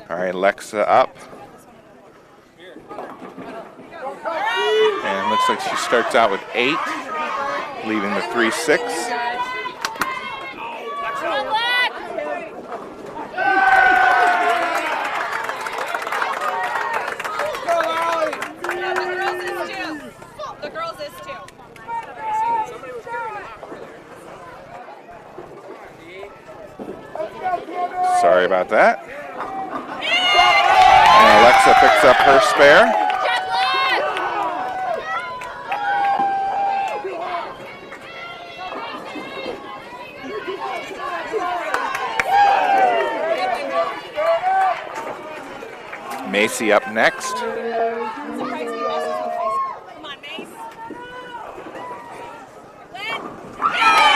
All right, Alexa up. And looks like she starts out with 8, leaving the 3-6. The girls is too. Sorry about that. And Alexa picks up her spare. Macy up next. Come on, Mace.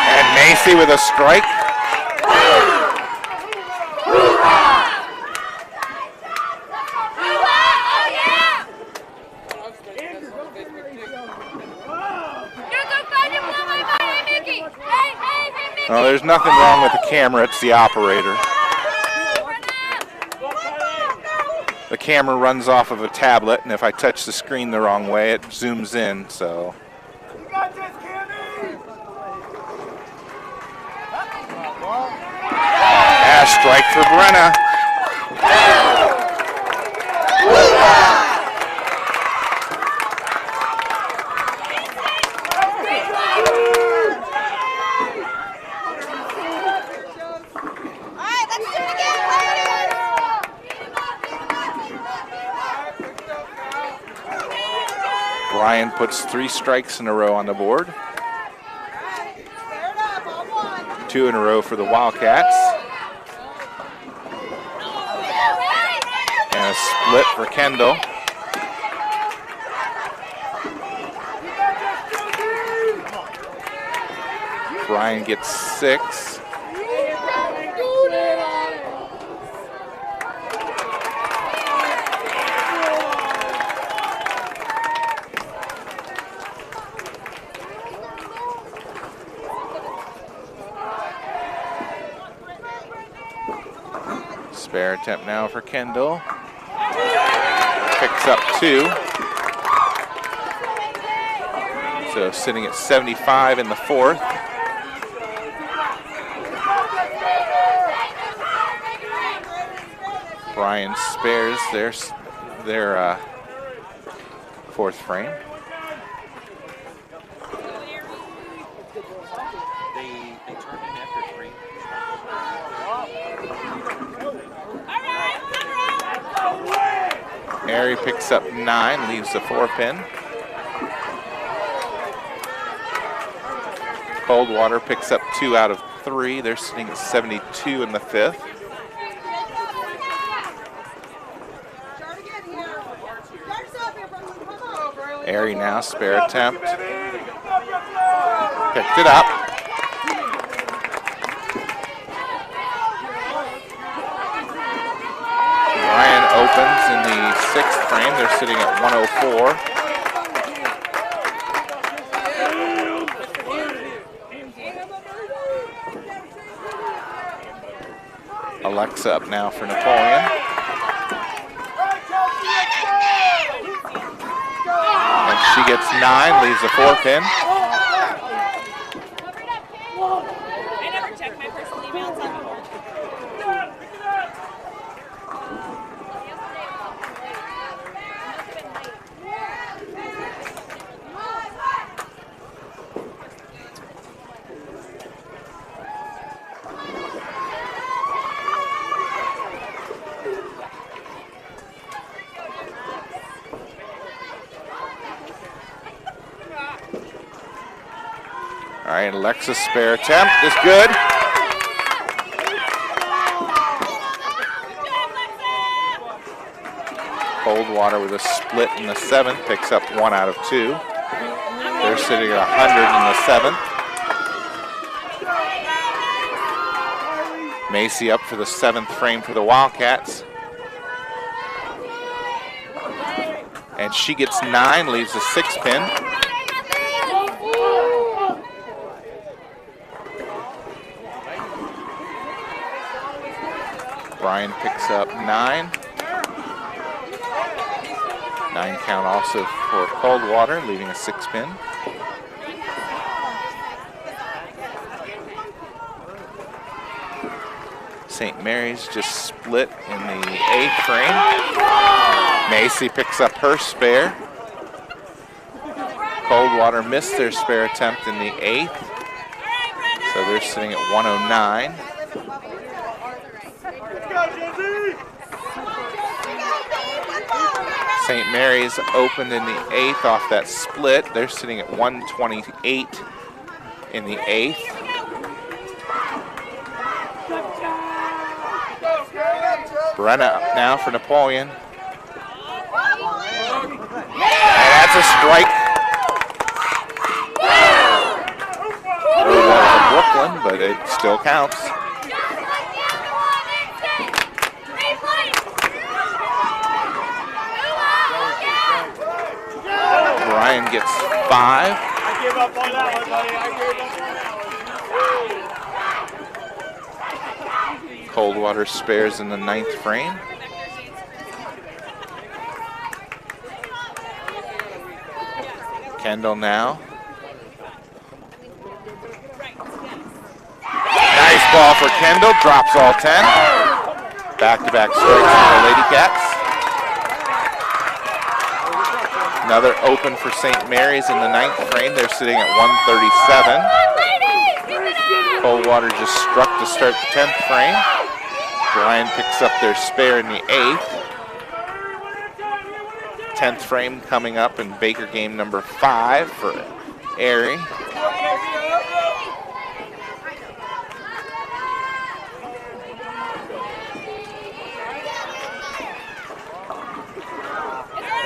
And Macy with a strike. Oh, there's nothing wrong with the camera, it's the operator. The camera runs off of a tablet, and if I touch the screen the wrong way, it zooms in, so. You got this, Kimmy! Yeah, strike for Brenna. Bryan puts 3 strikes in a row on the board. 2 in a row for the Wildcats. And a split for Kendall. Bryan gets 6. Spare attempt now for Kendall. Picks up 2. So sitting at 75 in the 4th. Bryan spares their 4th frame. Airy picks up 9, leaves the 4-pin. Coldwater picks up 2 out of 3. They're sitting at 72 in the 5th. Airy now, spare attempt. Picked it up. Bryan opens in the 6th frame. They're sitting at 104. Alexa up now for Napoleon. And she gets 9, leaves a 4-pin. I never check my personal emails on the board. All right, Alexa's spare attempt is good. Coldwater with a split in the 7th, picks up 1 out of 2. They're sitting at 100 in the 7th. Macy up for the 7th frame for the Wildcats. And she gets 9, leaves a 6-pin. Bryan picks up 9. 9 count also for Coldwater, leaving a 6-pin. St. Mary's just split in the 8th frame. Macy picks up her spare. Coldwater missed their spare attempt in the 8th. So they're sitting at 109. St. Mary's opened in the 8th off that split. They're sitting at 128 in the 8th. Brenna up now for Napoleon. And that's a strike. It was Brooklyn, but it still counts. Bryan gets 5. I gave up on that one, buddy. I gave up. Coldwater spares in the 9th frame. Kendall now. Nice ball for Kendall, drops all 10. Back-to-back strikes for the Lady Cats. Another open for St. Mary's in the 9th frame. They're sitting at 137. Coldwater just struck to start the 10th frame. Bryan picks up their spare in the 8th. 10th frame coming up in Baker game number 5 for Airy.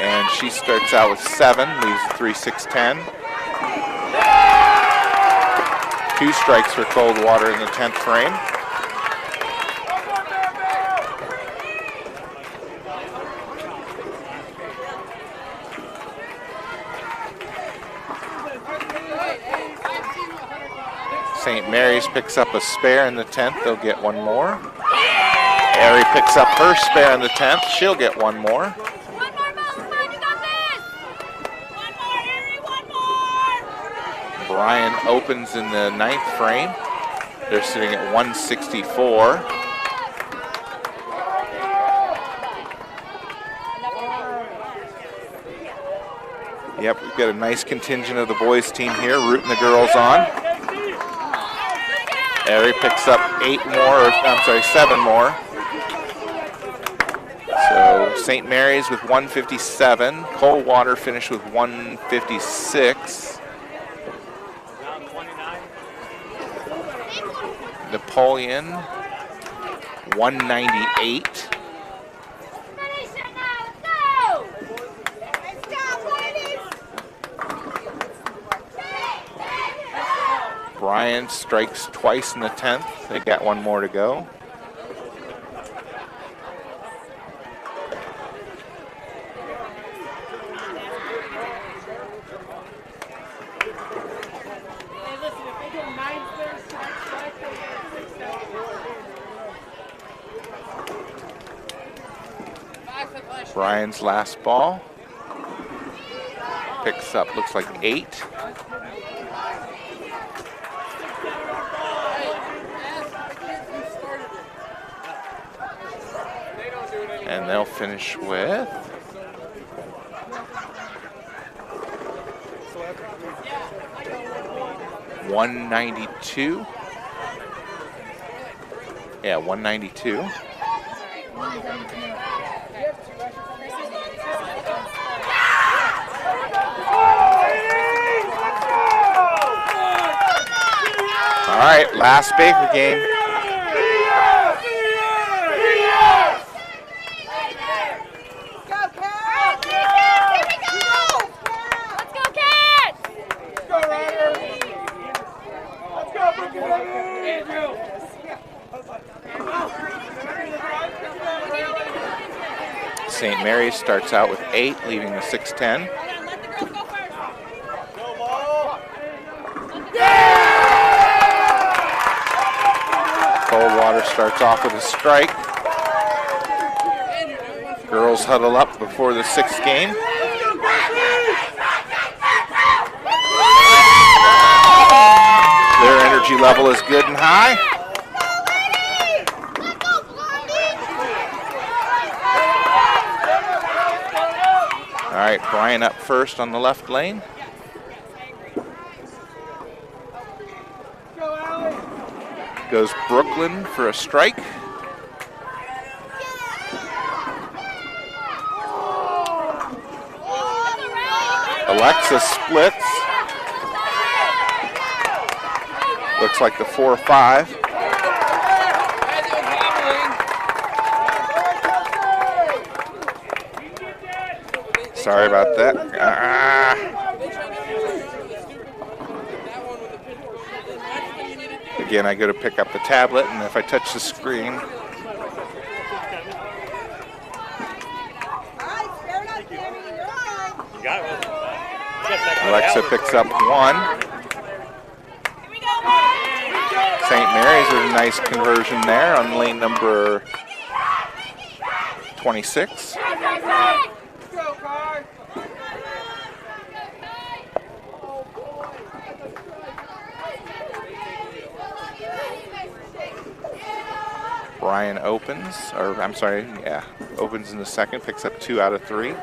And she starts out with 7, leaves 3, 6, 10. 2 strikes for Coldwater in the 10th frame. St. Mary's picks up a spare in the 10th. They'll get 1 more. Airy picks up her spare in the 10th. She'll get 1 more. Bryan opens in the 9th frame. They're sitting at 164. Yep, we've got a nice contingent of the boys team here rooting the girls on. Airy picks up 7 more. So St. Mary's with 157. Coldwater finished with 156. Napoleon 198. Bryan strikes twice in the 10th. They got one more to go. Bryan's last ball. Picks up, looks like 8. And they'll finish with 192. Yeah, 192. All right, last Baker game. St. Mary's starts out with 8, leaving the 6-10. Coldwater starts off with a strike. Girls huddle up before the 6th game. Their energy level is good and high. All right, Bryan up first on the left lane. Goes Brooklyn for a strike. Alexa splits. Looks like the 4-5. Sorry about that. Again, I go to pick up the tablet, and if I touch the screen, Alexa picks up 1. St. Mary's with a nice conversion there on lane number 26. Bryan opens, or I'm sorry, yeah, opens in the second, picks up 2 out of 3.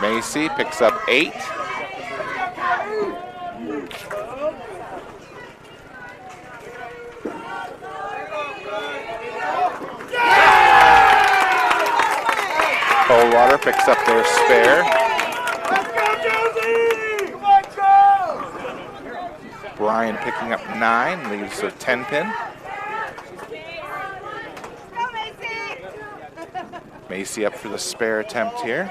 Macy picks up 8. Coldwater picks up their spare. Bryan picking up 9, leaves a 10-pin. Macy up for the spare attempt here.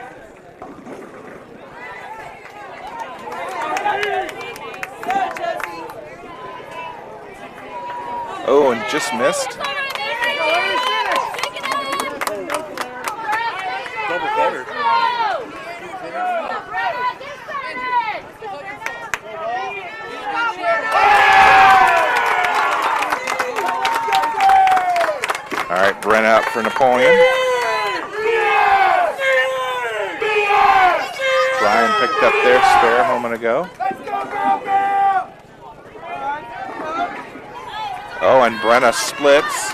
Oh, and just missed. Double cutter. All right, Brent out for Napoleon. Bryan picked up their spare a moment ago. Oh, and Brenna splits.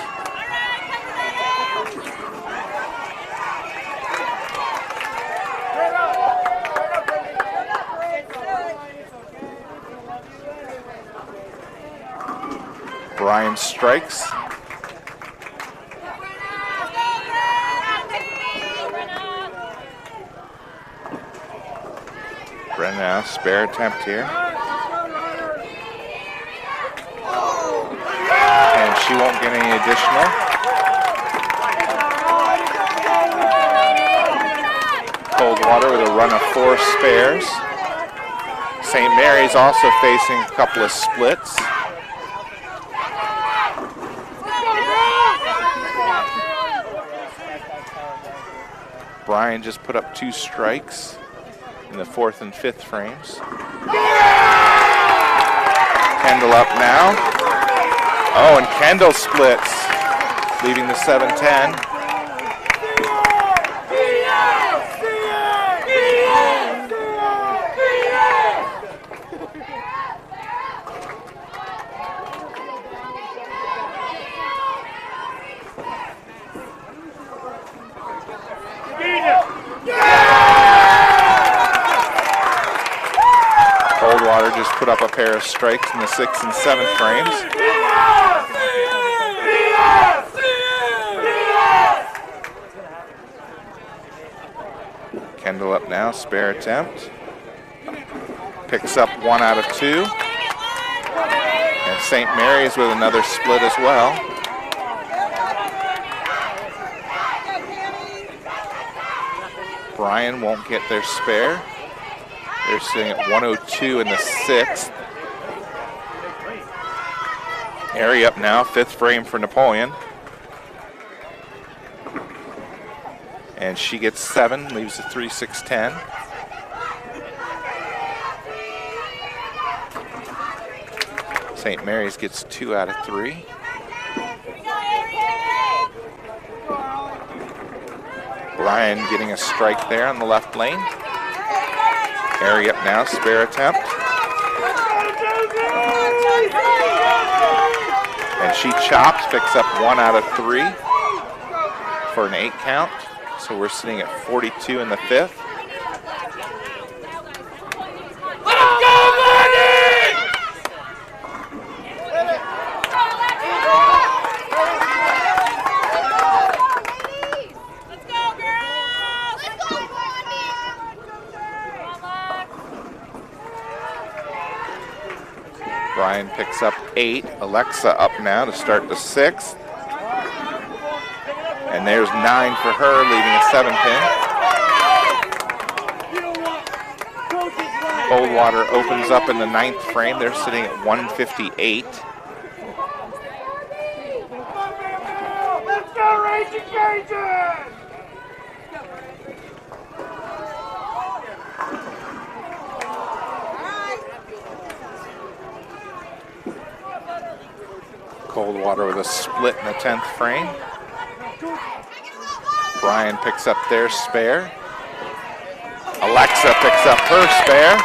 Bryan strikes. Coldwater now, spare attempt here. And she won't get any additional. Coldwater with a run of 4 spares. St. Mary's also facing a couple of splits. Bryan just put up 2 strikes in the 4th and 5th frames. Kendall up now. Oh, and Kendall splits, leaving the 7-10. Coldwater just put up a pair of strikes in the 6th and 7th frames. Kendall up now, spare attempt. Picks up 1 out of 2. And St. Mary's with another split as well. Bryan won't get their spare. They're sitting at 102 in the 6th. Airy up now, 5th frame for Napoleon. And she gets 7, leaves a 3-6-10. St. Mary's gets 2 out of 3. Bryan getting a strike there on the left lane. Airy up now, spare attempt. And she chops, picks up 1 out of 3 for an 8 count. So we're sitting at 42 in the 5th. Bryan picks up 8. Alexa up now to start the 6th. And there's 9 for her, leaving a 7-pin. Coldwater opens up in the 9th frame. They're sitting at 158. Let's go, Raging Cajuns! Coldwater with a split in the 10th frame. Bryan picks up their spare. Alexa picks up her spare.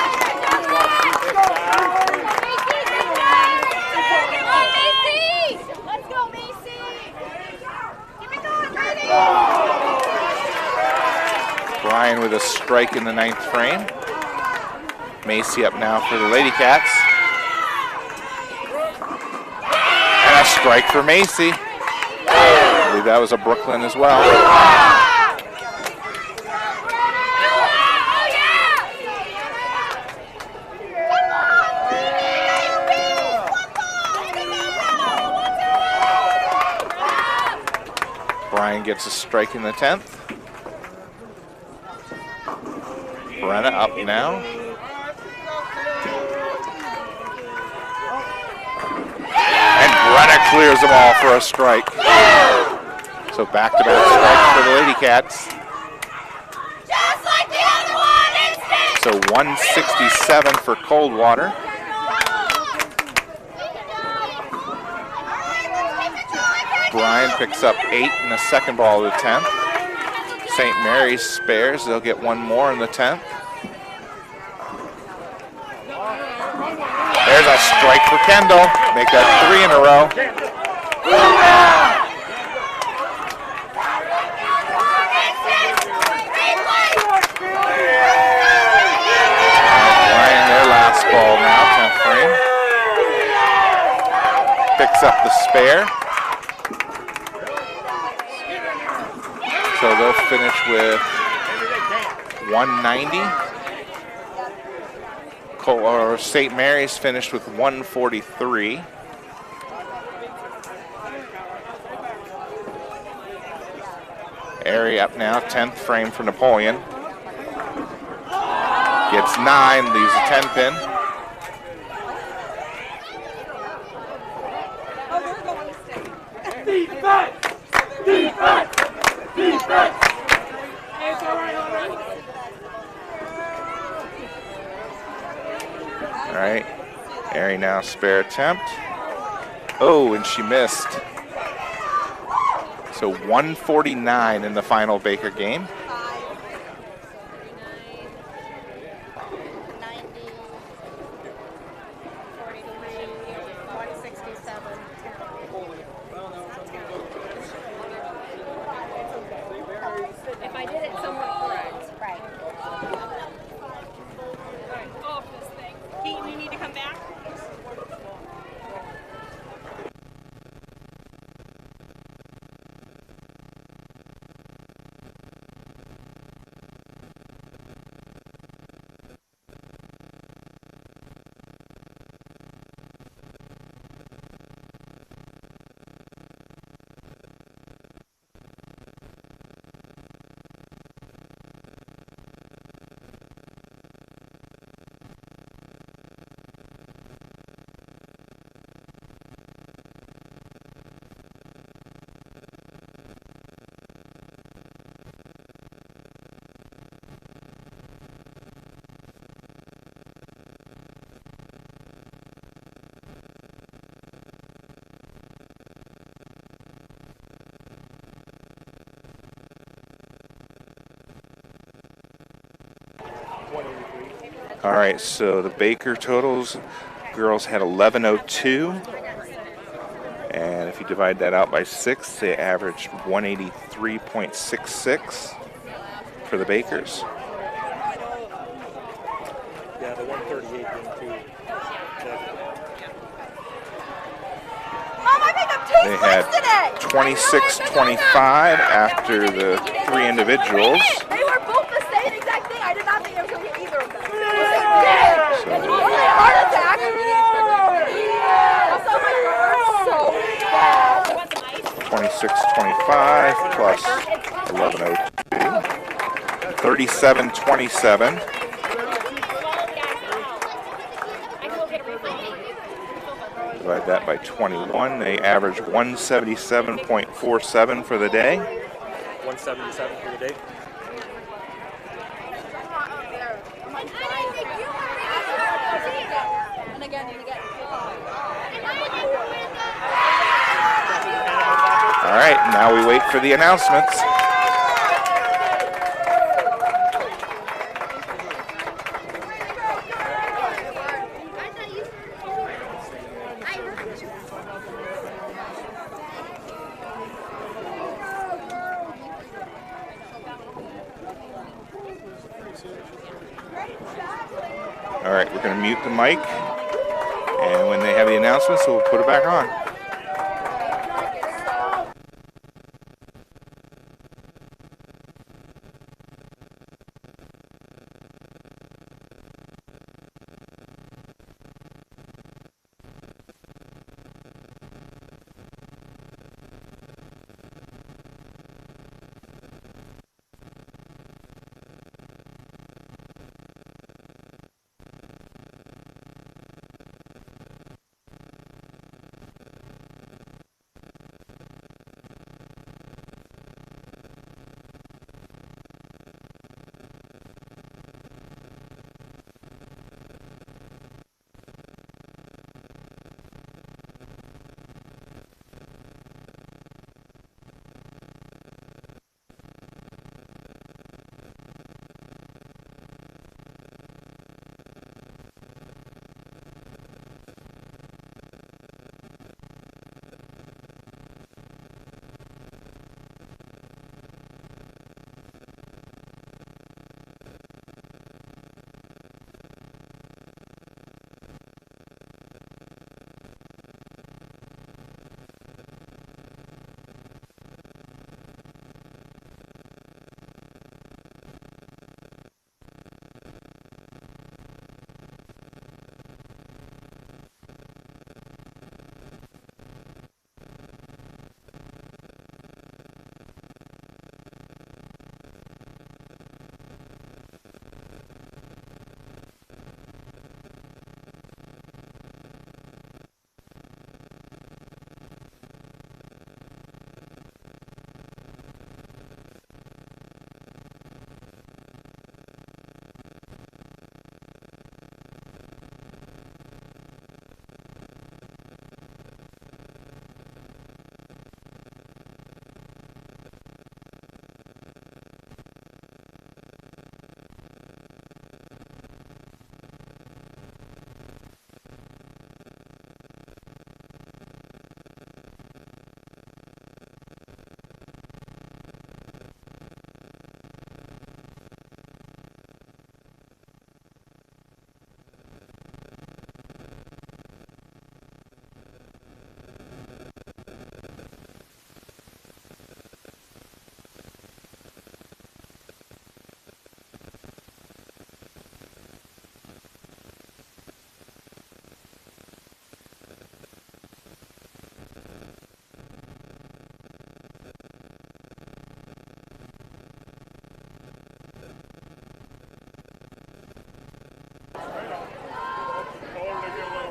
Let's go, Macy! Bryan with a strike in the 9th frame. Macy up now for the Lady Cats. And a strike for Macy. I believe that was a Brooklyn as well. Bryan gets a strike in the 10th. Brenna up now. And Brenna clears them all for a strike. So back-to-back strikes for the Lady Cats. Just like the other one, instant! So 167 for Coldwater. Bryan picks up 8 in the second ball of the 10th. St. Mary's spares. They'll get 1 more in the 10th. There's a strike for Kendall. Make that 3 in a row. Bryan, their last ball now, 10th frame. Picks up the spare. So they'll finish with 190. St. Mary's finished with 143. Airy up now, 10th frame for Napoleon. Gets 9, leaves a 10 pin. Defense! Defense! Defense! All right, Airy now spare attempt. Oh, and she missed. So 149 in the final Baker game. 183. All right, so the Baker totals, girls had 1102. And if you divide that out by 6, they averaged 183.66 for the Bakers. Yeah, the 138 being too. Mom, I make up taste They had today. 26-25 after the 3 individuals. They were both the same exact thing. I did not think it was going to be either of them. So, Heart attack. Also, my heart so bad. 26-25 plus 1102. 37-27. Divide that by 21. They average 177.47 for the day. 177 for the day. And again, you get. All right, now we wait for the announcements. All right, we're going to mute the mic, and when they have the announcements, we'll put it back on.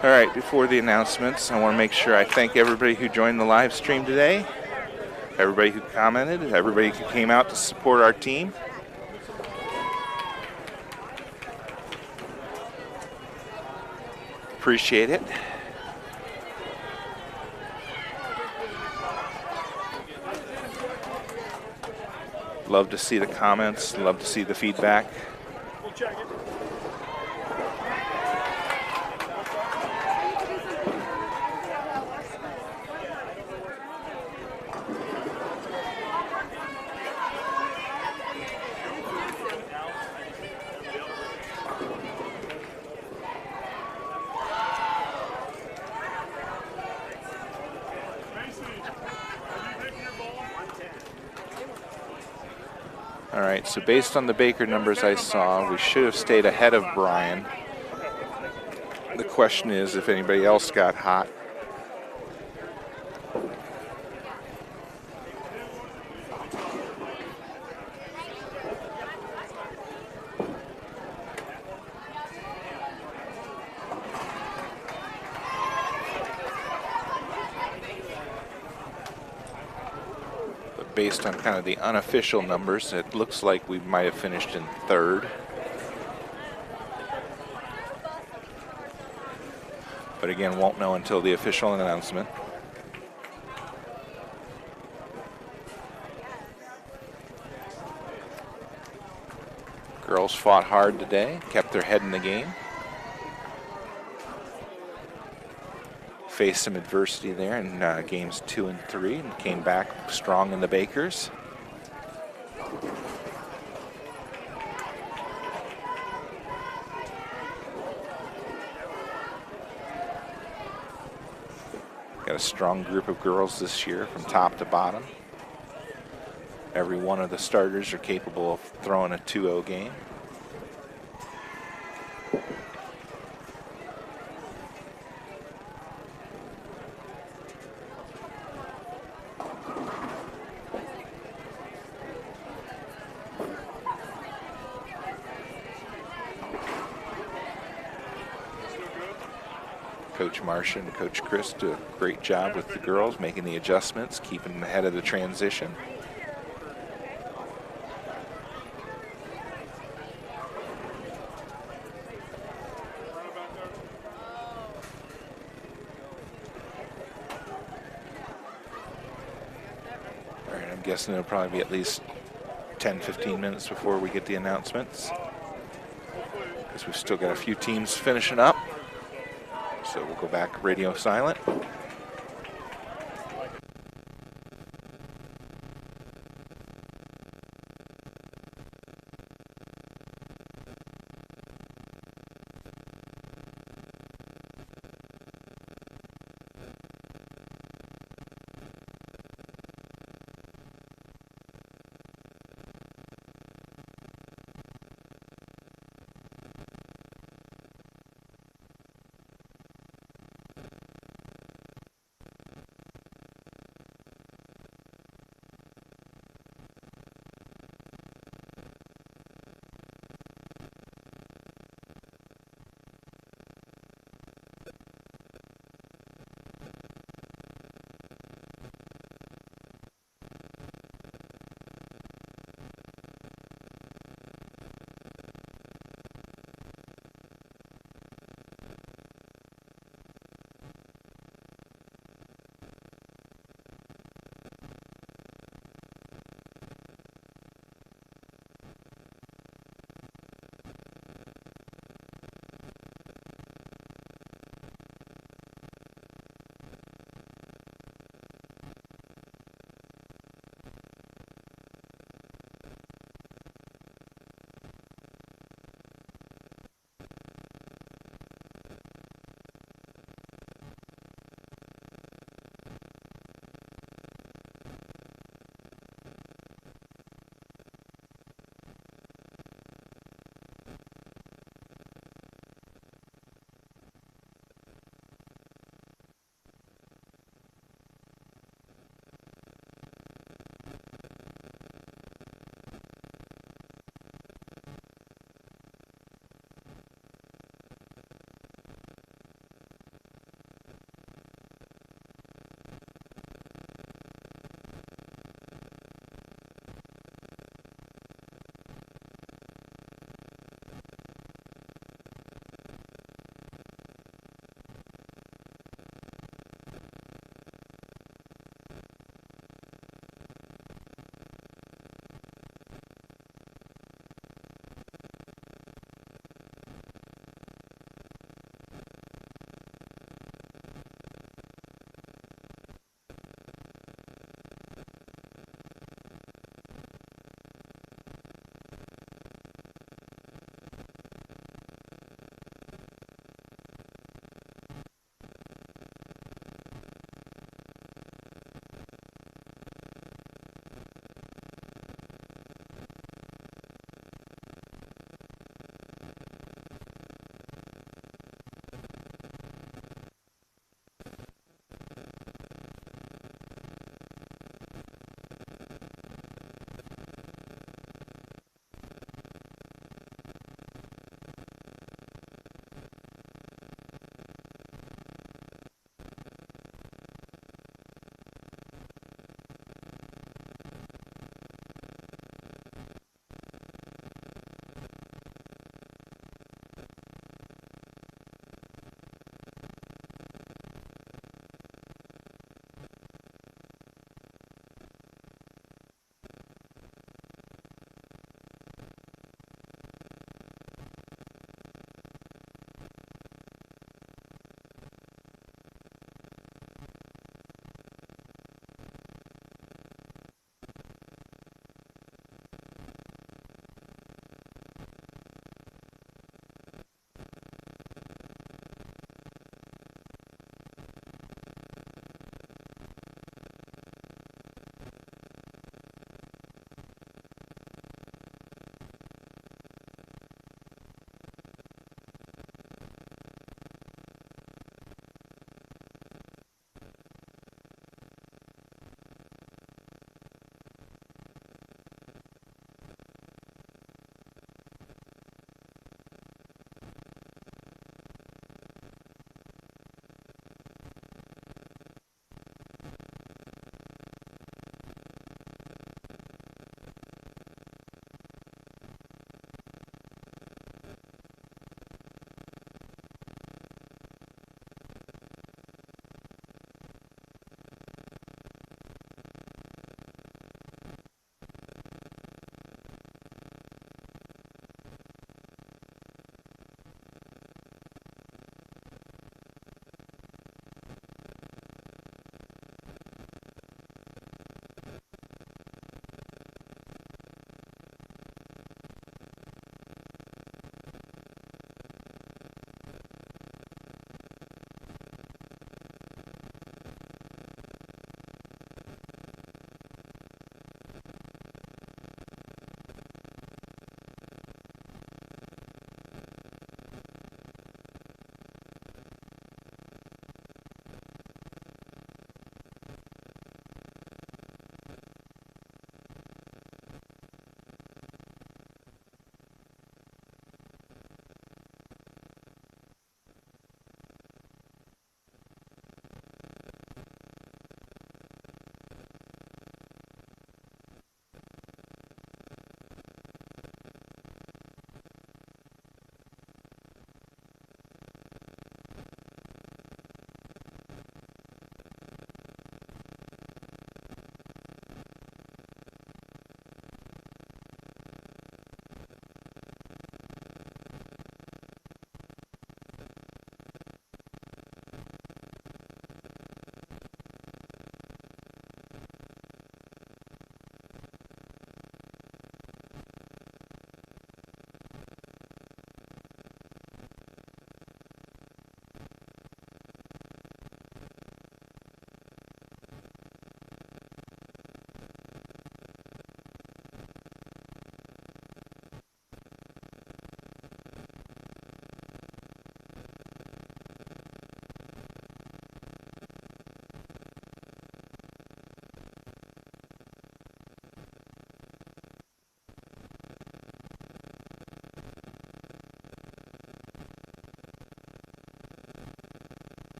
All right, before the announcements, I want to make sure I thank everybody who joined the live stream today, everybody who commented, everybody who came out to support our team. Appreciate it. Love to see the comments, love to see the feedback. We'll check it. All right, so based on the Baker numbers I saw, we should have stayed ahead of Bryan. The question is if anybody else got hot. Based on kind of the unofficial numbers, it looks like we might have finished in third. But again, won't know until the official announcement. Girls fought hard today, kept their head in the game. Faced some adversity there in games 2 and 3 and came back strong in the Bakers. Got a strong group of girls this year from top to bottom. Every one of the starters are capable of throwing a 2-0 game. Coach Marcia and Coach Chris do a great job with the girls, making the adjustments, keeping them ahead of the transition. All right, I'm guessing it'll probably be at least 10-15 minutes before we get the announcements, because we've still got a few teams finishing up. So we'll go back radio silent.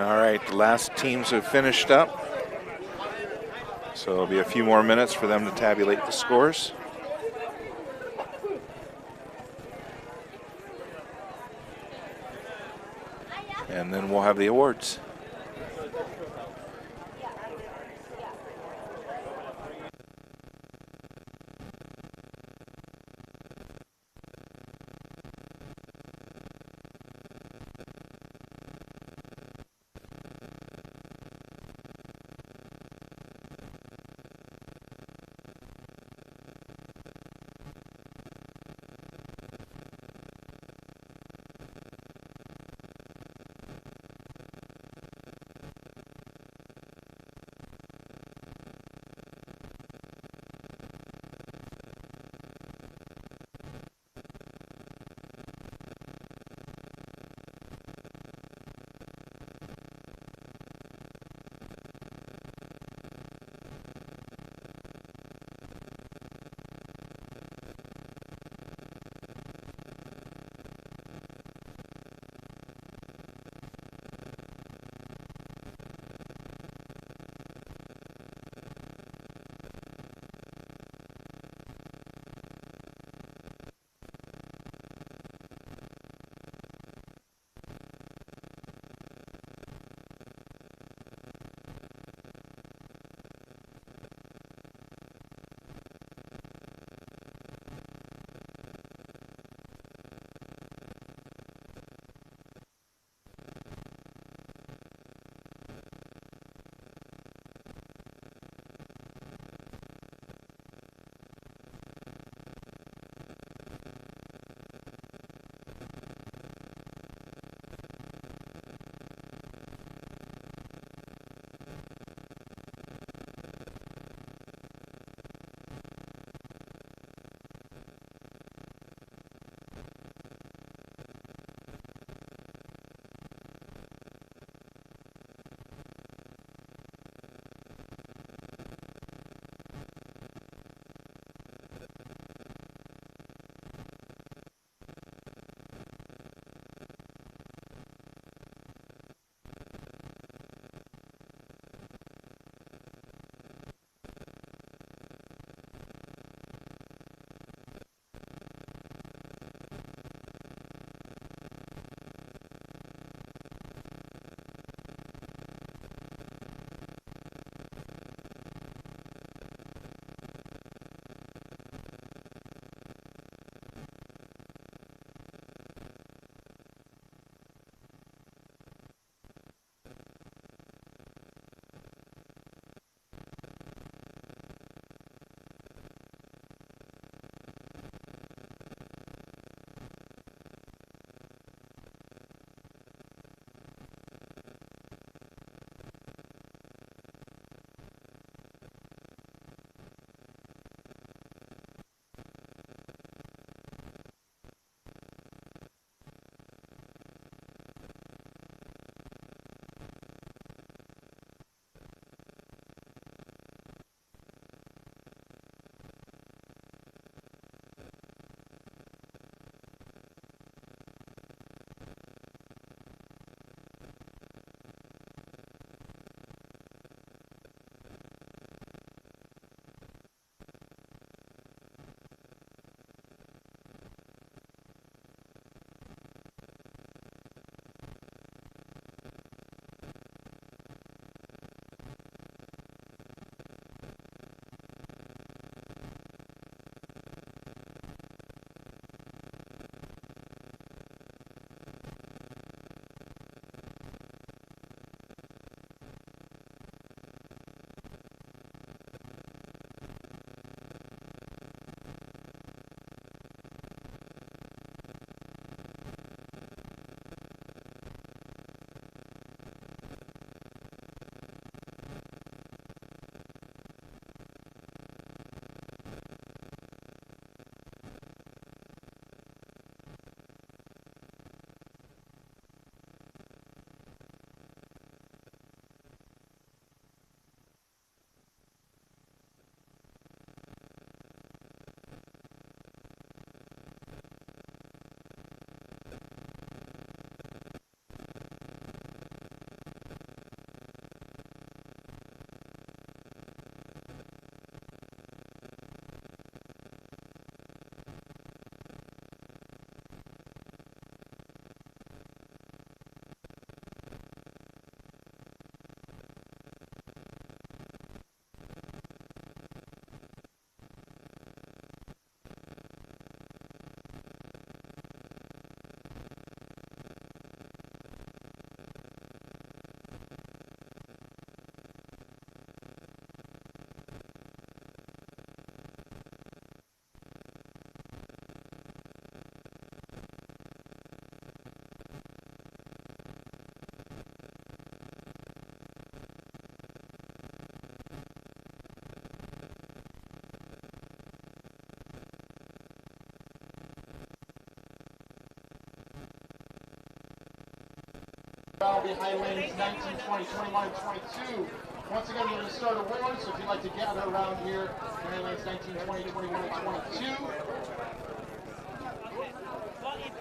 All right, the last teams have finished up. So it'll be a few more minutes for them to tabulate the scores. And then we'll have the awards. That'll be high lanes 19, 20, 21, and 22. Once again, we're going to start awards, so if you'd like to gather around here, high lanes 19, 20, 21, and 22. Well, if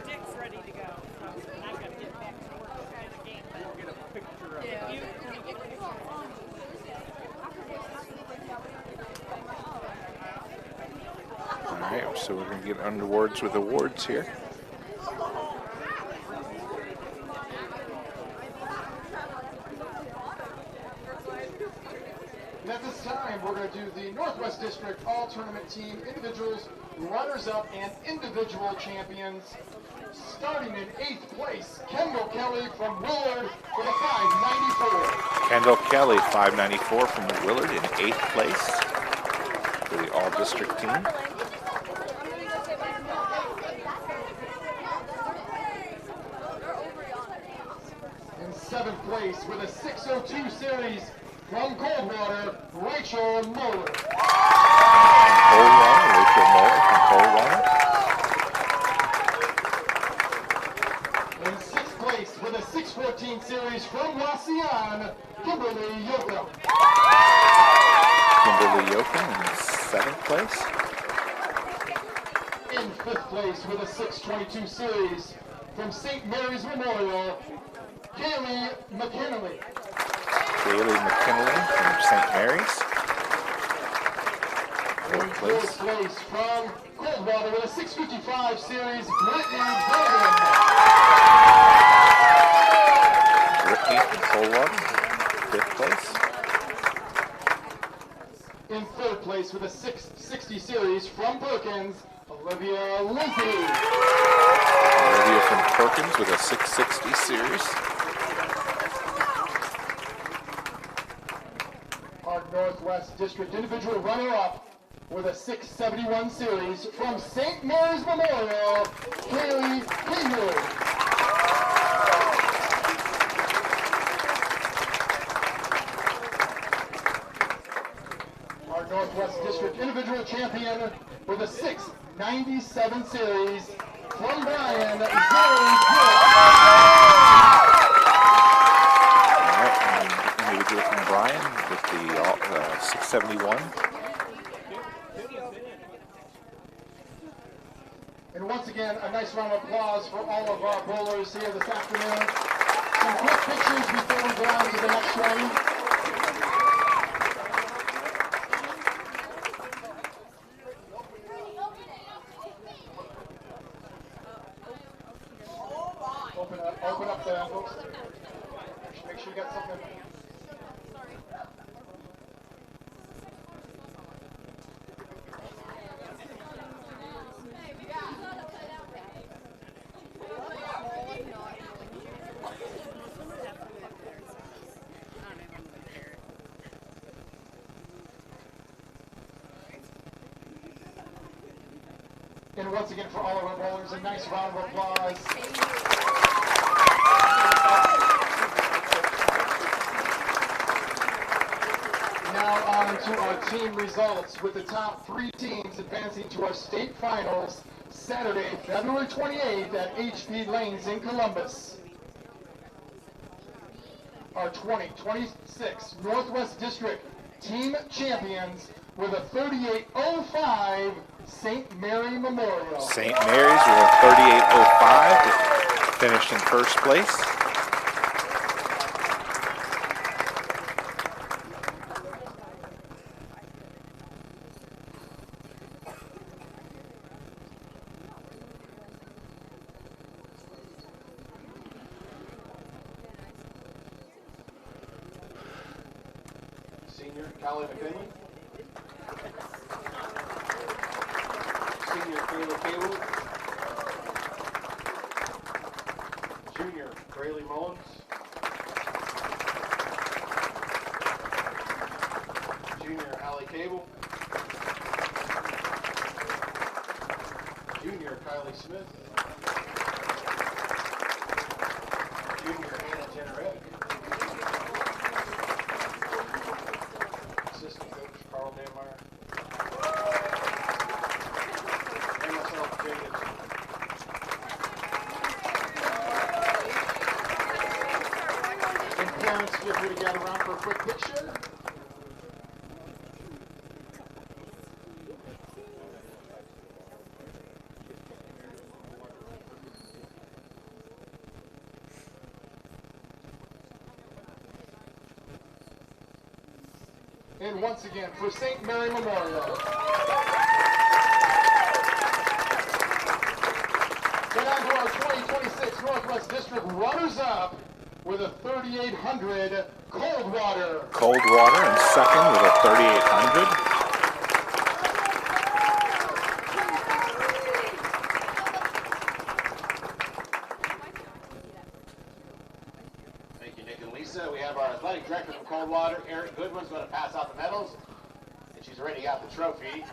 Dick's ready to go, I got to get back to work again. We'll get a picture of it. All right, so we're going to get underwards with awards here. And at this time, we're going to do the Northwest District All-Tournament Team Individuals, Runners-Up, and Individual Champions. Starting in 8th place, Kendall Kelly from Willard with a 594. Kendall Kelly, 594 from Willard in 8th place for the All-District team. In 7th place with a 602 series from Coldwater, Rachel Muller. Coldwater, Rachel Muller from Coldwater. In 6th place with a 614 series from Rossford, Kimberly Yoakum. Kimberly Yoakum in 7th place. In 5th place with a 622 series from St. Mary's Memorial, Kaylee McKinley. Kaylee McKinley from St. Mary's. In 4th place. 4th place from Coldwater with a 655 series, Brittany Bowden. Brittany from Coldwater, 5th place. In 3rd place with a 660 series from Perkins, Olivia Lindsay. Olivia from Perkins with a 660 series. Our Northwest District individual runner-up with a 671 series from St. Mary's Memorial, Kaylee Haywood. Our Northwest District individual champion with a 697 series from BRYAN, Zoe Gill. Individual from BRYAN with the 671. And once again, a nice round of applause for all of our bowlers here this afternoon. Some quick pictures before we go on to the next one. Open up the envelopes. Make sure you got something. And once again, for all of our bowlers, a nice round of applause. Now on to our team results with the top 3 teams advancing to our state finals Saturday, February 28th at HP Lanes in Columbus. Our 2026 Northwest District team champions with a 38.05 St. Mary Memorial. St. Mary's with a 38.05, finished in 1st place. Senior Callie McKinley. Senior Kayla Kaywood. Junior Braylee Mullins. Junior Allie Cable. Junior Kylie Smith. Junior Hannah Tenoret. Assistant coach Carl Danmeyer. And myself, Jay Gibson. feel free to gather around for a quick picture. And once again, for St. Mary Memorial. Then on to our 2026 Northwest District runners-up with a 3800 Coldwater. Coldwater in second with a 3800. Thank you, Nick and Lisa. We have our athletic director from Coldwater, Erin Goodwin's going to pass out the medals. And she's already got the trophy.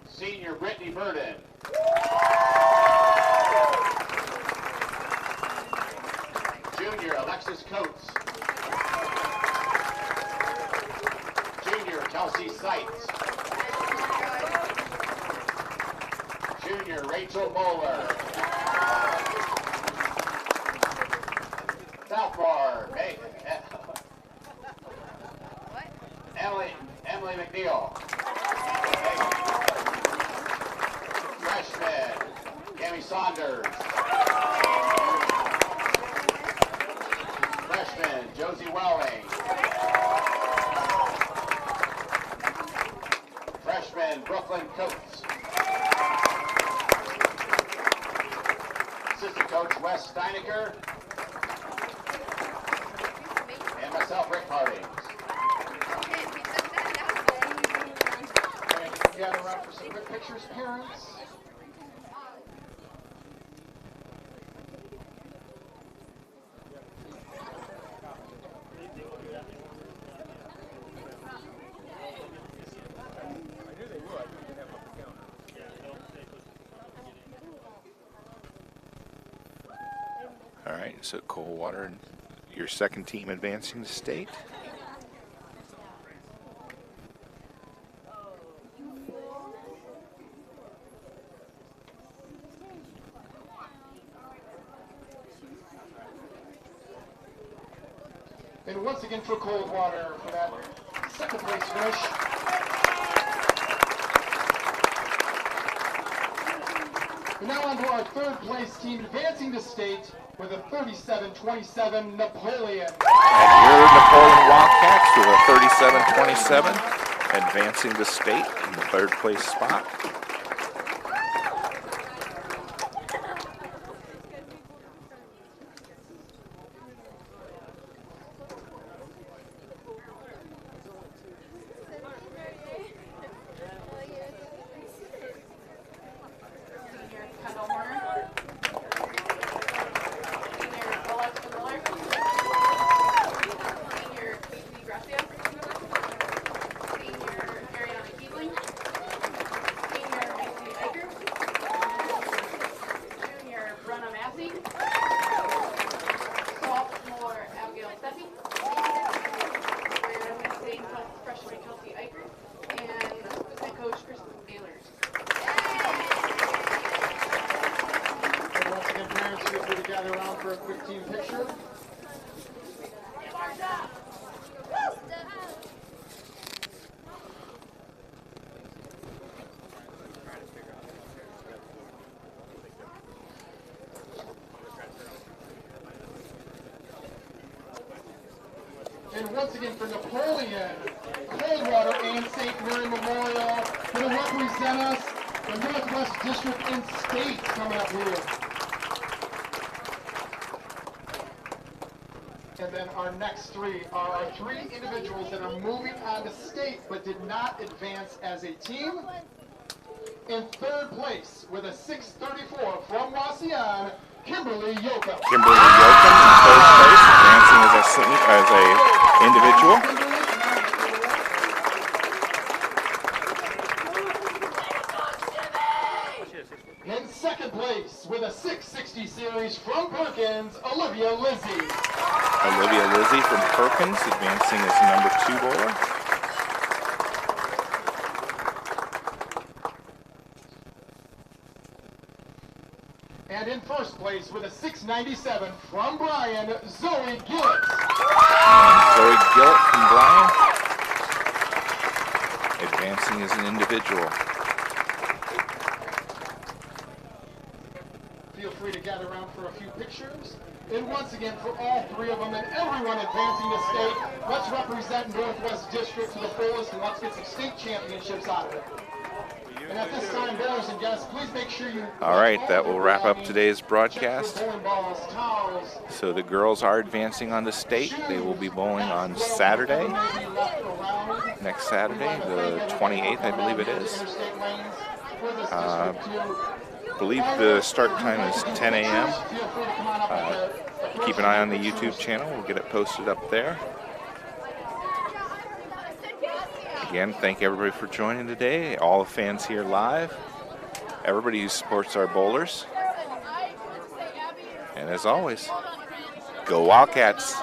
Senior Brittany Burden. Junior Alexis Coates. Junior Kelsey Seitz. Junior Rachel Moeller. Sophomore Emily McNeil. Freshman Cammy Saunders. Freshman Josie Welling. Freshman Brooklyn Coates. Assistant coach Wes Steinecker. And myself, Rick Harding. And you can gather around for some quick pictures, parents. All right, so Coldwater, your second team advancing to state. And once again for Coldwater for that second place finish. And now on to our third place team advancing to state with a 37-27 Napoleon. And your Napoleon Wildcats with a 37-27 advancing to state in the third place spot. For a quick team picture. And once again for Napoleon, Coldwater, and St. Mary Memorial going to represent us, the Northwest District in state coming up here. And then our next three are our three individuals that are moving on to state but did not advance as a team. In third place with a 634 from Wasion, Kimberly Yoakum. Kimberly Yoakum in third place, advancing as a individual. In second place with a 660 series from Perkins, Olivia Lizzie. Olivia Lizzie from Perkins advancing as number 2 bowler. And in first place with a 697 from BRYAN, Zoe Gillett. Zoe Gillett from Bryan, advancing as an individual. Feel free to gather around for a few pictures. And once again, for all three of them and everyone advancing the state, let's represent Northwest District to the fullest and let's get some state championships out of it. And at this time, bearers and guests, please make sure you... All right, that will wrap up today's broadcast. Balls, towels, So the girls are advancing on the state. They will be bowling on Saturday, next Saturday, the 28th, I believe it is. Interstate Lanes, for this I district believe the start time is 10 a.m. Feel free to come on up with the Keep an eye on the YouTube channel. We'll get it posted up there. Again, thank everybody for joining today. All the fans here live. Everybody who supports our bowlers. And as always, go Wildcats!